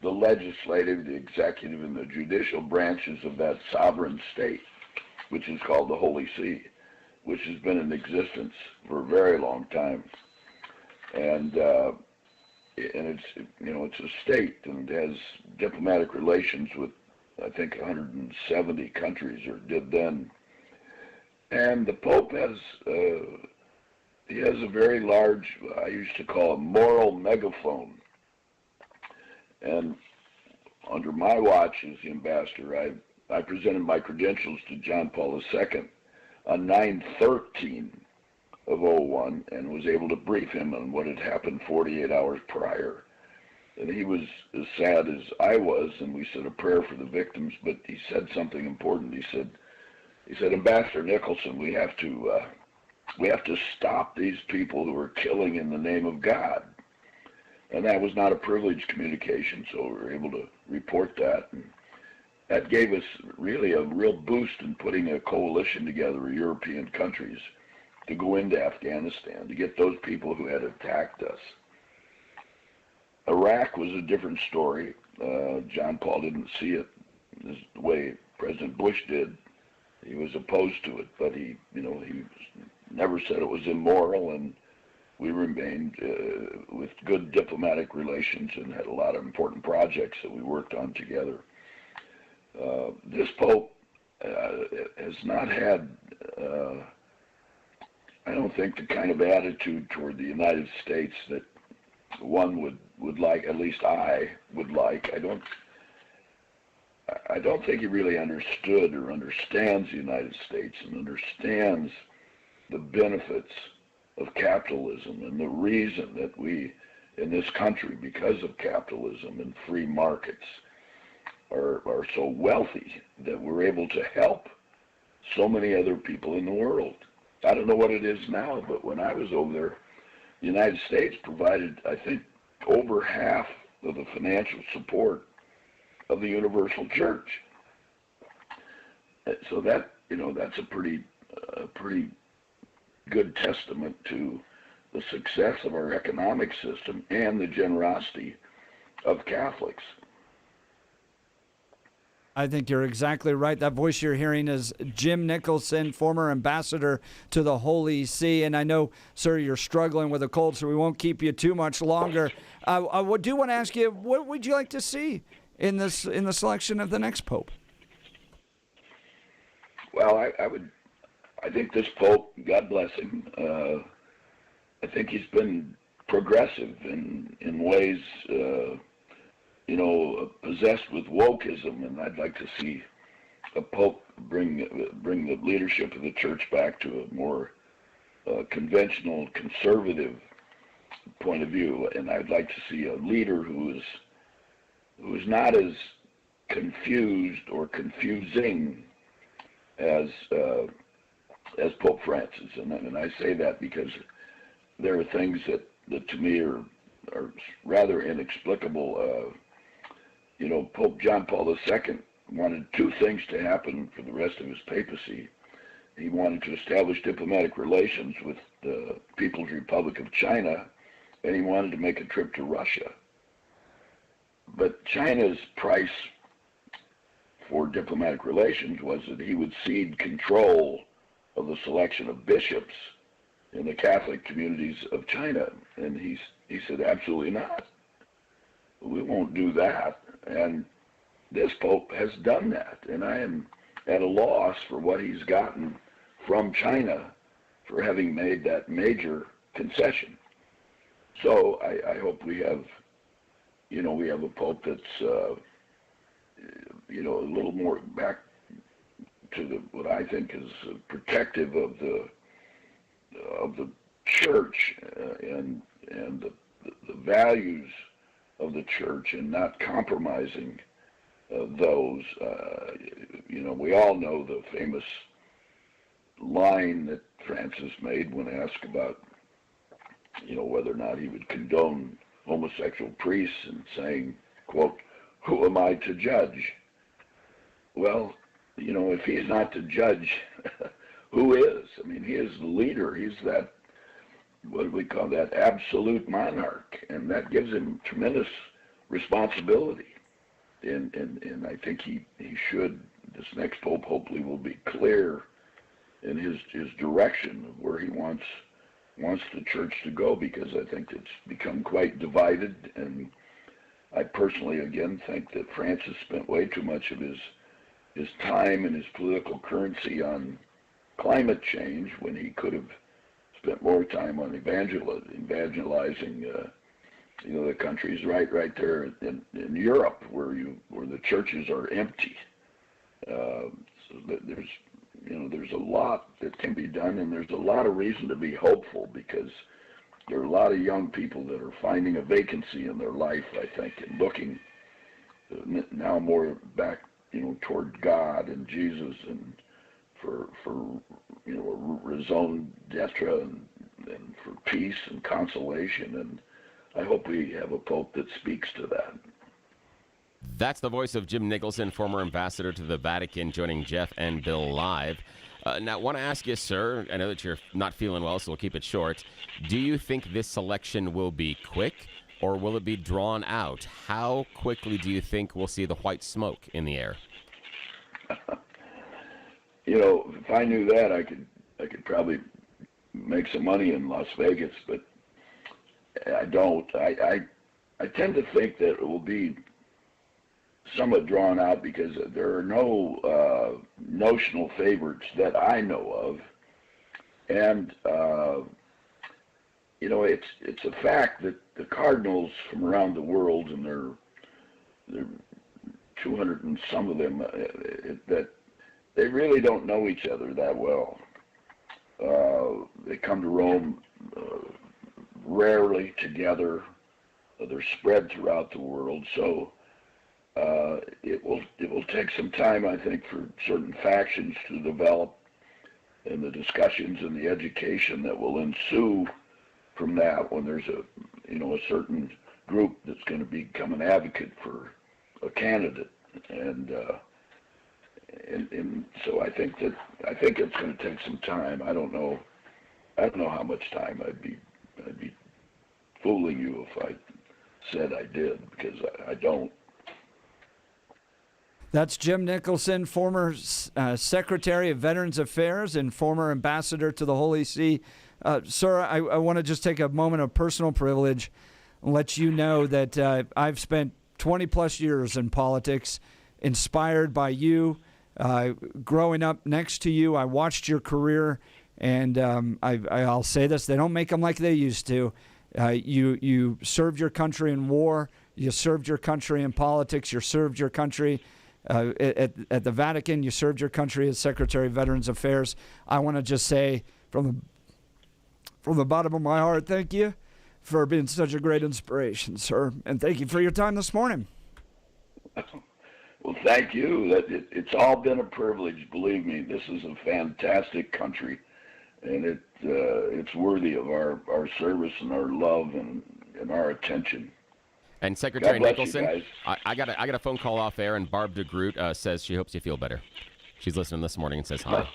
the legislative, the executive, and the judicial branches of that sovereign state, which is called the Holy See, which has been in existence for a very long time. And it's a state, and it has diplomatic relations with, I think, 170 countries, or did then. And the Pope has a very large, I used to call a moral megaphone. And under my watch as the ambassador, I presented my credentials to John Paul II on 9/13 of 01, and was able to brief him on what had happened 48 hours prior. And he was as sad as I was, and we said a prayer for the victims, but he said something important. He said, Ambassador Nicholson, we have to stop these people who are killing in the name of God. And that was not a privileged communication, so we were able to report that. And that gave us really a real boost in putting a coalition together of European countries to go into Afghanistan, to get those people who had attacked us. Iraq was a different story. John Paul didn't see it the way President Bush did. He was opposed to it, but he never said it was immoral, and we remained with good diplomatic relations and had a lot of important projects that we worked on together. This Pope has not had, I don't think, the kind of attitude toward the United States that one would like, at least I would like. I don't think he really understood or understands the United States and understands the benefits of capitalism and the reason that we in this country, because of capitalism and free markets, are so wealthy that we're able to help so many other people in the world. I don't know what it is now, but when I was over there, the United States provided, I think, over half of the financial support of the Universal Church. So that, that's a pretty good testament to the success of our economic system and the generosity of Catholics. I think you're exactly right. That voice you're hearing is Jim Nicholson, former ambassador to the Holy See. And I know, sir, you're struggling with a cold, so we won't keep you too much longer. I do want to ask you, what would you like to see in the selection of the next pope? Well, I think this pope, God bless him, I think he's been progressive in ways, possessed with wokeism, and I'd like to see a pope bring the leadership of the church back to a more conventional, conservative point of view, and I'd like to see a leader who is not as confused or confusing as Pope Francis, and I say that because there are things that to me are rather inexplicable. Pope John Paul II wanted two things to happen for the rest of his papacy. He wanted to establish diplomatic relations with the People's Republic of China, and he wanted to make a trip to Russia. But China's price for diplomatic relations was that he would cede control of the selection of bishops in the Catholic communities of China. And he said, absolutely not. We won't do that. And this Pope has done that. And I am at a loss for what he's gotten from China for having made that major concession. So I hope we have, we have a Pope that's, a little more back to what I think is protective of the church and the values of the church, and not compromising those. We all know the famous line that Francis made when asked about, whether or not he would condone homosexual priests, and saying, quote, "Who am I to judge?" Well, if he's not to judge, who is? I mean, he is the leader. He's that, what do we call that, absolute monarch, and that gives him tremendous responsibility. And I think he should, this next pope hopefully will be clear in his direction of where he wants the church to go, because I think it's become quite divided. And I personally, again, think that Francis spent way too much of his time and his political currency on climate change, when he could have spent more time on evangelizing the countries right there in Europe, where the churches are empty. So that there's a lot that can be done, and there's a lot of reason to be hopeful, because there are a lot of young people that are finding a vacancy in their life, I think, and looking now more back, toward God and Jesus, and for raison d'etre, and for peace and consolation. And I hope we have a pope that speaks to that. That's the voice of Jim Nicholson, former ambassador to the Vatican, joining Jeff and Bill live. Now, I want to ask you, sir, I know that you're not feeling well, so we'll keep it short. Do you think this selection will be quick, or will it be drawn out? How quickly do you think we'll see the white smoke in the air? If I knew that, I could probably make some money in Las Vegas, but I don't. I tend to think that it will be somewhat drawn out, because there are no notional favorites that I know of, and it's a fact that the cardinals from around the world, and there are 200 and some of them, that they really don't know each other that well. They come to Rome rarely together. They're spread throughout the world, so it will take some time, I think, for certain factions to develop, and the discussions and the education that will ensue from that when there's a certain group that's going to become an advocate for a candidate, and so I think it's going to take some time. I don't know how much time I'd be fooling you if I said I did, because I don't. That's Jim Nicholson, former Secretary of Veterans Affairs and former ambassador to the Holy See. Sir, I want to just take a moment of personal privilege and let you know that I've spent 20-plus years in politics, inspired by you. Growing up next to you, I watched your career, and I'll say this, they don't make them like they used to. You served your country in war. You served your country in politics. You served your country at the Vatican. You served your country as Secretary of Veterans Affairs. I want to just say from the bottom of my heart, thank you for being such a great inspiration, sir. And thank you for your time this morning. Well, thank you. It's all been a privilege. Believe me, this is a fantastic country, and it's worthy of our service and our love and our attention. And Secretary Nicholson, you, I got a phone call off air, and Barb DeGroot says she hopes you feel better. She's listening this morning and says hi.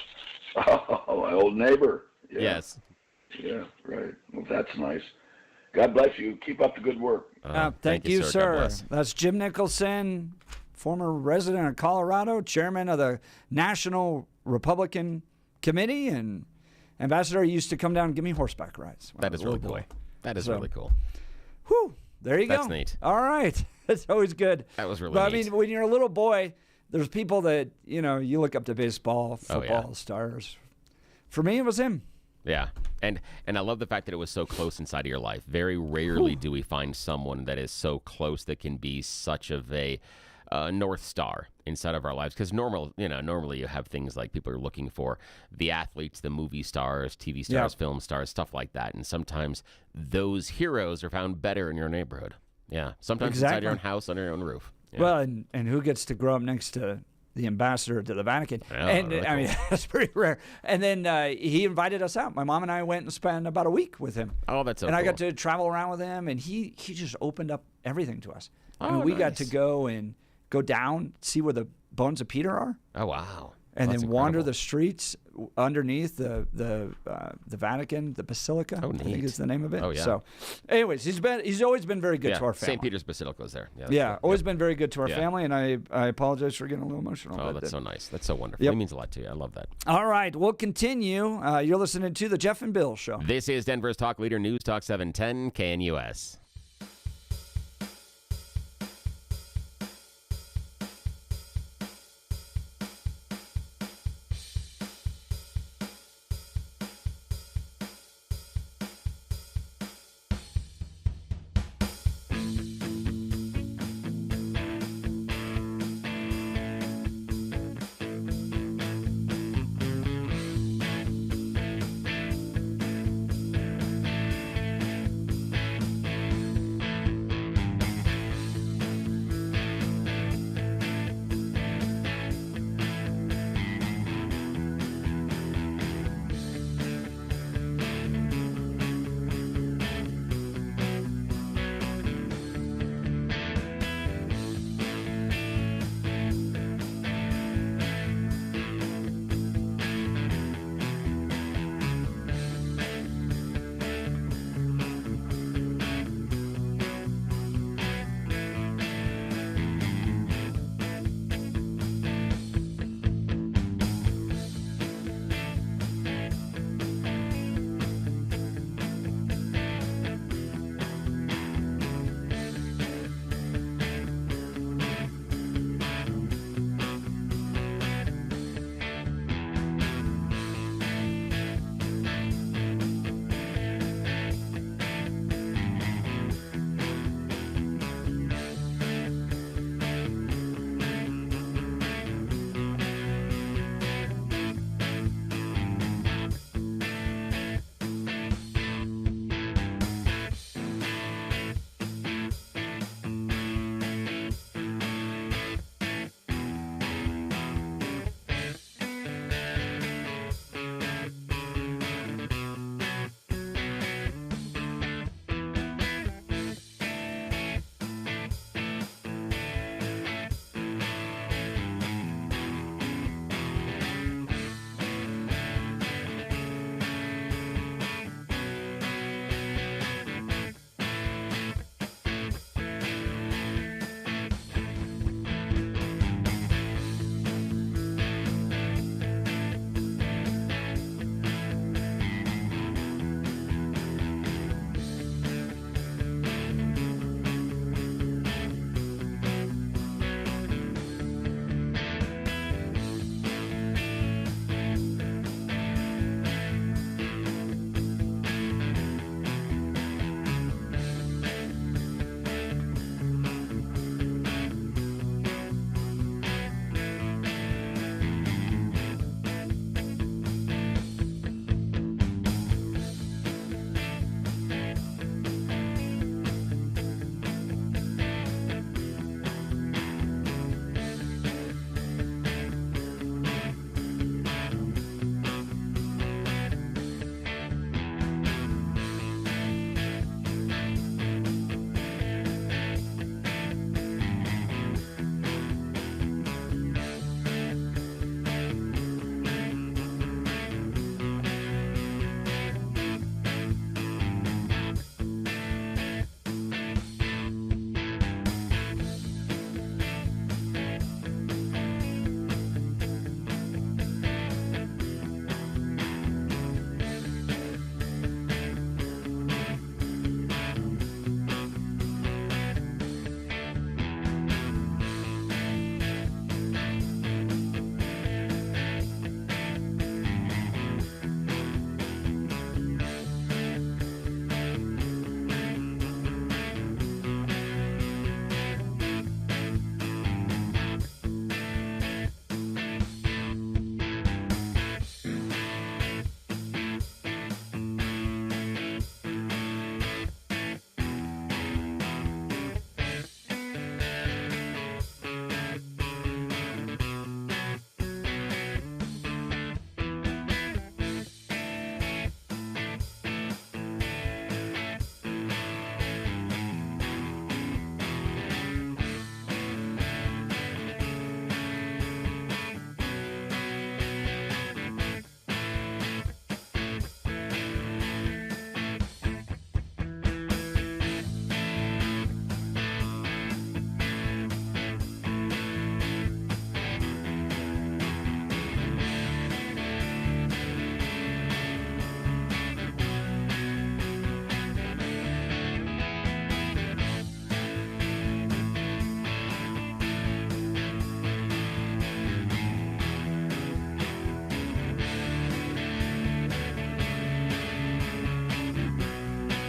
Oh, my old neighbor. Yeah. Yes. Yeah, right. Well, that's nice. God bless you. Keep up the good work. Thank you, sir. That's Jim Nicholson, former resident of Colorado, chairman of the National Republican Committee, and ambassador. He used to come down and give me horseback rides. That is really cool. That is really cool. Whew. There you go. That's neat. All right. That's always good. That was really neat. I mean, when you're a little boy, there's people that, you look up to baseball, football stars. For me, it was him. Yeah. And I love the fact that it was so close inside of your life. Very rarely do we find someone that is so close that can be such of a North Star inside of our lives. Because normally you have things like people are looking for the athletes, the movie stars, TV stars, film stars, stuff like that. And sometimes those heroes are found better in your neighborhood. Yeah. Sometimes inside your own house, under your own roof. Yeah. Well, and who gets to grow up next to the ambassador to the Vatican? And really I mean, that's pretty rare. And then he invited us out. My mom and I went and spent about a week with him. Oh, that's so And cool. I got to travel around with him, and he just opened up everything to us. Oh, I mean, we got nice. to go down, see where the bones of Peter are. Oh, wow. And That's then wander incredible. the streets underneath the Vatican, the Basilica. Oh, I think neat. is the name of it. Oh, yeah. So, anyways, he's always been very good to our family. St. Peter's Basilica was there. Yeah, always been very good to our Yeah. family, and I apologize for getting a little emotional. Oh, but that's so nice. That's so wonderful. Yep. It means a lot to you. I love that. All right, we'll continue. You're listening to the Jeff and Bill Show. This is Denver's Talk Leader News Talk 710 KNUS.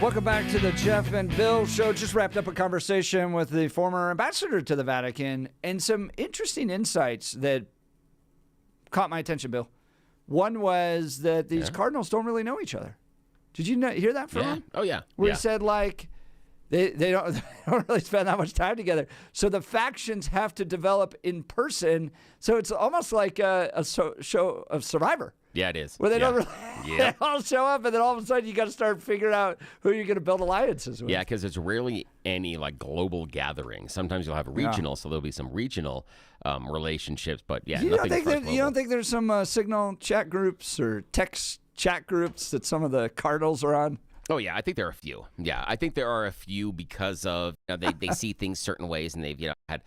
Welcome back to the Jeff and Bill Show. Just wrapped up a conversation with the former ambassador to the Vatican and some interesting insights that caught my attention, Bill. One was that these cardinals don't really know each other. Did you hear that from him? Oh, yeah. Where he said, like, they don't really spend that much time together. So the factions have to develop in person. So it's almost like a show of Survivor. Yeah, it is. Where they don't really they all show up, and then all of a sudden you got to start figuring out who you're going to build alliances with. Yeah, because there's rarely any like global gathering. Sometimes you'll have regional, so there'll be some regional relationships. But yeah, you nothing you don't think there's some Signal chat groups or text chat groups that some of the cardinals are on? Oh, yeah, I think there are a few. Yeah, I think there are a few because of they see things certain ways, and they've had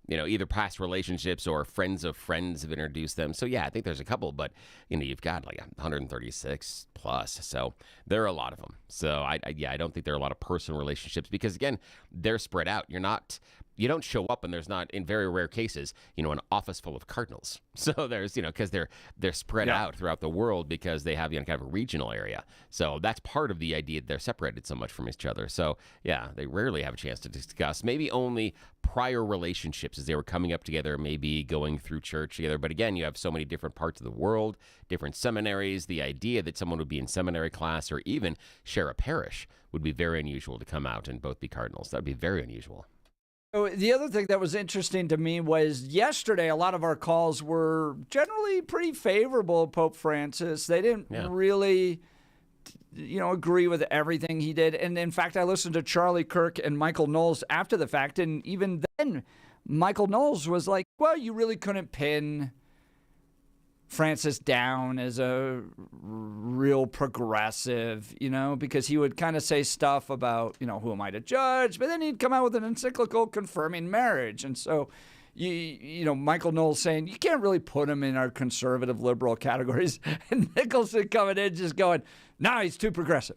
either past relationships or friends of friends have introduced them. So yeah, I think there's a couple, but you've got like 136 plus, so there are a lot of them. So I don't think there are a lot of personal relationships because again, they're spread out. You don't show up and there's not, in very rare cases, an office full of cardinals. So there's, because they're spread out throughout the world because they have, kind of a regional area. So that's part of the idea that they're separated so much from each other. So yeah, they rarely have a chance to discuss, maybe only prior relationships as they were coming up together, maybe going through church together. But again, you have so many different parts of the world, different seminaries. The idea that someone would be in seminary class or even share a parish would be very unusual to come out and both be cardinals. That would be very unusual. So the other thing that was interesting to me was yesterday, a lot of our calls were generally pretty favorable of Pope Francis. They didn't really, agree with everything he did. And in fact, I listened to Charlie Kirk and Michael Knowles after the fact. And even then, Michael Knowles was like, well, you really couldn't pin Francis down as a real progressive, because he would kind of say stuff about, who am I to judge? But then he'd come out with an encyclical confirming marriage. And so, Michael Knowles saying, you can't really put him in our conservative liberal categories. And Nicholson coming in just going, nah, he's too progressive.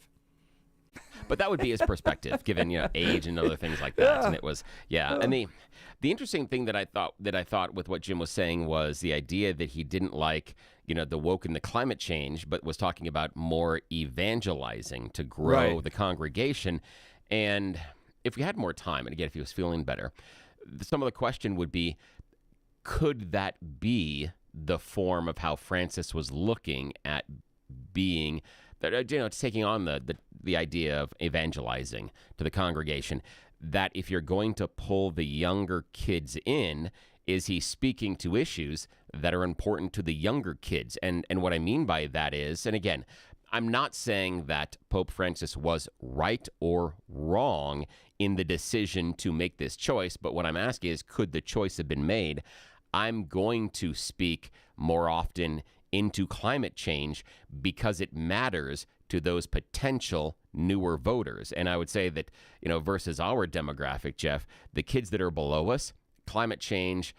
But that would be his perspective, given age and other things like that. And it was and the interesting thing that I thought with what Jim was saying was the idea that he didn't like the woke and the climate change, but was talking about more evangelizing to grow the congregation. And if we had more time, and again, if he was feeling better, some of the question would be, could that be the form of how Francis was looking at being? Taking on the idea of evangelizing to the congregation, that if you're going to pull the younger kids in, is he speaking to issues that are important to the younger kids? And what I mean by that is, and again, I'm not saying that Pope Francis was right or wrong in the decision to make this choice, but what I'm asking is, could the choice have been made? I'm going to speak more often into climate change because it matters to those potential newer voters. And I would say that, versus our demographic, Jeff, the kids that are below us, climate change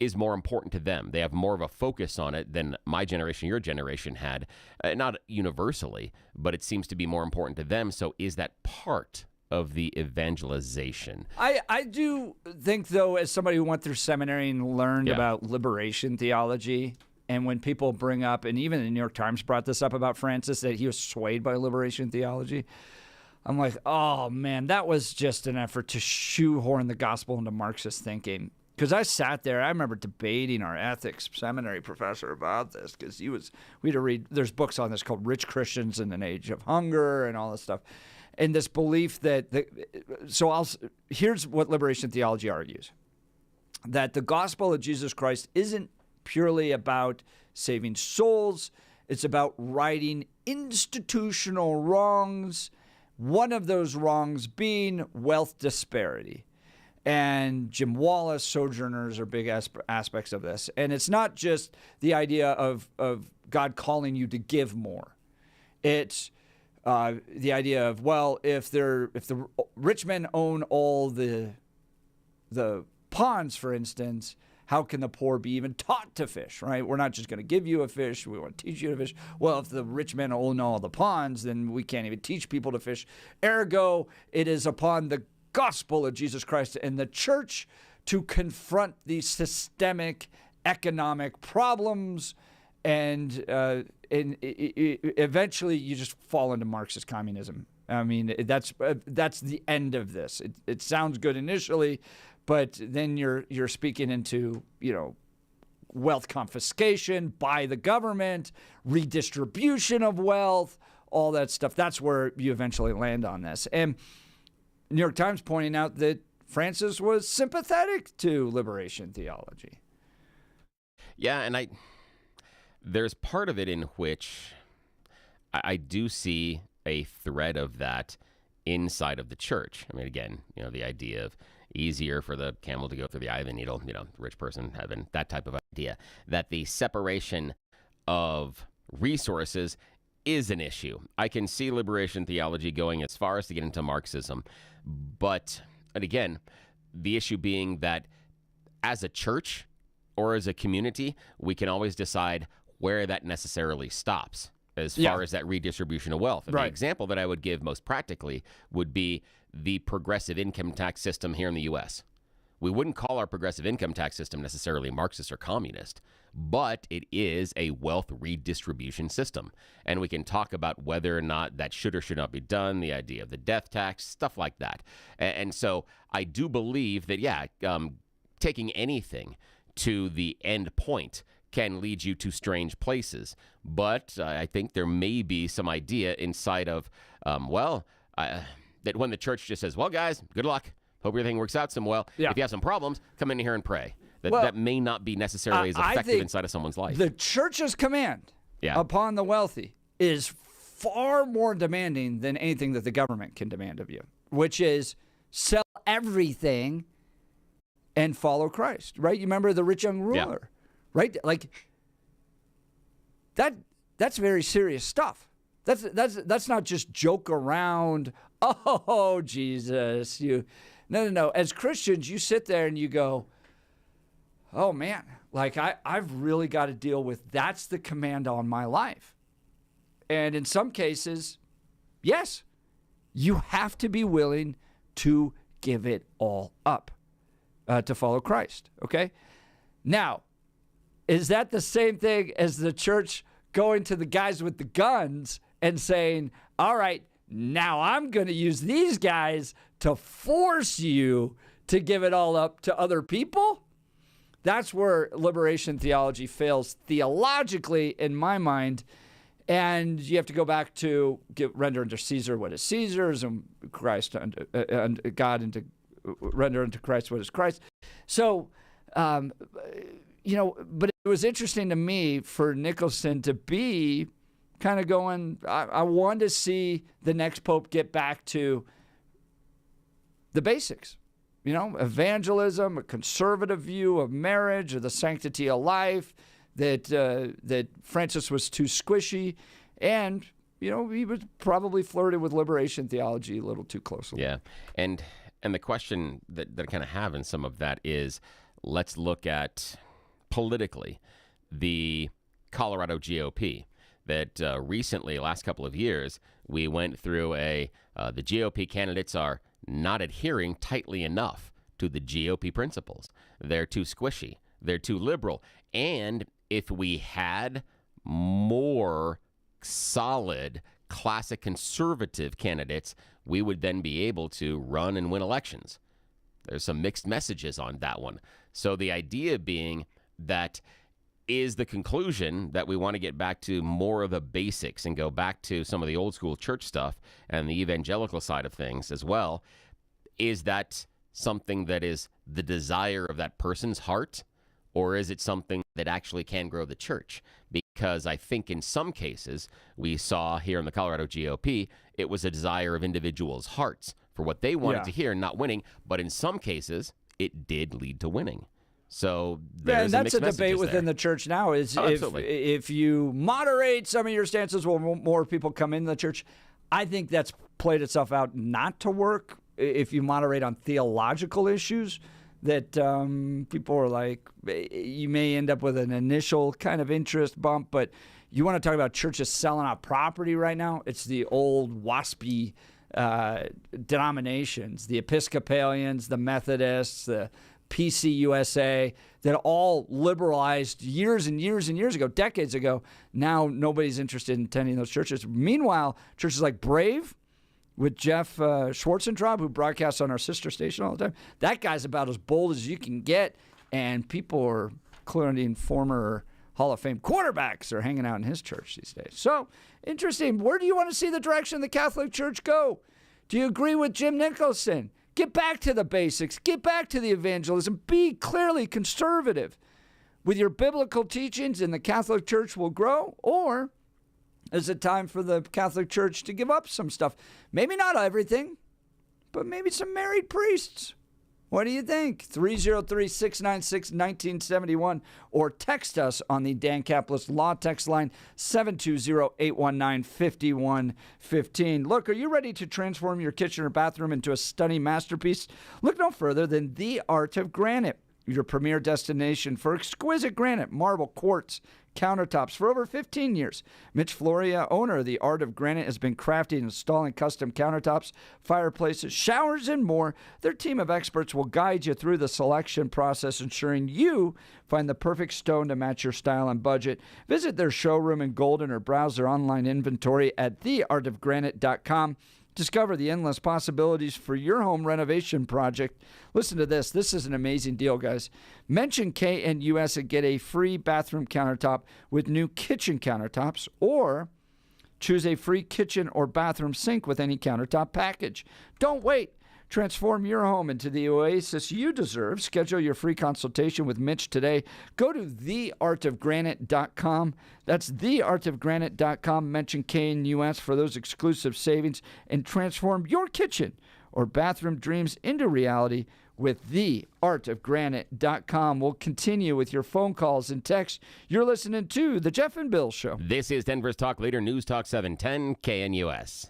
is more important to them. They have more of a focus on it than my generation, your generation had. Not universally, but it seems to be more important to them. So is that part of the evangelization? I do think, though, as somebody who went through seminary and learned about liberation theology, and when people bring up, and even the New York Times brought this up about Francis, that he was swayed by liberation theology, I'm like, oh, man, that was just an effort to shoehorn the gospel into Marxist thinking. Because I sat there, I remember debating our ethics seminary professor about this, because we had to read, there's books on this called Rich Christians in an Age of Hunger and all this stuff. And this belief that, here's what liberation theology argues, that the gospel of Jesus Christ isn't purely about saving souls. It's about righting institutional wrongs, one of those wrongs being wealth disparity. And Jim Wallace, Sojourners are big aspects of this. And it's not just the idea of God calling you to give more. It's the idea of, well, if the rich men own all the ponds, for instance, how can the poor be even taught to fish, right? We're not just going to give you a fish. We want to teach you to fish. Well, if the rich men own all the ponds, then we can't even teach people to fish. Ergo, it is upon the gospel of Jesus Christ and the church to confront these systemic economic problems, and eventually you just fall into Marxist communism I mean, that's the end of this. It sounds good initially, but then you're speaking into, wealth confiscation by the government, redistribution of wealth, all that stuff. That's where you eventually land on this. And New York Times pointing out that Francis was sympathetic to liberation theology. Yeah, and there's part of it in which I do see a thread of that inside of the church. I mean, again, the idea of easier for the camel to go through the eye of the needle, rich person having that type of idea, that the separation of resources is an issue. I can see liberation theology going as far as to get into Marxism, and again, the issue being that as a church or as a community, we can always decide where that necessarily stops as far as that redistribution of wealth. And the example that I would give most practically would be the progressive income tax system here in the U.S. We wouldn't call our progressive income tax system necessarily Marxist or communist, but it is a wealth redistribution system. And we can talk about whether or not that should or should not be done, the idea of the death tax, stuff like that. And so I do believe that, taking anything to the end point can lead you to strange places. But I think there may be some idea inside of, that when the church just says, well, guys, good luck. Hope everything works out some well. If you have some problems, come in here and pray. That may not be necessarily as effective inside of someone's life. The church's command upon the wealthy is far more demanding than anything that the government can demand of you, which is sell everything and follow Christ, right? You remember the rich young ruler, right? Like that's very serious stuff. That's not just joke around. Oh, Jesus, no. As Christians, you sit there and you go, oh man, like I've really got to deal with that's the command on my life. And in some cases, yes, you have to be willing to give it all up to follow Christ, okay? Now, is that the same thing as the church going to the guys with the guns and saying, all right, now I'm going to use these guys to force you to give it all up to other people? That's where liberation theology fails theologically, in my mind. And you have to go back to render unto Caesar what is Caesar's, and Christ and God into render unto Christ what is Christ. So, but it was interesting to me for Nicholson to be kind of going, I wanted to see the next pope get back to the basics, evangelism, a conservative view of marriage or the sanctity of life, that Francis was too squishy, and, he was probably flirted with liberation theology a little too closely. Yeah, and the question that I kind of have in some of that is, let's look at politically the Colorado GOP. That recently, last couple of years, we went through the GOP candidates are not adhering tightly enough to the GOP principles. They're too squishy. They're too liberal. And if we had more solid, classic conservative candidates, we would then be able to run and win elections. There's some mixed messages on that one. So the idea being that is the conclusion that we want to get back to more of the basics and go back to some of the old school church stuff and the evangelical side of things as well. Is that something that is the desire of that person's heart, or is it something that actually can grow the church? Because I think in some cases we saw here in the Colorado GOP, it was a desire of individuals' hearts for what they wanted to hear, not winning. But in some cases, it did lead to winning. So and that's a debate within the church now. Is if you moderate some of your stances, will more people come into the church? I think that's played itself out not to work. If you moderate on theological issues, that people are like, you may end up with an initial kind of interest bump, but you want to talk about churches selling out property right now? It's the old waspy denominations, the Episcopalians, the Methodists, the PCUSA, that all liberalized years and years and years ago, decades ago. Now nobody's interested in attending those churches. Meanwhile, churches like Brave with Jeff Schwarzentraub, who broadcasts on our sister station all the time. That guy's about as bold as you can get, and people are including former Hall of Fame quarterbacks are hanging out in his church these days. So, interesting. Where do you want to see the direction of the Catholic Church go? Do you agree with Jim Nicholson? Get back to the basics. Get back to the evangelism. Be clearly conservative with your biblical teachings, and the Catholic Church will grow? Or is it time for the Catholic Church to give up some stuff? Maybe not everything, but maybe some married priests. What do you think? 303-696-1971 or text us on the Dan Caplis Law text line 720-819-5115. Look, are you ready to transform your kitchen or bathroom into a stunning masterpiece? Look no further than The Art of Granite, your premier destination for exquisite granite, marble, quartz, countertops for over 15 years. Mitch Floria, owner of The Art of Granite, has been crafting and installing custom countertops, fireplaces, showers, and more. Their team of experts will guide you through the selection process, ensuring you find the perfect stone to match your style and budget. Visit their showroom in Golden or browse their online inventory at theartofgranite.com. Discover the endless possibilities for your home renovation project. Listen to this. This is an amazing deal, guys. Mention KNUS and get a free bathroom countertop with new kitchen countertops, or choose a free kitchen or bathroom sink with any countertop package. Don't wait. Transform your home into the oasis you deserve. Schedule your free consultation with Mitch today. Go to theartofgranite.com. That's theartofgranite.com. Mention KNUS for those exclusive savings and transform your kitchen or bathroom dreams into reality with theartofgranite.com. We'll continue with your phone calls and texts. You're listening to The Jeff and Bill Show. This is Denver's Talk Leader, News Talk 710 KNUS.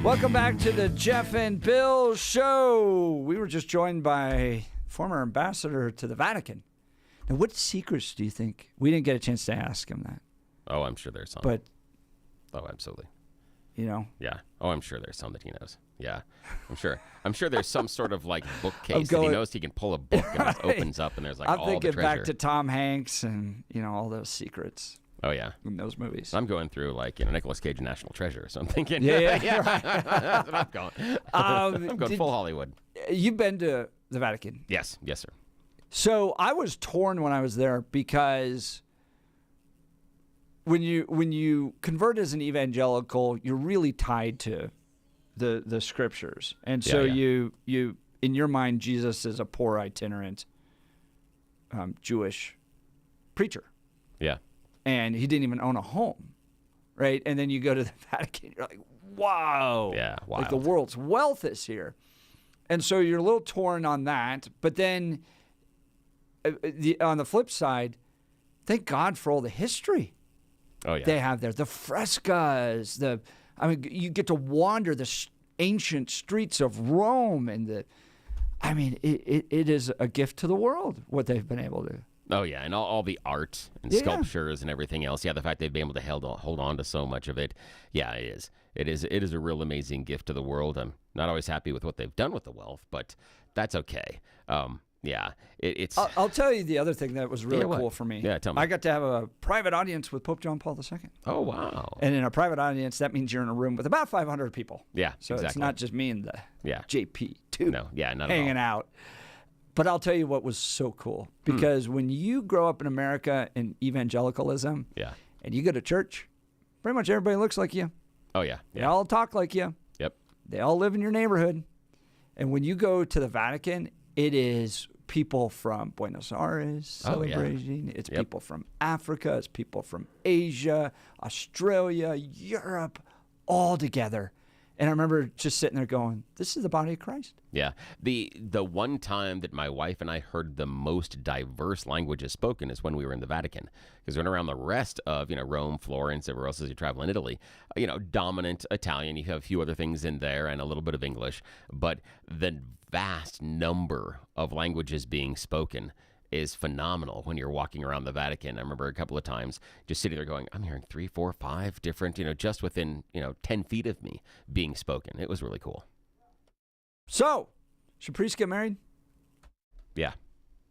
Welcome back to the Jeff and Bill Show. We were just joined by former ambassador to the Vatican. Now, what secrets do you think? We didn't get a chance to ask him that. Oh, I'm sure there's some. But, oh, absolutely. You know? Yeah. Oh, I'm sure there's some that he knows. Yeah, I'm sure. I'm sure there's some sort of like bookcase that he knows he can pull a book and it opens up and there's like all the treasure. I'm thinking back to Tom Hanks and, all those secrets. Oh, yeah. In those movies. I'm going through like, Nicolas Cage and National Treasure. So I'm thinking, yeah. That's what I'm going. I'm going full Hollywood. You've been to the Vatican? Yes. Yes, sir. So I was torn when I was there because when you convert as an evangelical, you're really tied to the scriptures. And so you in your mind, Jesus is a poor itinerant Jewish preacher. Yeah. And he didn't even own a home, right? And then you go to the Vatican, you're like, wow. Yeah, like the world's wealth is here. And so you're a little torn on that. But then on the flip side, thank God for all the history they have there. The frescoes, you get to wander the ancient streets of Rome. And it is a gift to the world, what they've been able to. Oh, yeah, and all the art and sculptures and everything else. Yeah, the fact they've been able to hold on to so much of it. Yeah, it is. It is a real amazing gift to the world. I'm not always happy with what they've done with the wealth, but that's okay. It's. I'll tell you the other thing that was really cool for me. Yeah, tell me. I got to have a private audience with Pope John Paul II. Oh, wow. And in a private audience, that means you're in a room with about 500 people. Yeah, so exactly. It's not just me and the JP2 no, yeah, not hanging at all. out. But I'll tell you what was so cool. Because when you grow up in America in evangelicalism and you go to church, pretty much everybody looks like you. Oh, yeah. They all talk like you. Yep. They all live in your neighborhood. And when you go to the Vatican, it is people from Buenos Aires celebrating. It's people from Africa. It's people from Asia, Australia, Europe, all together. And I remember just sitting there going, this is the body of Christ. Yeah. The one time that my wife and I heard the most diverse languages spoken is when we were in the Vatican. Because when around the rest of, Rome, Florence, everywhere else as you travel in Italy, dominant Italian, you have a few other things in there and a little bit of English. But the vast number of languages being spoken is phenomenal when you're walking around the Vatican. I remember a couple of times just sitting there going, I'm hearing 3, 4, 5 different, just within, 10 feet of me being spoken. It was really cool. So, should priests get married? Yeah.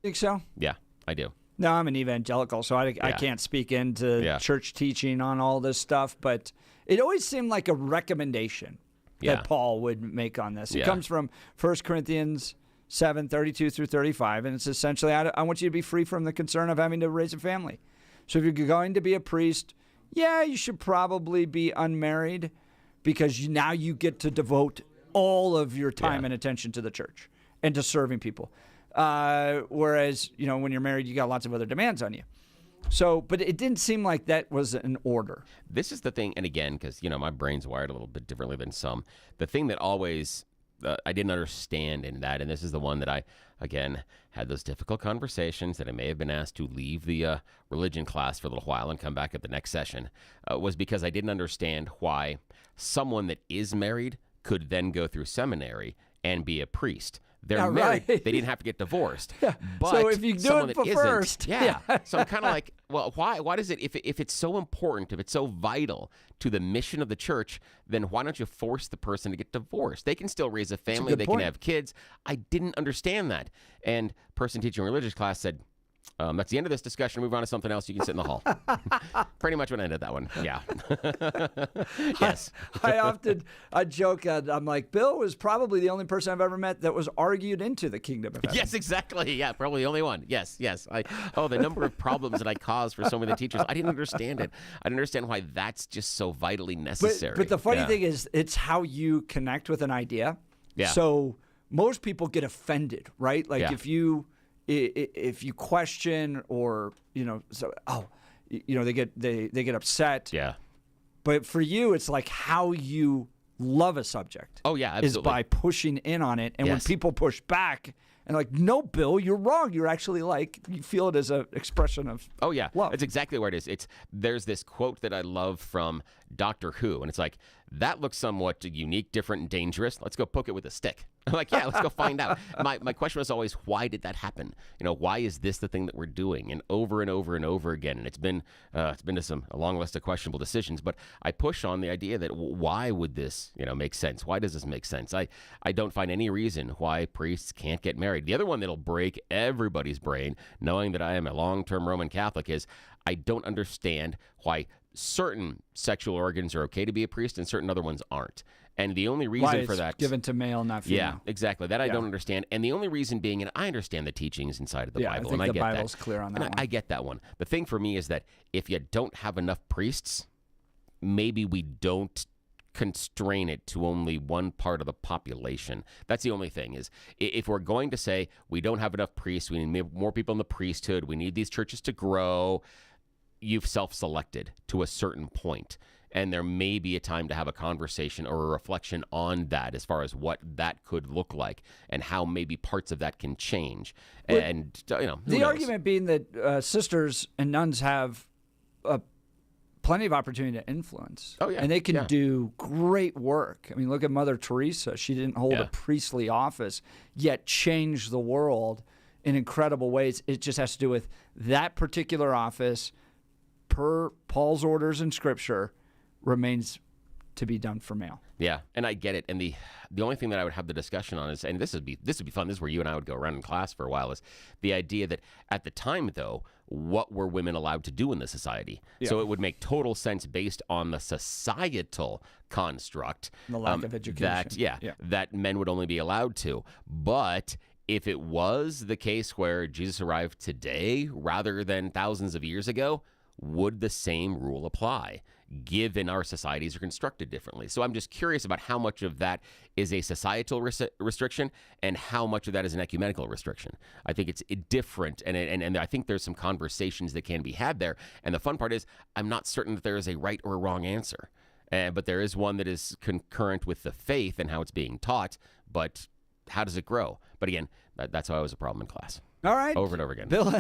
Think so? Yeah, I do. No, I'm an evangelical, so I can't speak into church teaching on all this stuff, but it always seemed like a recommendation that Paul would make on this. It comes from 1 Corinthians 7:32 through 35, and it's essentially, I want you to be free from the concern of having to raise a family. So if you're going to be a priest, you should probably be unmarried because now you get to devote all of your time and attention to the church and to serving people. Whereas, when you're married, you got lots of other demands on you. So, but it didn't seem like that was an order. This is the thing, and again, because, my brain's wired a little bit differently than some, the thing that always I didn't understand in that, and this is the one that I, again, had those difficult conversations that I may have been asked to leave the religion class for a little while and come back at the next session, was because I didn't understand why someone that is married could then go through seminary and be a priest. They're married. They didn't have to get divorced. But so if you do it first. So I'm kind of like, well, why does it, if it's so important, if it's so vital to the mission of the church, then why don't you force the person to get divorced? They can still raise a family. They can have kids. I didn't understand that. And person teaching religious class said, that's the end of this discussion. Move on to something else. You can sit in the hall. Pretty much what ended that one. Yeah. Yes. I joke. I'm like, Bill was probably the only person I've ever met that was argued into the kingdom of heaven. Yes, exactly. Yeah, probably the only one. Yes. The number of problems that I caused for so many teachers. I didn't understand it. I didn't understand why that's just so vitally necessary. But the funny thing is, it's how you connect with an idea. Yeah. So most people get offended, right? Like if you question or they get upset. Yeah. But for you, it's like how you love a subject. Oh, yeah, absolutely. Is by pushing in on it. And when Yes. people push back and like, no, Bill, you're wrong. You're actually like, you feel it as an expression of Oh, yeah. love. That's exactly where it is. There's this quote that I love from Doctor Who, and it's like, that looks somewhat unique, different, and dangerous. Let's go poke it with a stick. I'm like, yeah, let's go find out. My question was always, why did that happen? Why is this the thing that we're doing? And over and over and over again. And it's been to a long list of questionable decisions. But I push on the idea that why would this, make sense? Why does this make sense? I don't find any reason why priests can't get married. The other one that'll break everybody's brain, knowing that I am a long-term Roman Catholic, is I don't understand why certain sexual organs are okay to be a priest and certain other ones aren't. And the only reason Why for it's that, given to male, not female. yeah, exactly. That I don't understand. And the only reason being, and I understand the teachings inside of the Yeah, I Bible, think and I the get Bible's that. clear on that And one. I get that one. The thing for me is that if you don't have enough priests, maybe we don't constrain it to only one part of the population. That's the only thing, is if we're going to say we don't have enough priests, we need more people in the priesthood, we need these churches to grow, you've self-selected to a certain point. And there may be a time to have a conversation or a reflection on that as far as what that could look like and how maybe parts of that can change. Well, And, who the knows? argument being that sisters and nuns have plenty of opportunity to influence. Oh, yeah. And they can Yeah. do great work. I mean, look at Mother Teresa. She didn't hold a priestly office, yet changed the world in incredible ways. It just has to do with that particular office, per Paul's orders in Scripture, remains to be done for male. Yeah, and I get it. And the only thing that I would have the discussion on is, and this would be fun, this is where you and I would go around in class for a while, is the idea that at the time, though, what were women allowed to do in the society? Yeah. So it would make total sense based on the societal construct. The lack of education. That men would only be allowed to. But if it was the case where Jesus arrived today rather than thousands of years ago, would the same rule apply, given our societies are constructed differently? So I'm just curious about how much of that is a societal restriction and how much of that is an ecumenical restriction. I think it's different, and I think there's some conversations that can be had there. And the fun part is I'm not certain that there is a right or wrong answer, but there is one that is concurrent with the faith and how it's being taught, but how does it grow? But again, that's always a problem in class. All right. Over and over again. Bill,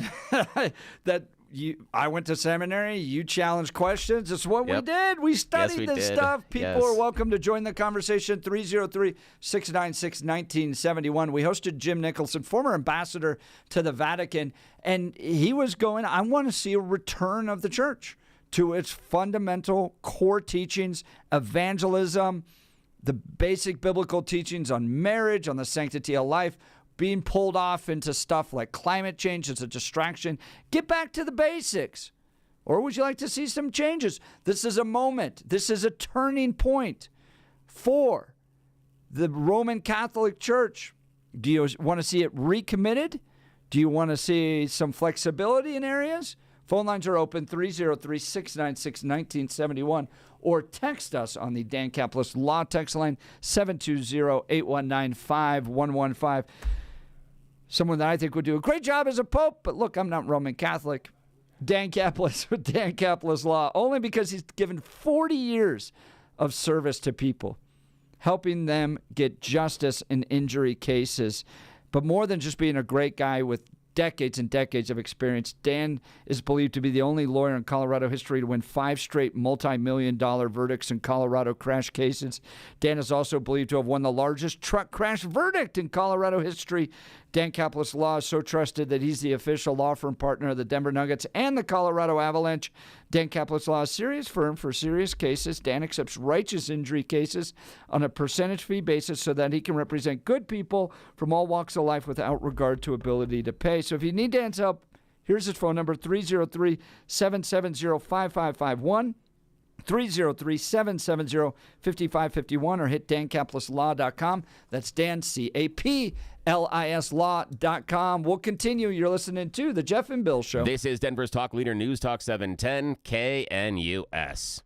I went to seminary. You challenged questions. It's what we did. We studied this stuff. People are welcome to join the conversation. 303-696-1971. We hosted Jim Nicholson, former ambassador to the Vatican, and he was going, I want to see a return of the church to its fundamental core teachings, evangelism, the basic biblical teachings on marriage, on the sanctity of life, being pulled off into stuff like climate change as a distraction. Get back to the basics. Or would you like to see some changes? This is a moment. This is a turning point for the Roman Catholic Church. Do you want to see it recommitted? Do you want to see some flexibility in areas? Phone lines are open, 303-696-1971, or text us on the Dan Caplis Law text line, 720-819-5115. Someone that I think would do a great job as a pope, but look, I'm not Roman Catholic. Dan Caplis with Dan Caplis Law, only because he's given 40 years of service to people, helping them get justice in injury cases. But more than just being a great guy with decades and decades of experience, Dan is believed to be the only lawyer in Colorado history to win 5 straight multi-million-dollar verdicts in Colorado crash cases. Dan is also believed to have won the largest truck crash verdict in Colorado history. Dan Caplis Law is so trusted that he's the official law firm partner of the Denver Nuggets and the Colorado Avalanche. Dan Caplis Law is a serious firm for serious cases. Dan accepts righteous injury cases on a percentage fee basis so that he can represent good people from all walks of life without regard to ability to pay. So if you need Dan's help, here's his phone number, 303-770-5551. 303-770-5551, or hit dancaplisLaw.com. That's Dan, C-A-P-L-I-S Law.com. We'll continue. You're listening to The Jeff and Bill Show. This is Denver's Talk Leader, News Talk 710 KNUS.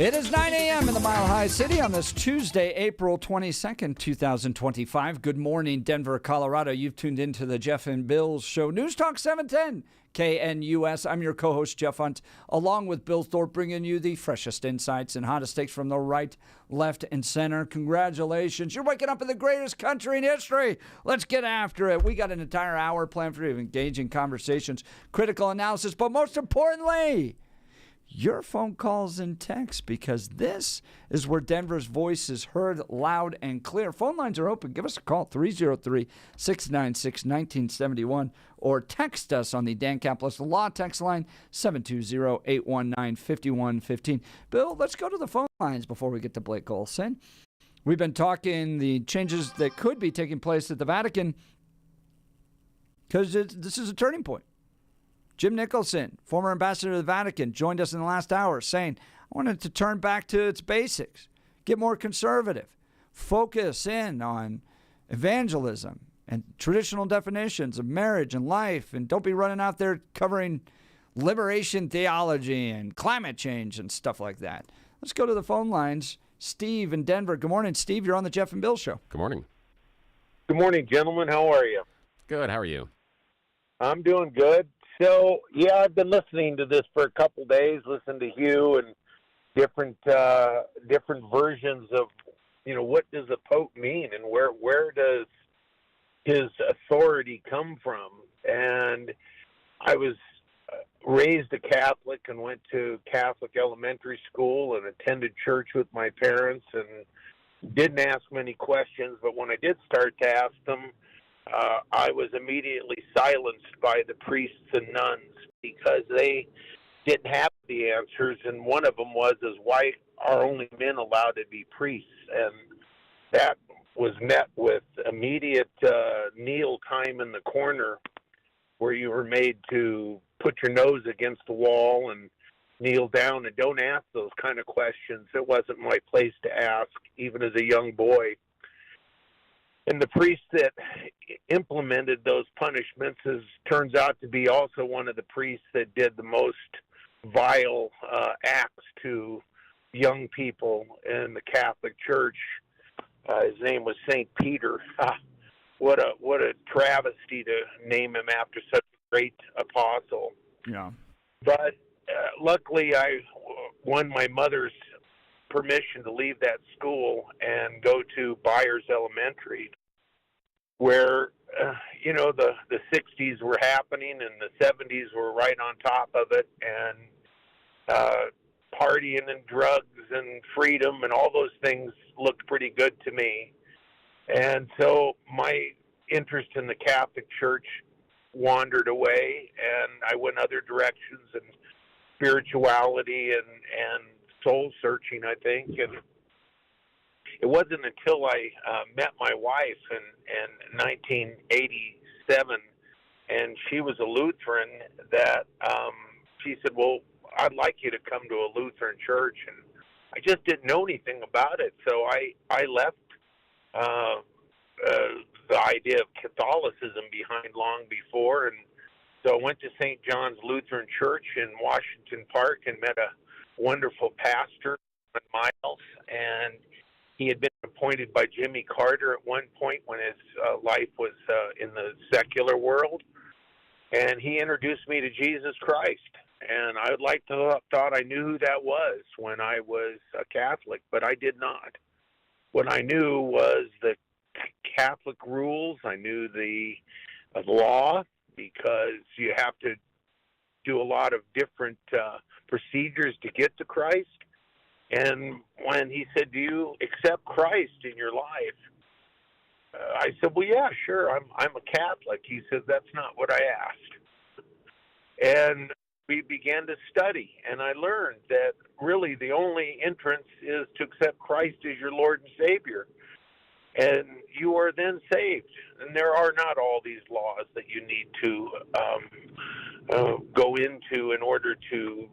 It is 9 a.m. in the Mile High City on this Tuesday, April 22nd, 2025. Good morning, Denver, Colorado. You've tuned into the Jeff and Bill Show. News Talk 710 KNUS. I'm your co-host, Jeff Hunt, along with Bill Thorpe, bringing you the freshest insights and hottest takes from the right, left, and center. Congratulations. You're waking up in the greatest country in history. Let's get after it. We got an entire hour planned for you of engaging conversations, critical analysis, but most importantly, your phone calls and texts, because this is where Denver's voice is heard loud and clear. Phone lines are open. Give us a call, 303-696-1971, or text us on the Dan Caplis Law text line, 720-819-5115. Bill, let's go to the phone lines before we get to Blake Olson. We've been talking the changes that could be taking place at the Vatican, because this is a turning point. Jim Nicholson, former ambassador to the Vatican, joined us in the last hour saying, I wanted to turn back to its basics, get more conservative, focus in on evangelism and traditional definitions of marriage and life, and don't be running out there covering liberation theology and climate change and stuff like that. Let's go to the phone lines. Steve in Denver. Good morning, Steve. You're on the Jeff and Bill Show. Good morning. Good morning, gentlemen. How are you? Good. How are you? I'm doing good. So, yeah, I've been listening to this for a couple days, listening to Hugh and different versions of, what does a pope mean and where does his authority come from? And I was raised a Catholic and went to Catholic elementary school and attended church with my parents and didn't ask many questions, but when I did start to ask them, I was immediately silenced by the priests and nuns because they didn't have the answers, and one of them is why are only men allowed to be priests? And that was met with immediate kneel time in the corner, where you were made to put your nose against the wall and kneel down and don't ask those kind of questions. It wasn't my place to ask, even as a young boy. And the priest that implemented those punishments turns out to be also one of the priests that did the most vile acts to young people in the Catholic Church. His name was St. Peter. What a travesty to name him after such a great apostle. Yeah. But luckily, I won my mother's permission to leave that school and go to Byers Elementary, where the 60s were happening and the 70s were right on top of it, and partying and drugs and freedom and all those things looked pretty good to me. And so my interest in the Catholic Church wandered away, and I went other directions, and spirituality and soul searching, I think. And it wasn't until I met my wife in 1987, and she was a Lutheran, that she said, well, I'd like you to come to a Lutheran church. And I just didn't know anything about it. So I left the idea of Catholicism behind long before. And so I went to St. John's Lutheran Church in Washington Park and met a wonderful pastor, Miles, and he had been appointed by Jimmy Carter at one point when his life was in the secular world, and he introduced me to Jesus Christ. And I would like to thought I knew who that was when I was a Catholic, but I did not. What I knew was the Catholic rules. I knew the law, because you have to do a lot of different procedures to get to Christ. And when he said, do you accept Christ in your life? I said, well, yeah, sure, I'm a Catholic. He said, that's not what I asked. And we began to study, and I learned that really the only entrance is to accept Christ as your Lord and Savior. And you are then saved. And there are not all these laws that you need to go into in order to,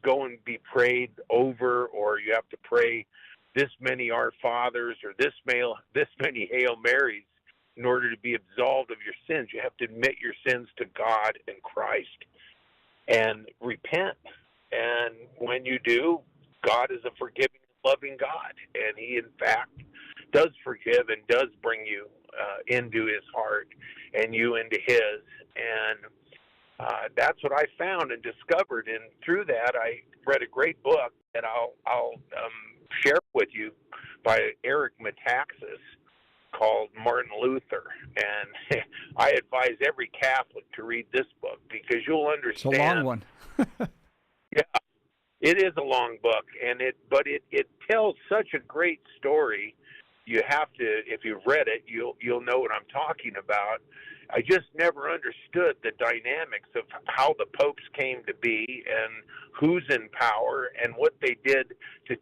go and be prayed over, or you have to pray this many Our Fathers or this many Hail Marys in order to be absolved of your sins. You have to admit your sins to God and Christ and repent And when you do, God is a forgiving, loving God, and He, in fact, does forgive and does bring you into His heart and you into His. And that's what I found and discovered. And through that, I read a great book that I'll share with you by Eric Metaxas called Martin Luther. And I advise every Catholic to read this book because you'll understand. It's a long one. Yeah, it is a long book, but it tells such a great story. You have to, if you've read it, you'll know what I'm talking about. I just never understood the dynamics of how the popes came to be and who's in power and what they did to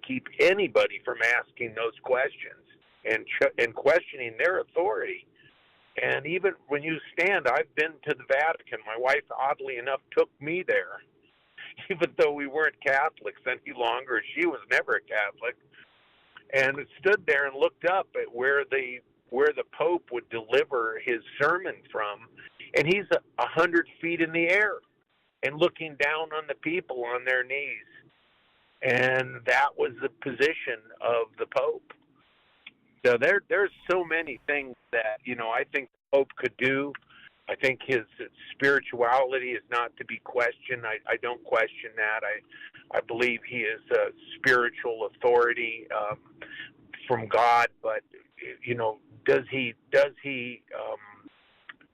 keep anybody from asking those questions and questioning their authority. And even when you stand, I've been to the Vatican. My wife, oddly enough, took me there. Even though we weren't Catholics any longer, she was never a Catholic, and stood there and looked up at where the Pope would deliver his sermon from, and he's 100 feet in the air and looking down on the people on their knees, and that was the position of the Pope. So there's so many things that I think the Pope could do. I think his spirituality is not to be questioned. I don't question that. I believe he is a spiritual authority from God. But does he?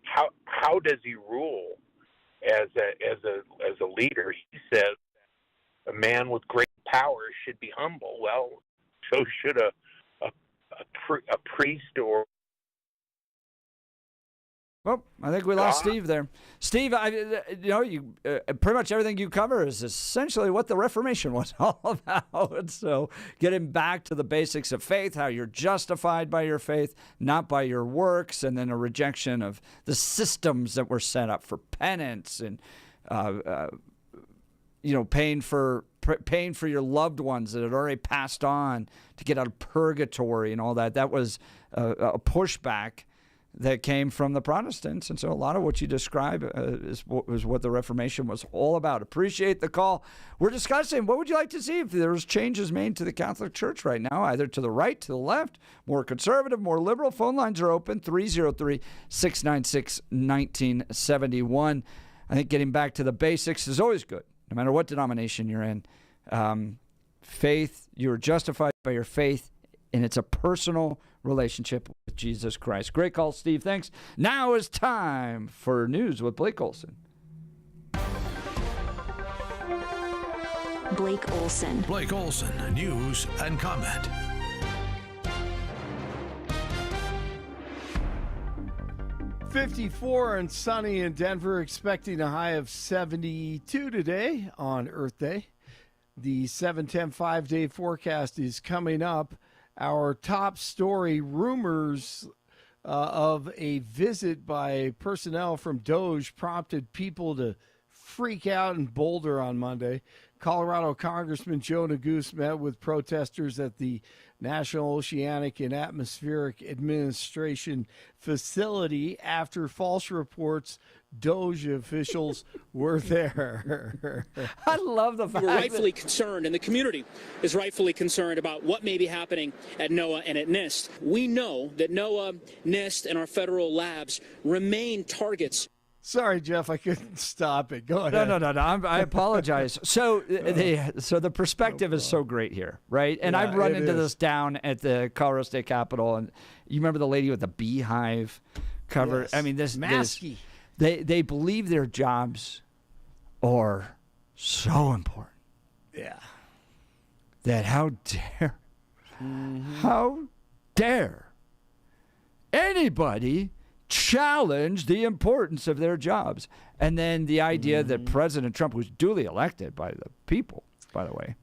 How does he rule as a leader? He says a man with great power should be humble. Well, so should a priest or. Well, I think we lost Steve there. Steve, you pretty much everything you cover is essentially what the Reformation was all about. So getting back to the basics of faith, how you're justified by your faith, not by your works, and then a rejection of the systems that were set up for penance and paying for your loved ones that had already passed on to get out of purgatory and all that. That was a pushback that came from the Protestants. And so a lot of what you describe is what the Reformation was all about. Appreciate the call. We're discussing what would you like to see if there was changes made to the Catholic Church right now, either to the right, to the left, more conservative, more liberal. Phone lines are open, 303-696-1971. I think getting back to the basics is always good, no matter what denomination you're in. Faith, you're justified by your faith, and it's a personal relationship with Jesus Christ. Great call, Steve. Thanks. Now is time for news with Blake Olson. Blake Olson. Blake Olson, news and comment. .54 and sunny in Denver, expecting a high of 72 today on Earth Day. The 7-10 5-day forecast is coming up. Our top story, rumors of a visit by personnel from DOJ prompted people to freak out in Boulder on Monday. Colorado Congressman Joe Neguse met with protesters at the National Oceanic and Atmospheric Administration facility after false reports DOJ officials were there. I love the fact we're rightfully concerned, and the community is rightfully concerned about what may be happening at NOAA and at NIST. We know that NOAA, NIST, and our federal labs remain targets. Sorry, Jeff, I couldn't stop it. Go ahead. No. I apologize. So the perspective is so great here, right? And I've run into this down at the Colorado State Capitol, and you remember the lady with the beehive cover? Yes. I mean, this Maskey. They believe their jobs are so important. Yeah. That how dare anybody challenge the importance of their jobs. And then the idea that President Trump, who's duly elected by the people, by the way,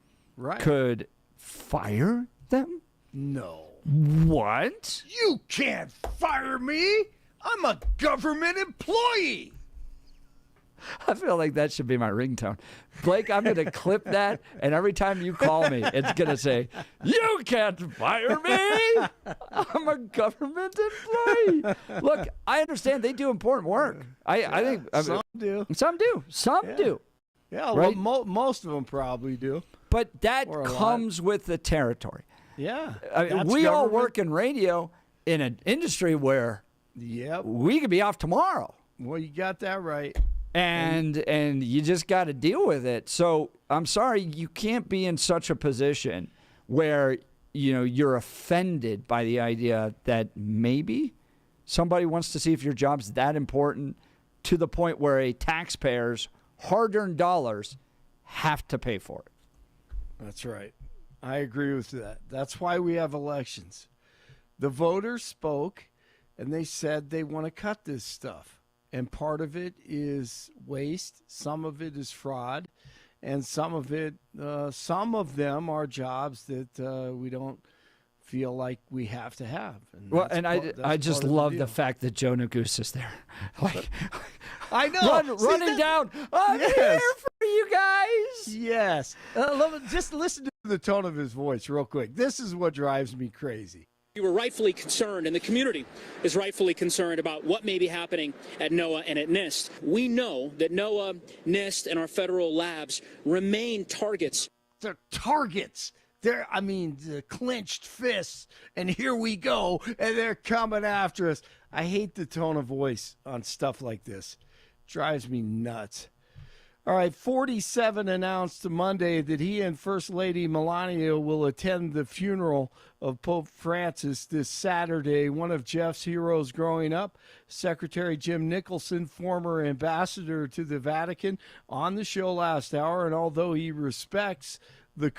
could fire them? No. What? You can't fire me. I'm a government employee. I feel like that should be my ringtone. Blake, I'm going to clip that, and every time you call me, it's going to say, "You can't fire me. I'm a government employee." Look, I understand they do important work. I think some do. Some do. Yeah, right? well, most of them probably do. But that comes with the territory. Yeah. We all work in radio in an industry where we could be off tomorrow. Well, you got that right. And you just got to deal with it. So I'm sorry, you can't be in such a position where you're offended by the idea that maybe somebody wants to see if your job's that important to the point where a taxpayer's hard-earned dollars have to pay for it. That's right. I agree with that. That's why we have elections. The voters spoke, and they said they want to cut this stuff. And part of it is waste. Some of it is fraud. And some of them are jobs that we don't feel like we have to have. And I just love the fact that Joe Neguse is there. I know. Running down. I'm here for you guys. Yes. Just listen to the tone of his voice real quick. This is what drives me crazy. You were rightfully concerned, and the community is rightfully concerned about what may be happening at NOAA and at NIST. We know that NOAA, NIST, and our federal labs remain targets. They're targets. They're, the clenched fists, and here we go, and they're coming after us. I hate the tone of voice on stuff like this. Drives me nuts. All right, 47 announced Monday that he and First Lady Melania will attend the funeral of Pope Francis this Saturday. One of Jeff's heroes growing up, Secretary Jim Nicholson, former ambassador to the Vatican, on the show last hour. And although he respects the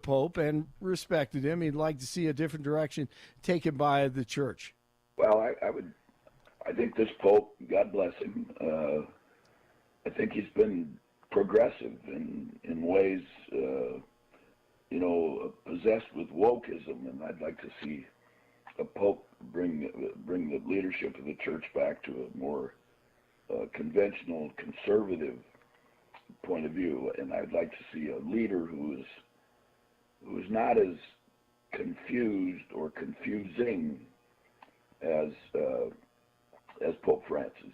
Pope and respected him, he'd like to see a different direction taken by the church. Well, I think this Pope, God bless him, I think he's been progressive in ways, possessed with wokeism, and I'd like to see a Pope bring the leadership of the church back to a more conventional, conservative point of view, and I'd like to see a leader who is not as confused or confusing as Pope Francis.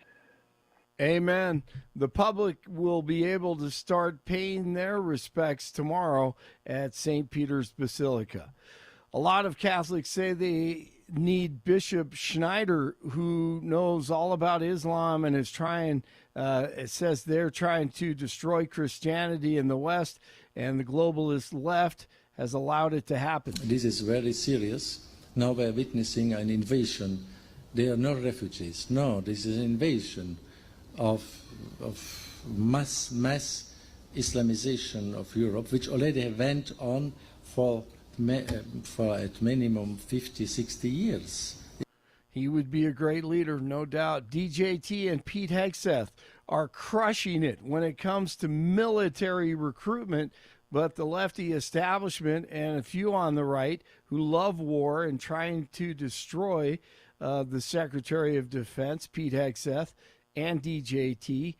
Amen. The public will be able to start paying their respects tomorrow at St. Peter's Basilica. A lot of Catholics say they need Bishop Schneider, who knows all about Islam and is trying, it says they're trying to destroy Christianity in the West, and the globalist left has allowed it to happen. This is very serious. Now we're witnessing an invasion. They are not refugees. No, this is an invasion of mass Islamization of Europe, which already went on for at minimum 50, 60 years. He would be a great leader, no doubt. DJT and Pete Hegseth are crushing it when it comes to military recruitment, but the lefty establishment and a few on the right who love war and trying to destroy the Secretary of Defense, Pete Hegseth, and DJT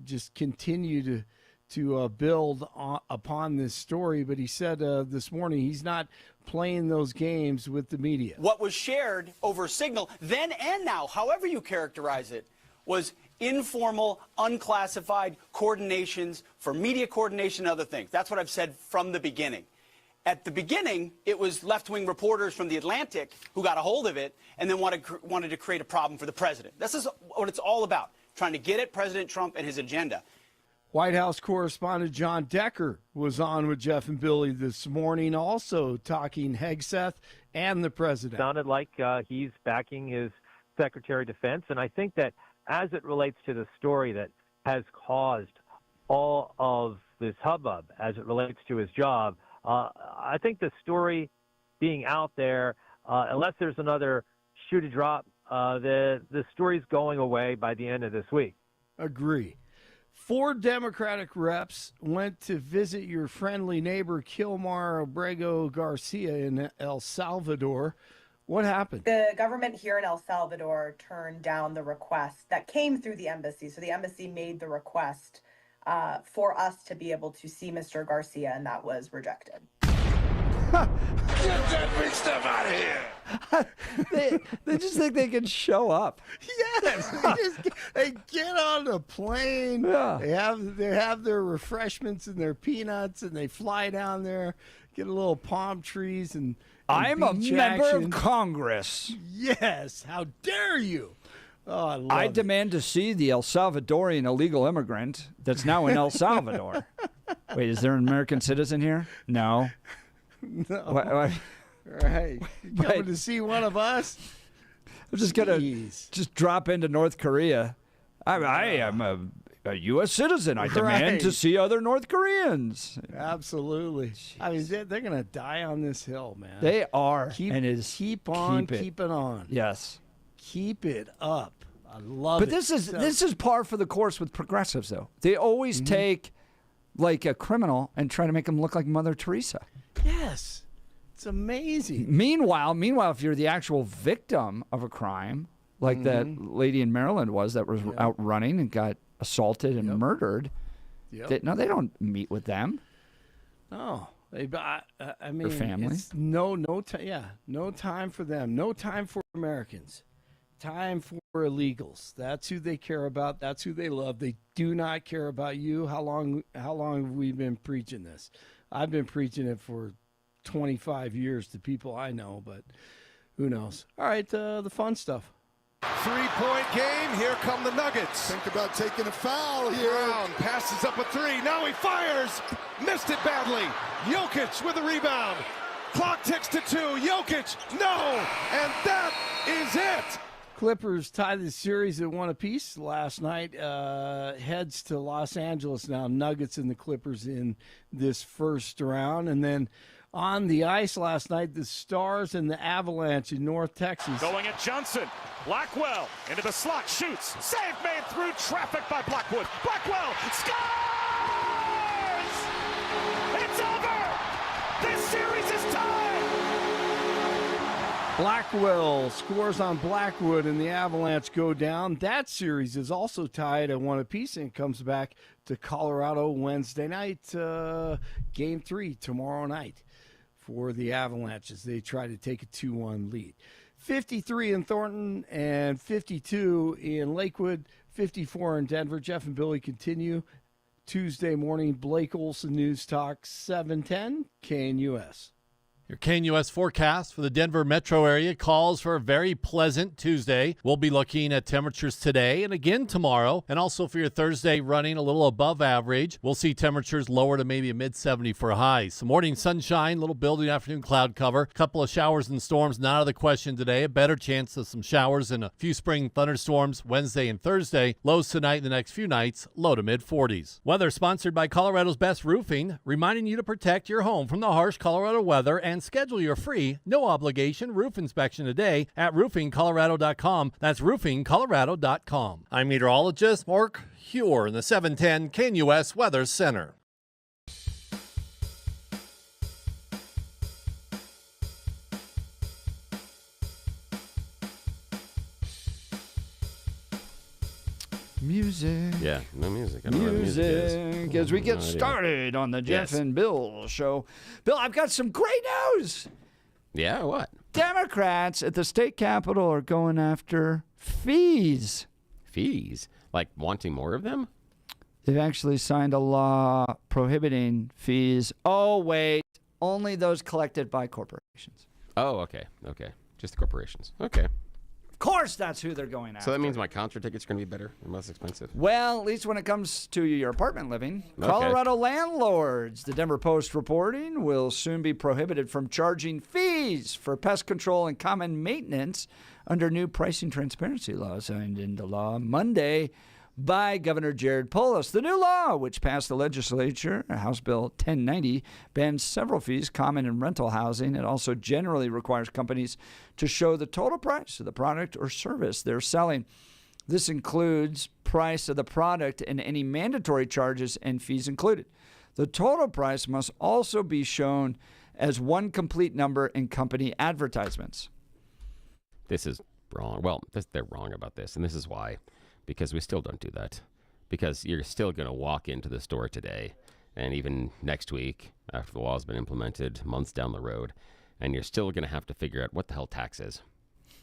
just continue to build upon this story. But he said this morning he's not playing those games with the media. What was shared over Signal, then and now, however you characterize it, was informal, unclassified coordinations for media coordination and other things. That's what I've said from the beginning. At the beginning, it was left-wing reporters from The Atlantic who got a hold of it and then wanted to create a problem for the president. This is what it's all about, trying to get at President Trump and his agenda. White House correspondent John Decker was on with Jeff and Billy this morning, also talking Hegseth and the president. Sounded like he's backing his Secretary of Defense, and I think that as it relates to the story that has caused all of this hubbub as it relates to his job, I think the story being out there, unless there's another shoe to drop, the story's going away by the end of this week. Agree. 4 Democratic reps went to visit your friendly neighbor, Kilmar Abrego Garcia, in El Salvador. What happened? The government here in El Salvador turned down the request that came through the embassy. So the embassy made the request for us to be able to see Mr. Garcia, and that was rejected. Get that big stuff out of here! They just think they can show up. Yes, they get on the plane. Yeah. They have their refreshments and their peanuts, and they fly down there, get a little palm trees and I'm a beach member action. of Congress. Yes, how dare you? Oh, I love I it. demand to see the El Salvadorian illegal immigrant that's now in El Salvador. Wait, is there an American citizen here? No. No. Why- Right. You coming to see one of us? I'm just gonna just drop into North Korea. I am a U.S. citizen. I demand to Right. see other North Koreans. Absolutely. I mean, they're going to die on this hill, man. They are. Keep, and is keep on keep it. keeping on. Yes. Keep it up. I love But it. this is par for the course with progressives, though. They always take like a criminal and try to make them look like Mother Teresa. Yes. It's amazing. Meanwhile, if you're the actual victim of a crime, like that lady in Maryland was that was out running and got assaulted and murdered, they don't meet with them. No. I mean, Their family. it's no time for them. No time for Americans. Time for illegals. That's who they care about. That's who they love. They do not care about you. How long have we been preaching this? I've been preaching it for 25 years to people I know, but who knows? All right, the fun stuff. 3-point game. Here come the Nuggets. Think about taking a foul here. Brown passes up a three. Now he fires. Missed it badly. Jokic with a rebound. Clock ticks to 2. Jokic, no. And that is it. Clippers tied the series at 1 apiece last night. Heads to Los Angeles now. Nuggets and the Clippers in this first round. And then on the ice last night, the Stars and the Avalanche in North Texas. Going at Johnson. Blackwell into the slot, shoots. Save made through traffic by Blackwood. Blackwell scores! It's over! This series is tied! Blackwell scores on Blackwood and the Avalanche go down. That series is also tied at 1 apiece and comes back to Colorado Wednesday night. Game 3 tomorrow night for the Avalanche as they try to take a 2-1 lead. 53 in Thornton and 52 in Lakewood, 54 in Denver. Jeff and Billy continue Tuesday morning. Blake Olson News Talk 710 KNUS. Your KNUS forecast for the Denver metro area calls for a very pleasant Tuesday. We'll be looking at temperatures today and again tomorrow, and also for your Thursday running a little above average. We'll see temperatures lower to maybe a mid-70 for highs. Some morning sunshine, little building afternoon cloud cover. A couple of showers and storms not out of the question today. A better chance of some showers and a few spring thunderstorms Wednesday and Thursday. Lows tonight and the next few nights, low to mid-40s. Weather sponsored by Colorado's Best Roofing, reminding you to protect your home from the harsh Colorado weather and schedule your free, no-obligation roof inspection today at roofingcolorado.com. That's roofingcolorado.com. I'm meteorologist Mark Huer in the 710 KNUS Weather Center. Music. Yeah, no music. I don't know what music Music is. as we get No idea. started on the Jeff Yes. and Bill show. Bill, I've got some great news. Yeah, what? Democrats at the state capitol are going after fees. Fees? Like wanting more of them? They've actually signed a law prohibiting fees. Oh, wait. Only those collected by corporations. Oh, okay. Okay. Just the corporations. Okay. Of course, that's who they're going after. So that means my concert tickets are going to be better and less expensive. Well, at least when it comes to your apartment living, Okay. Colorado landlords, the Denver Post reporting, will soon be prohibited from charging fees for pest control and common maintenance under new pricing transparency laws signed into law Monday by Governor Jared Polis. The new law, which passed the legislature, House Bill 1090, bans several fees common in rental housing. It also generally requires companies to show the total price of the product or service they're selling. This includes price of the product and any mandatory charges and fees included. The total price must also be shown as one complete number in company advertisements. This is wrong. Well, they're wrong about this, and this is why. Because we still don't do that. Because you're still going to walk into the store today, and even next week, after the law has been implemented, months down the road, and you're still going to have to figure out what the hell tax is.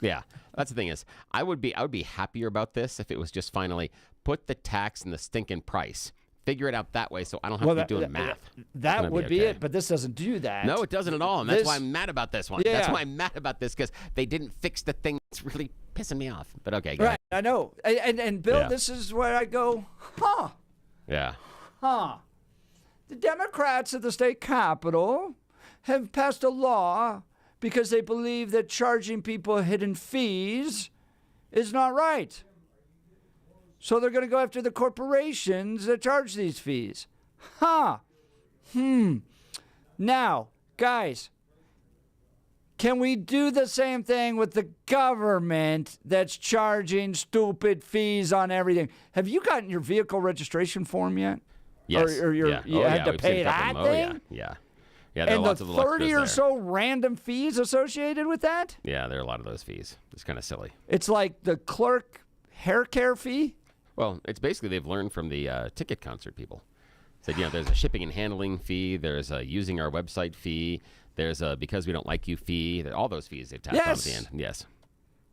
Yeah, that's the thing is, I would be happier about this if it was just finally put the tax in the stinking price. Figure it out that way so I don't have to be doing math. That would be it, but this doesn't do that. No, it doesn't at all, and that's why I'm mad about this one. Yeah. That's why I'm mad about this, because they didn't fix the thing that's really pissing me off. But okay, go right, I know. And Bill, this is where I go, huh. Yeah. Huh. The Democrats at the state capitol have passed a law because they believe that charging people hidden fees is not right. So they're going to go after the corporations that charge these fees. Huh. Now, guys, can we do the same thing with the government that's charging stupid fees on everything? Have you gotten your vehicle registration form yet? Yes. Or you had to pay that thing? Yeah. Yeah, there And are lots the of 30 or there. so random fees associated with that? Yeah, there are a lot of those fees. It's kind of silly. It's like the clerk hair care fee? Well, it's basically they've learned from the ticket concert people. Said, there's a shipping and handling fee. There's a using our website fee. There's a because we don't like you fee. All those fees they've tacked on at the end. Yes.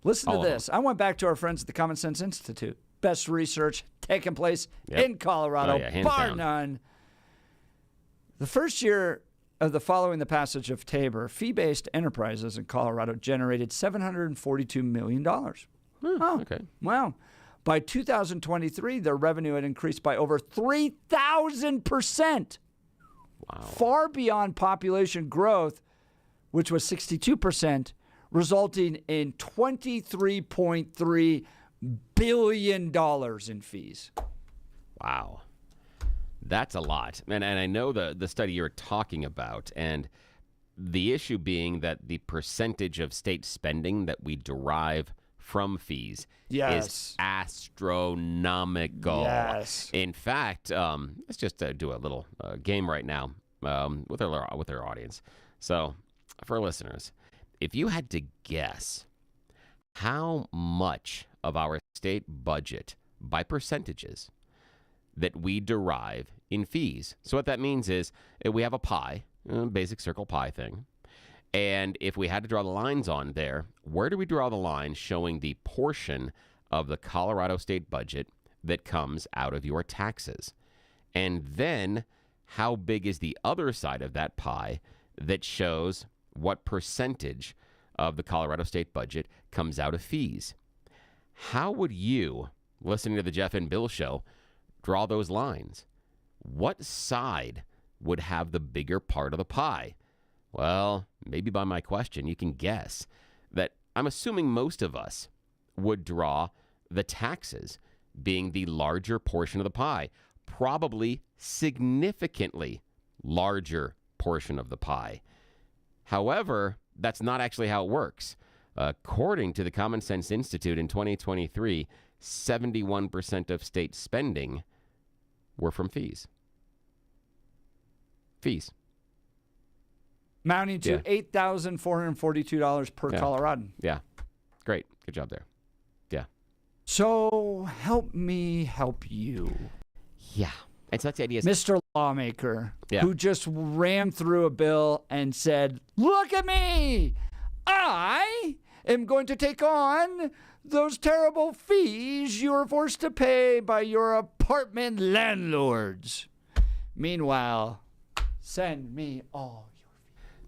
Listen All to of this. I went back to our friends at the Common Sense Institute. Best research taking place in Colorado, hands bar down. none. The first year of the following the passage of Tabor, fee-based enterprises in Colorado generated $742 million. Okay. Wow. By 2023, their revenue had increased by over 3,000%. Wow. Far beyond population growth, which was 62%, resulting in $23.3 billion in fees. Wow. That's a lot. And I know the study you're talking about, and the issue being that the percentage of state spending that we derive from fees is astronomical. Yes. In fact, let's just do a little game right now with our audience. So, for our listeners, if you had to guess how much of our state budget by percentages that we derive in fees. So what that means is we have a pie, basic circle pie thing. And if we had to draw the lines on there, where do we draw the line showing the portion of the Colorado state budget that comes out of your taxes? And then how big is the other side of that pie that shows what percentage of the Colorado state budget comes out of fees? How would you, listening to the Jeff and Bill show, draw those lines? What side would have the bigger part of the pie? Well, maybe by my question, you can guess that I'm assuming most of us would draw the taxes being the larger portion of the pie, probably significantly larger portion of the pie. However, that's not actually how it works. According to the Common Sense Institute in 2023, 71% of state spending were from fees. Fees. Mounting to $8,442 per Coloradan. Yeah. Great. Good job there. Yeah. So help me help you. Yeah. And so that's the idea. Mr. Lawmaker, who just ran through a bill and said, look at me. I am going to take on those terrible fees you are forced to pay by your apartment landlords. Meanwhile, send me all your fees.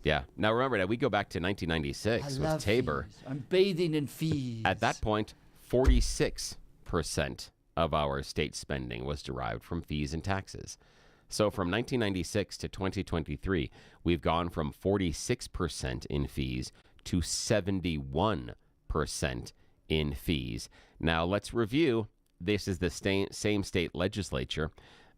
Yeah. Now remember that we go back to 1996 with Tabor. Fees. I'm bathing in fees. At that point, 46% of our state spending was derived from fees and taxes. So from 1996 to 2023, we've gone from 46% in fees to 71% in fees. Now let's review. This is the same state legislature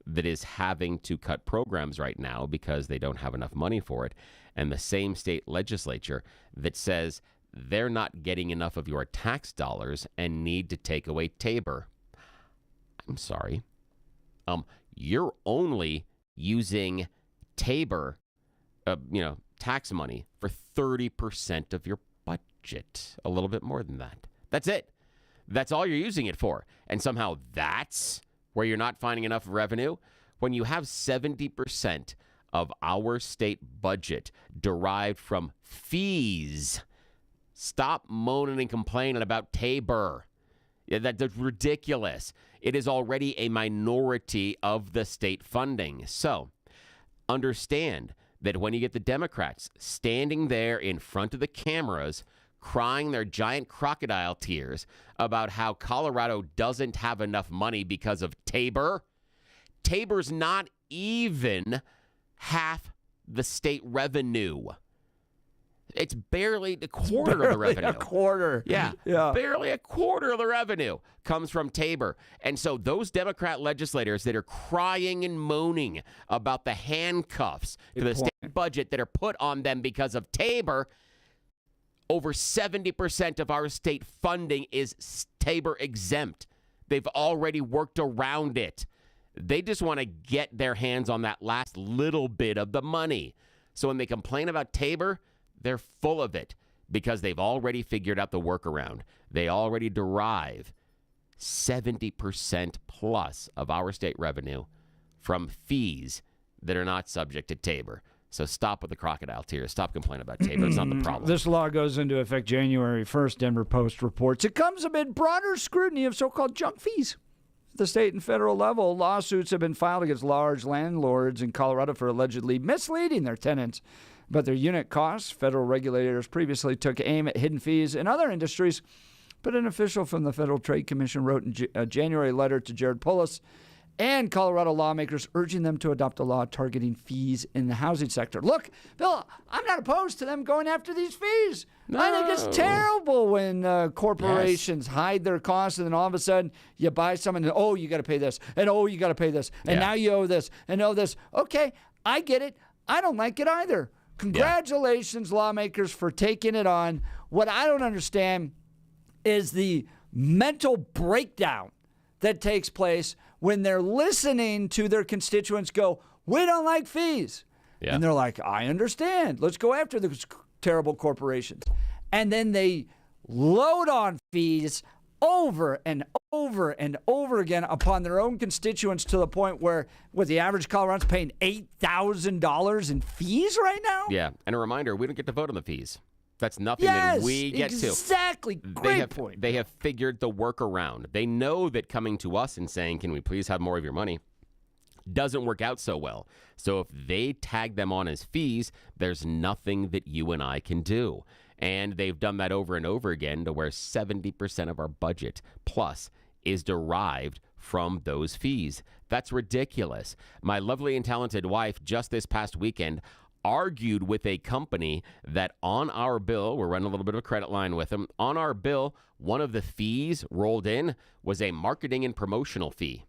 that is having to cut programs right now because they don't have enough money for it. And the same state legislature that says they're not getting enough of your tax dollars and need to take away Tabor. I'm sorry. You're only using Tabor, tax money for 30% of your budget. A little bit more than that. That's it. That's all you're using it for. And somehow that's where you're not finding enough revenue. When you have 70% of our state budget derived from fees. Stop moaning and complaining about Tabor. Yeah, that's ridiculous. It is already a minority of the state funding. So understand that when you get the Democrats standing there in front of the cameras crying their giant crocodile tears about how Colorado doesn't have enough money because of Tabor, Tabor's not even half the state revenue. It's barely a quarter of the revenue. A quarter. Yeah. Barely a quarter of the revenue comes from Tabor. And so those Democrat legislators that are crying and moaning about the handcuffs to the state budget that are put on them because of Tabor, over 70% of our state funding is Tabor exempt. They've already worked around it. They just want to get their hands on that last little bit of the money. So when they complain about Tabor, they're full of it because they've already figured out the workaround. They already derive 70% plus of our state revenue from fees that are not subject to Tabor. So stop with the crocodile tears. Stop complaining about Tabor. It's not the problem. This law goes into effect January 1st, Denver Post reports. It comes amid broader scrutiny of so-called junk fees. At the state and federal level, lawsuits have been filed against large landlords in Colorado for allegedly misleading their tenants about their unit costs. Federal regulators previously took aim at hidden fees in other industries, but an official from the Federal Trade Commission wrote in a January letter to Jared Polis and Colorado lawmakers urging them to adopt a law targeting fees in the housing sector. Look, Bill, I'm not opposed to them going after these fees. No. I think it's terrible when corporations hide their costs and then all of a sudden you buy something and, oh, you got to pay this, and oh, you got to pay this, and now you owe this, and owe this. Okay, I get it. I don't like it either. Congratulations, lawmakers, for taking it on. What I don't understand is the mental breakdown that takes place when they're listening to their constituents go, we don't like fees. Yeah. And they're like, I understand. Let's go after those terrible corporations. And then they load on fees over and over and over again upon their own constituents to the point where, with the average Colorado's paying $8,000 in fees right now? Yeah, and a reminder, we don't get to vote on the fees. That's nothing that we get to. Exactly. Great point. They have figured the workaround. They know that coming to us and saying, can we please have more of your money, doesn't work out so well. So if they tag them on as fees, there's nothing that you and I can do. And they've done that over and over again to where 70% of our budget plus is derived from those fees. That's ridiculous. My lovely and talented wife just this past weekend argued with a company that on our bill, we're running a little bit of a credit line with them, on our bill, one of the fees rolled in was a marketing and promotional fee.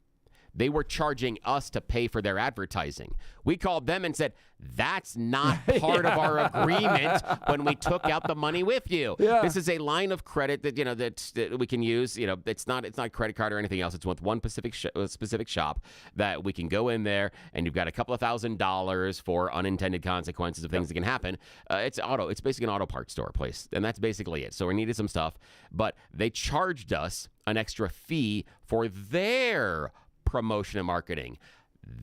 They were charging us to pay for their advertising. We called them and said, that's not part of our agreement when we took out the money with you. Yeah. This is a line of credit that, that we can use. It's not credit card or anything else. It's with one specific shop that we can go in there and you've got a couple of $1,000s for unintended consequences of things that can happen. It's basically an auto parts store place. And that's basically it. So we needed some stuff, but they charged us an extra fee for their promotion and marketing.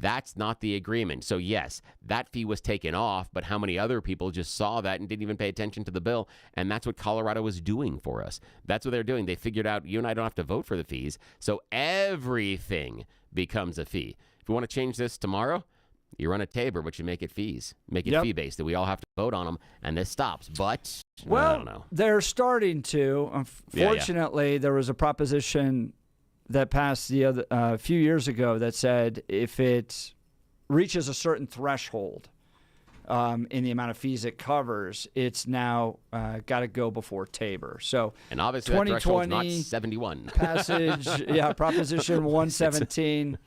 That's not the agreement. So yes, that fee was taken off, but how many other people just saw that and didn't even pay attention to the bill? And that's what Colorado was doing for us. That's what they're doing. They figured out you and I don't have to vote for the fees, so everything becomes a fee. If we want to change this tomorrow, you run a Tabor, but you make it fees. Make it fee-based, that we all have to vote on them, and this stops. But, I don't know. They're starting to. Unfortunately, there was a proposition that passed a few years ago that said if it reaches a certain threshold in the amount of fees it covers, it's now got to go before Tabor. So, and obviously that threshold's not 71. Passage, Proposition 117.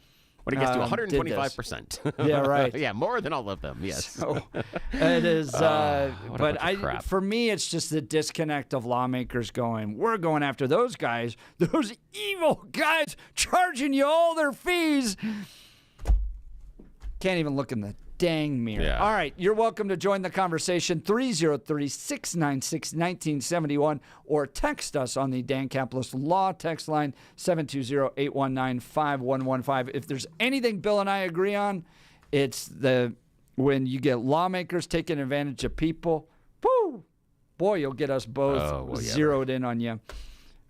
When it gets to 125%. Yeah, right. Yeah, more than all of them, yes. So, it is, but for me, it's just the disconnect of lawmakers going, we're going after those guys, those evil guys charging you all their fees. Can't even look in the dang mirror. Yeah. All right, you're welcome to join the conversation, 303-696-1971, or text us on the Dan Caplis Law text line, 720-819-5115. If there's anything Bill and I agree on, it's the when you get lawmakers taking advantage of people, whoo, boy, you'll get us both zeroed in on you.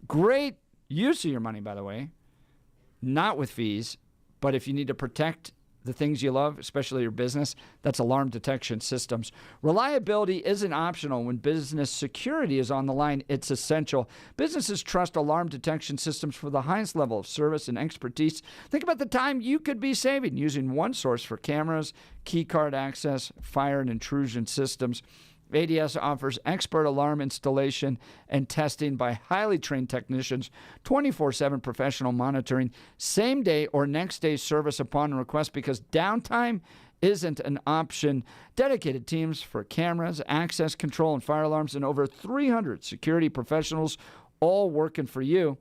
Great use of your money, by the way. Not with fees, but if you need to protect the things you love, especially your business, that's alarm detection systems. Reliability isn't optional when business security is on the line. It's essential. Businesses trust alarm detection systems for the highest level of service and expertise. Think about the time you could be saving using one source for cameras, key card access, fire and intrusion systems. ADS offers expert alarm installation and testing by highly trained technicians, 24/7 professional monitoring, same-day or next-day service upon request because downtime isn't an option. Dedicated teams for cameras, access control, and fire alarms, and over 300 security professionals all working for you.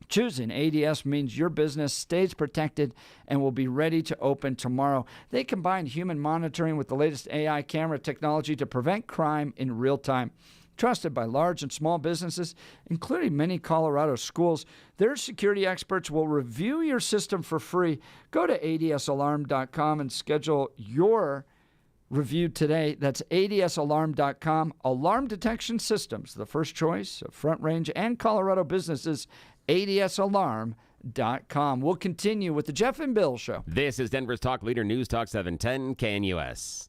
Choosing ADS means your business stays protected and will be ready to open tomorrow. They combine human monitoring with the latest AI camera technology to prevent crime in real time. Trusted by large and small businesses, including many Colorado schools, their security experts will review your system for free. Go to adsalarm.com and schedule your review today. That's adsalarm.com. Alarm detection systems, the first choice of Front Range and Colorado businesses. adsalarm.com. We'll continue with the Jeff and Bill Show. This is Denver's Talk Leader, News Talk 710 KNUS.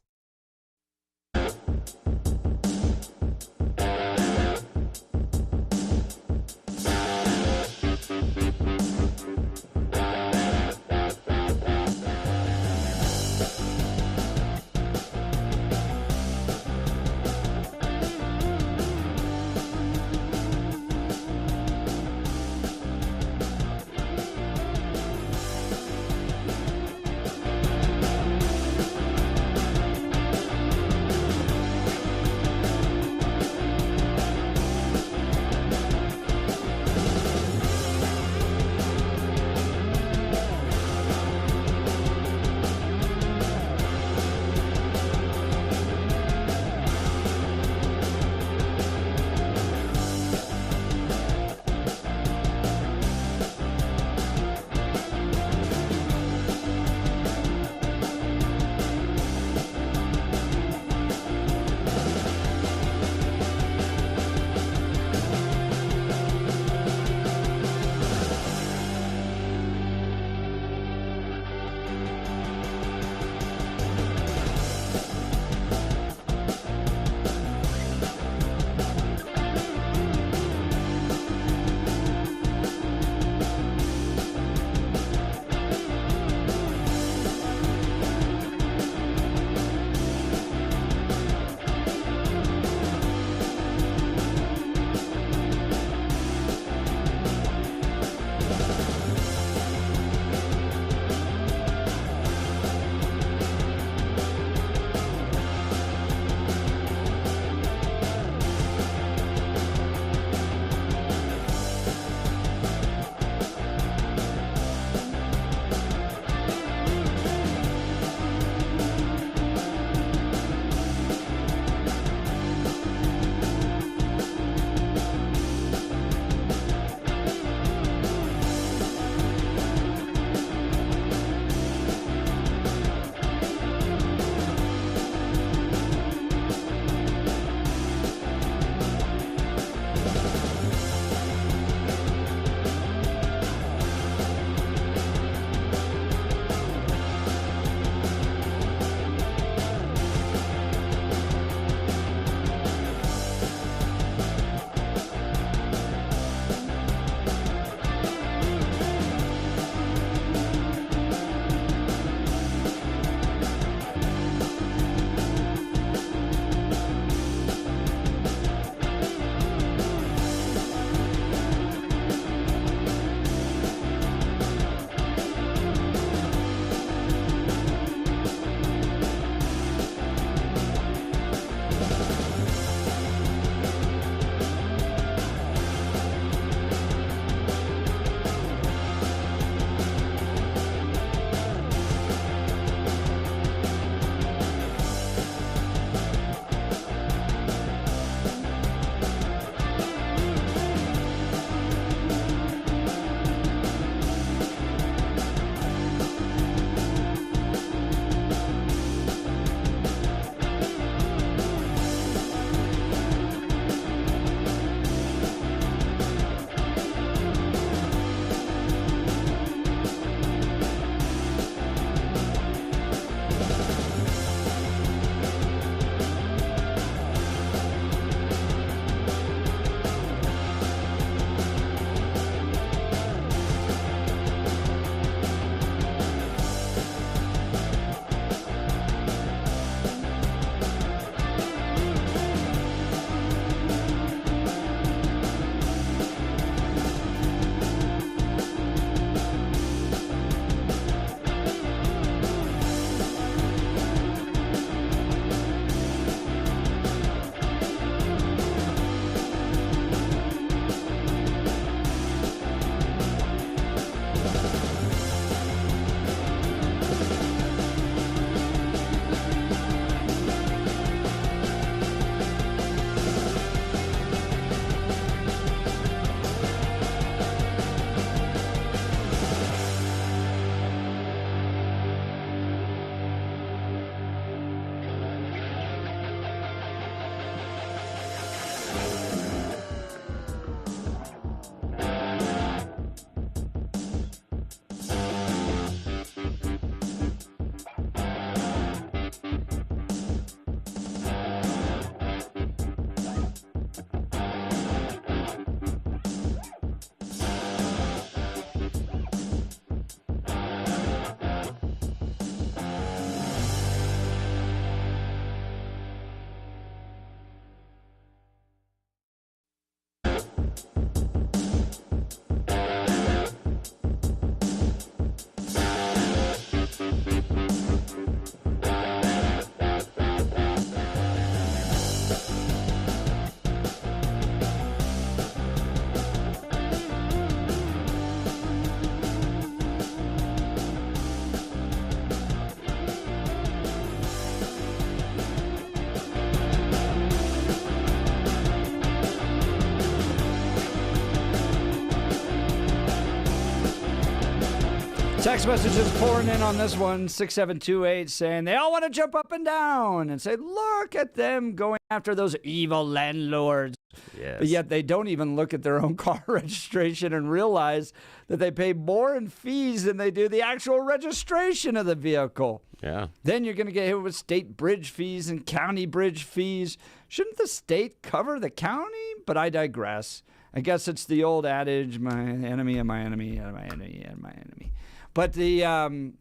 Text messages pouring in on this one, 6728, saying they all want to jump up and down and say, look at them going after those evil landlords. Yes. But yet they don't even look at their own car registration and realize that they pay more in fees than they do the actual registration of the vehicle. Yeah. Then you're going to get hit with state bridge fees and county bridge fees. Shouldn't the state cover the county? But I digress. I guess it's the old adage, my enemy and my enemy and my enemy and my enemy. But the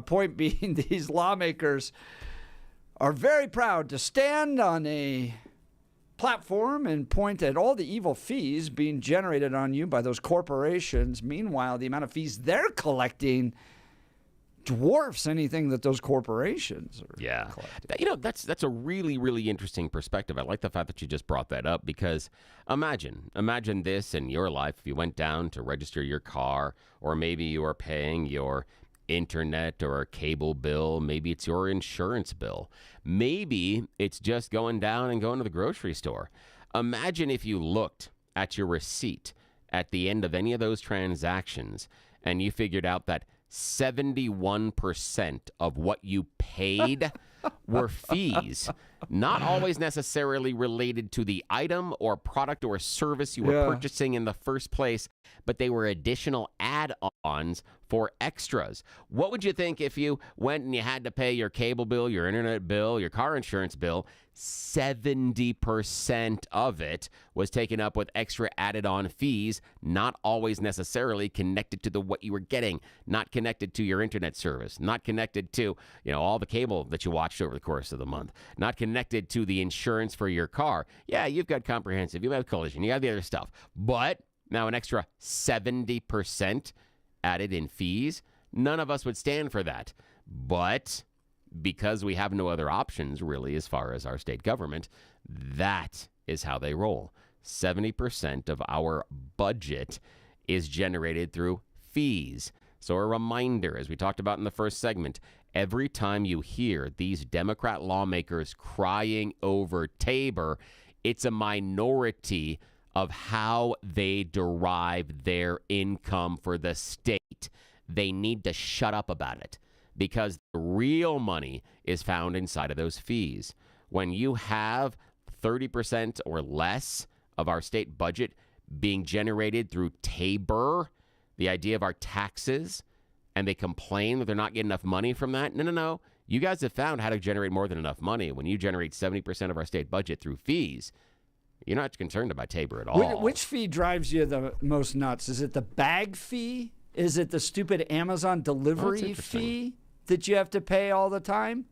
point being, these lawmakers are very proud to stand on a platform and point at all the evil fees being generated on you by those corporations. Meanwhile, the amount of fees they're collecting dwarfs anything that those corporations are collecting. You know, that's a really, really interesting perspective. I like the fact that you just brought that up, because imagine this in your life. If you went down to register your car, or maybe you are paying your internet or a cable bill, maybe it's your insurance bill, maybe it's just going down and going to the grocery store. Imagine if you looked at your receipt at the end of any of those transactions and you figured out that 71% of what you paid were fees, not always necessarily related to the item or product or service you were purchasing in the first place, but they were additional add-ons for extras. What would you think if you went and you had to pay your cable bill, your internet bill, your car insurance bill? 70% of it was taken up with extra added-on fees, not always necessarily connected to what you were getting, not connected to your internet service, not connected to, all the cable that you watched over the course of the month, not connected to the insurance for your car. Yeah, you've got comprehensive, you have collision, you have the other stuff, but now an extra 70% added in fees. None of us would stand for that. But because we have no other options, really, as far as our state government, that is how they roll. 70% of our budget is generated through fees. So a reminder, as we talked about in the first segment, every time you hear these Democrat lawmakers crying over Tabor, it's a minority of how they derive their income for the state. They need to shut up about it, because the real money is found inside of those fees. When you have 30% or less of our state budget being generated through Tabor, the idea of our taxes, and they complain that they're not getting enough money from that, no. You guys have found how to generate more than enough money. When you generate 70% of our state budget through fees, you're not concerned about Tabor at all. Which fee drives you the most nuts? Is it the bag fee? Is it the stupid Amazon delivery fee that you have to pay all the time?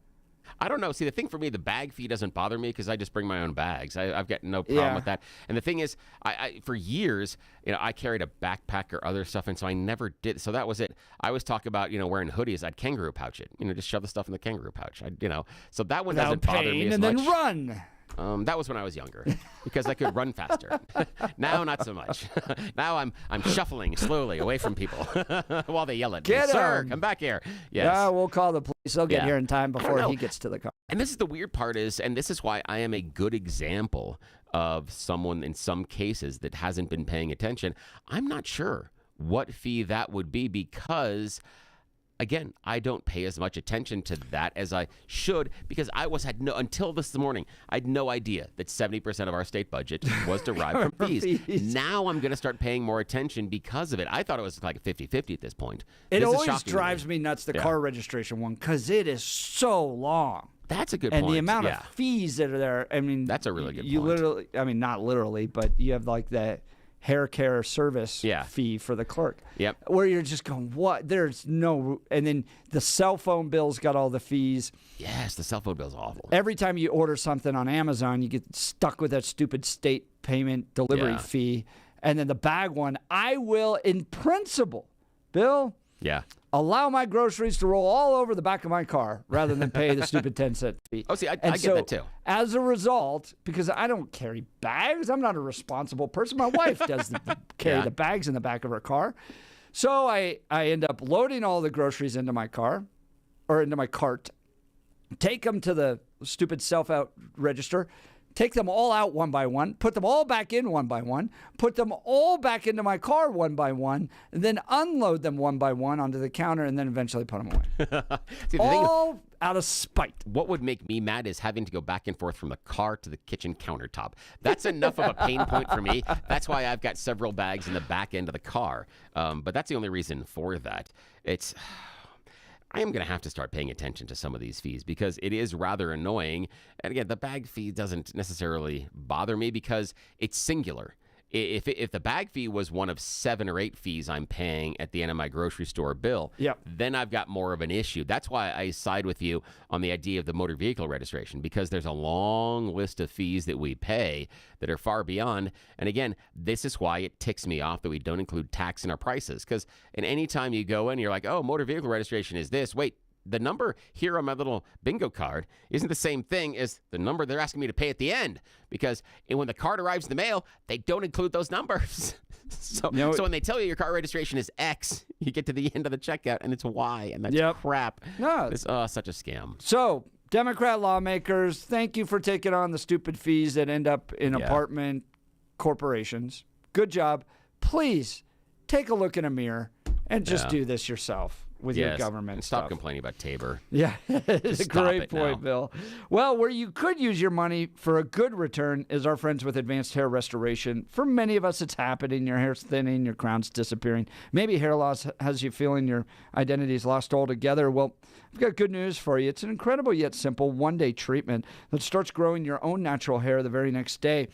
I don't know. See, the thing for me, the bag fee doesn't bother me because I just bring my own bags. I've got no problem with that. And the thing is, I for years, I carried a backpack or other stuff, and so I never did. So that was it. I always talk about, wearing hoodies. I'd kangaroo pouch it. Just shove the stuff in the kangaroo pouch. So that one doesn't bother me as much. And then run. That was when I was younger, because I could run faster. Now, not so much. Now I'm shuffling slowly away from people while they yell at me. Sir, come back here. Yes. Yeah, we'll call the police. They'll get here in time before he gets to the car. And this is the weird part and this is why I am a good example of someone in some cases that hasn't been paying attention. I'm not sure what fee that would be, because again, I don't pay as much attention to that as I should, because until this morning, I had no idea that 70% of our state budget was derived from fees. Now I'm going to start paying more attention because of it. I thought it was like a 50-50 at this point. It always drives me nuts, the car registration one, because it is so long. That's a good point. And the amount of fees that are there, that's a really good point. You literally, not literally, but you have like the hair care service fee for the clerk. Yep. Where you're just going, what? There's no... And then the cell phone bill's got all the fees. Yes, the cell phone bill's awful. Every time you order something on Amazon, you get stuck with that stupid state payment delivery fee. And then the bag one, I will, in principle, Bill... Yeah. Allow my groceries to roll all over the back of my car rather than pay the stupid 10-cent fee. Oh, see, I get that too. As a result, because I don't carry bags, I'm not a responsible person. My wife does carry the bags in the back of her car. So I end up loading all the groceries into my car or into my cart, take them to the stupid self-out register, take them all out one by one, put them all back in one by one, put them all back into my car one by one, and then unload them one by one onto the counter, and then eventually put them away. See, all out of spite. What would make me mad is having to go back and forth from the car to the kitchen countertop. That's enough of a pain point for me. That's why I've got several bags in the back end of the car. But that's the only reason for that. I am going to have to start paying attention to some of these fees because it is rather annoying. And again, the bag fee doesn't necessarily bother me because it's singular. If the bag fee was one of 7 or 8 fees I'm paying at the end of my grocery store bill, then I've got more of an issue. That's why I side with you on the idea of the motor vehicle registration, because there's a long list of fees that we pay that are far beyond. And again, this is why it ticks me off that we don't include tax in our prices. Because any time you go in, you're like, oh, motor vehicle registration is this. Wait, the number here on my little bingo card isn't the same thing as the number they're asking me to pay at the end, because when the card arrives in the mail, they don't include those numbers. So when they tell you your car registration is X, you get to the end of the checkout and it's Y, and that's crap. No. It's such a scam. So, Democrat lawmakers, thank you for taking on the stupid fees that end up in apartment corporations. Good job. Please take a look in a mirror and just do this yourself with your government and stop stuff. complaining about Tabor. Yeah, it's a great point, now. Bill. Well, where you could use your money for a good return is our friends with Advanced Hair Restoration. For many of us, it's happening. Your hair's thinning, your crown's disappearing. Maybe hair loss has you feeling your identity's lost altogether. Well, I've got good news for you. It's an incredible yet simple one-day treatment that starts growing your own natural hair the very next day.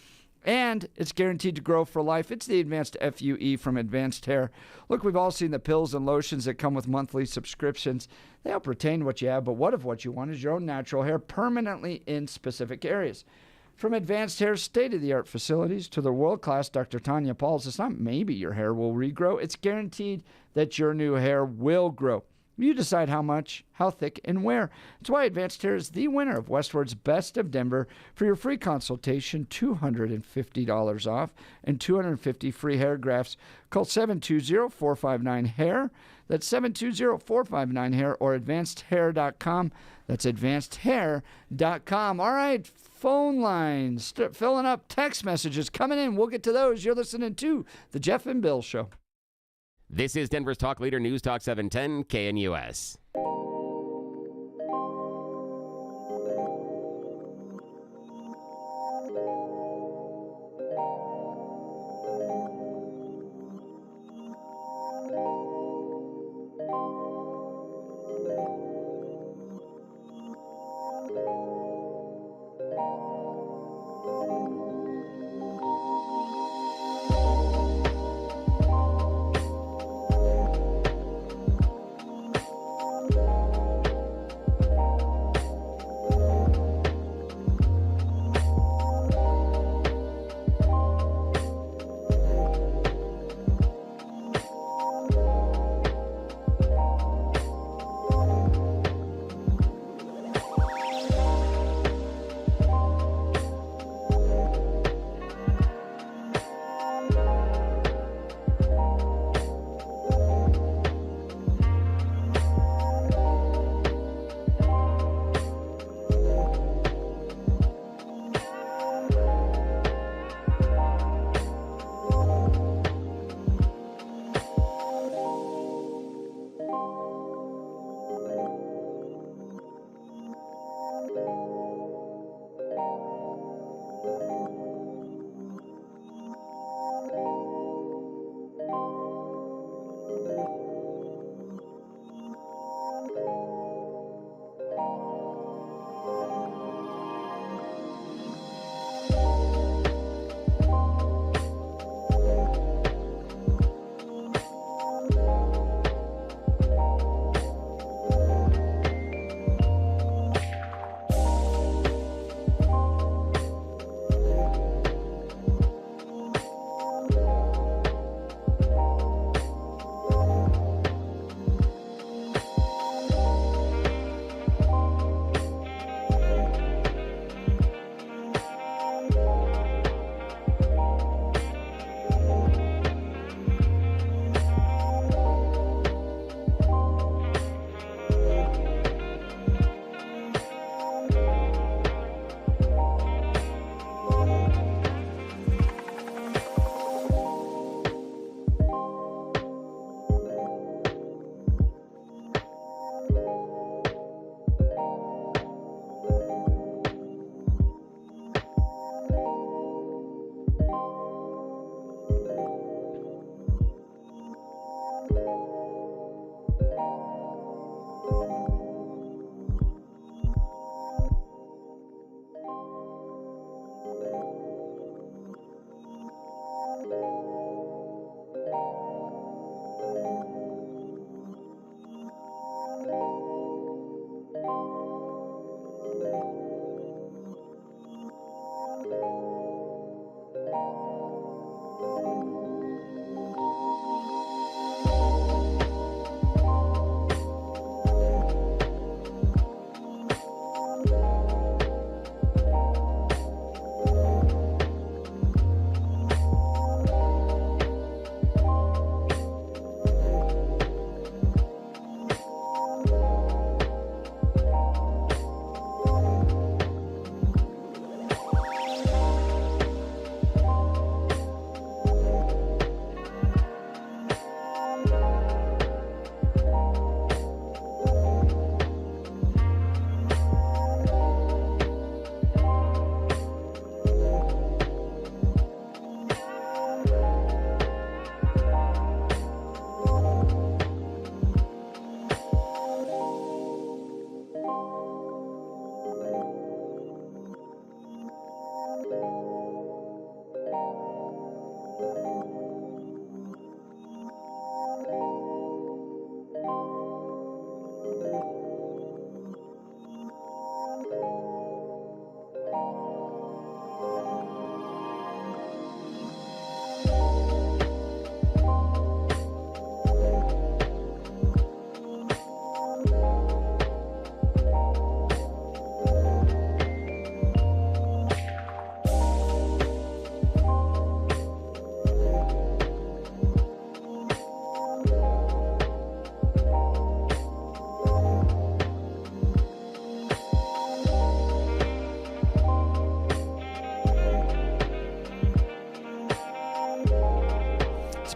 And it's guaranteed to grow for life. It's the Advanced FUE from Advanced Hair. Look, we've all seen the pills and lotions that come with monthly subscriptions. They help retain what you have, but what if what you want is your own natural hair permanently in specific areas? From Advanced Hair's state-of-the-art facilities to the world-class Dr. Tanya Pauls, it's not maybe your hair will regrow. It's guaranteed that your new hair will grow. You decide how much, how thick, and where. That's why Advanced Hair is the winner of Westward's Best of Denver. For your free consultation, $250 off and 250 free hair grafts. Call 720-459-HAIR. That's 720-459-HAIR or advancedhair.com. That's advancedhair.com. All right, phone lines. Start filling up. Text messages coming in. We'll get to those. You're listening to The Jeff and Bill Show. This is Denver's Talk Leader, News Talk 710 KNUS.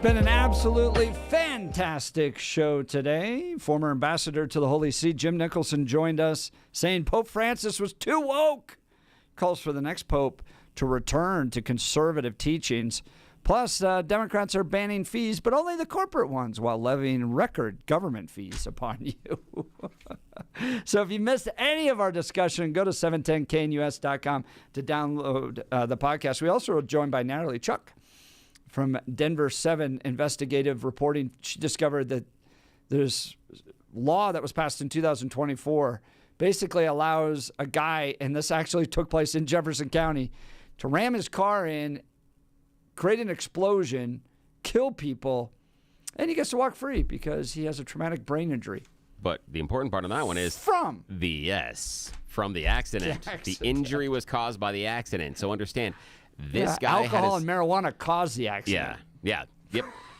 been an absolutely fantastic show today. Former ambassador to the Holy See, Jim Nicholson, joined us saying Pope Francis was too woke. Calls for the next pope to return to conservative teachings. Plus, Democrats are banning fees, but only the corporate ones, while levying record government fees upon you. So if you missed any of our discussion, go to 710knus.com to download the podcast. We also were joined by Natalie Chuck from Denver 7 Investigative Reporting. She discovered that there's law that was passed in 2024 basically allows a guy, and this actually took place in Jefferson County, to ram his car in, create an explosion, kill people, and he gets to walk free because he has a traumatic brain injury. But the important part on that one is from the accident. The injury was caused by the accident. So understand, this guy alcohol and marijuana caused the accident. Yep.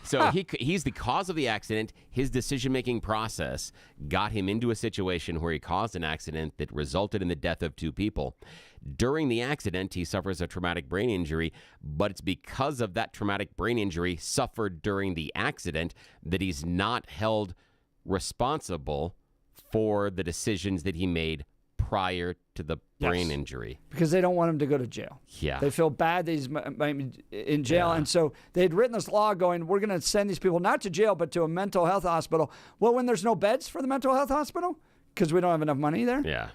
So he's the cause of the accident. His decision-making process got him into a situation where he caused an accident that resulted in the death of 2 people. During the accident, he suffers a traumatic brain injury, but it's because of that traumatic brain injury suffered during the accident that he's not held responsible for the decisions that he made prior to the brain injury. Because they don't want him to go to jail. Yeah. They feel bad that he's in jail. Yeah. And so they'd written this law going, we're going to send these people not to jail, but to a mental health hospital. Well, when there's no beds for the mental health hospital, because we don't have enough money there,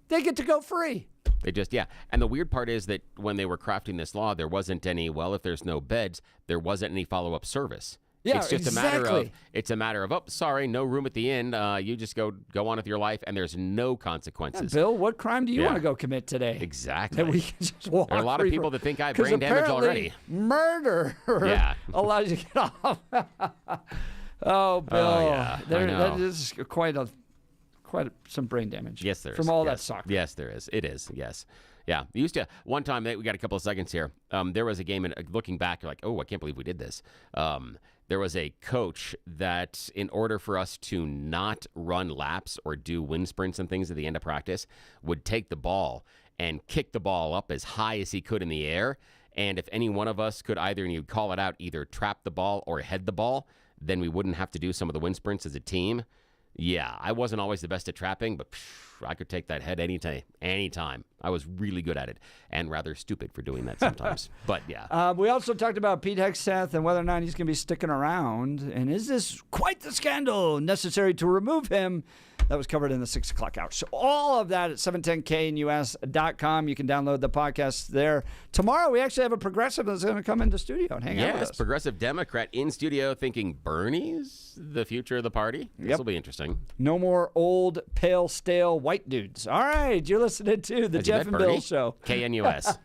they get to go free. They just, And the weird part is that when they were crafting this law, there wasn't any, if there's no beds, there wasn't any follow-up service. Yeah, it's just a matter of, oh, sorry, no room at the inn. You just go on with your life, and there's no consequences. Yeah, Bill, what crime do you want to go commit today? Exactly. That we can just walk there are a lot of people that think I have brain damage already. Murder allows you to get off. Oh, Bill. That is quite some brain damage. Yes, there is. From all that soccer. Yes, there is. It is, yes. Yeah, used to. One time, we got a couple of seconds here. There was a game, and looking back, you're like, oh, I can't believe we did this. There was a coach that, in order for us to not run laps or do wind sprints and things at the end of practice, would take the ball and kick the ball up as high as he could in the air. And if any one of us could either, and you'd call it out, either trap the ball or head the ball, then we wouldn't have to do some of the wind sprints as a team. Yeah, I wasn't always the best at trapping, but I could take that head anytime. I was really good at it and rather stupid for doing that sometimes. But yeah. We also talked about Pete Hegseth and whether or not he's going to be sticking around. And is this quite the scandal necessary to remove him? That was covered in the 6 o'clock hour. So all of that at 710knus.com. You can download the podcast there. Tomorrow we actually have a progressive that's going to come into studio and hang out with us. Yes, progressive Democrat in studio thinking Bernie's the future of the party. This will be interesting. No more old, pale, stale white dudes. All right, you're listening to the Jeff and Bill Show. KNUS.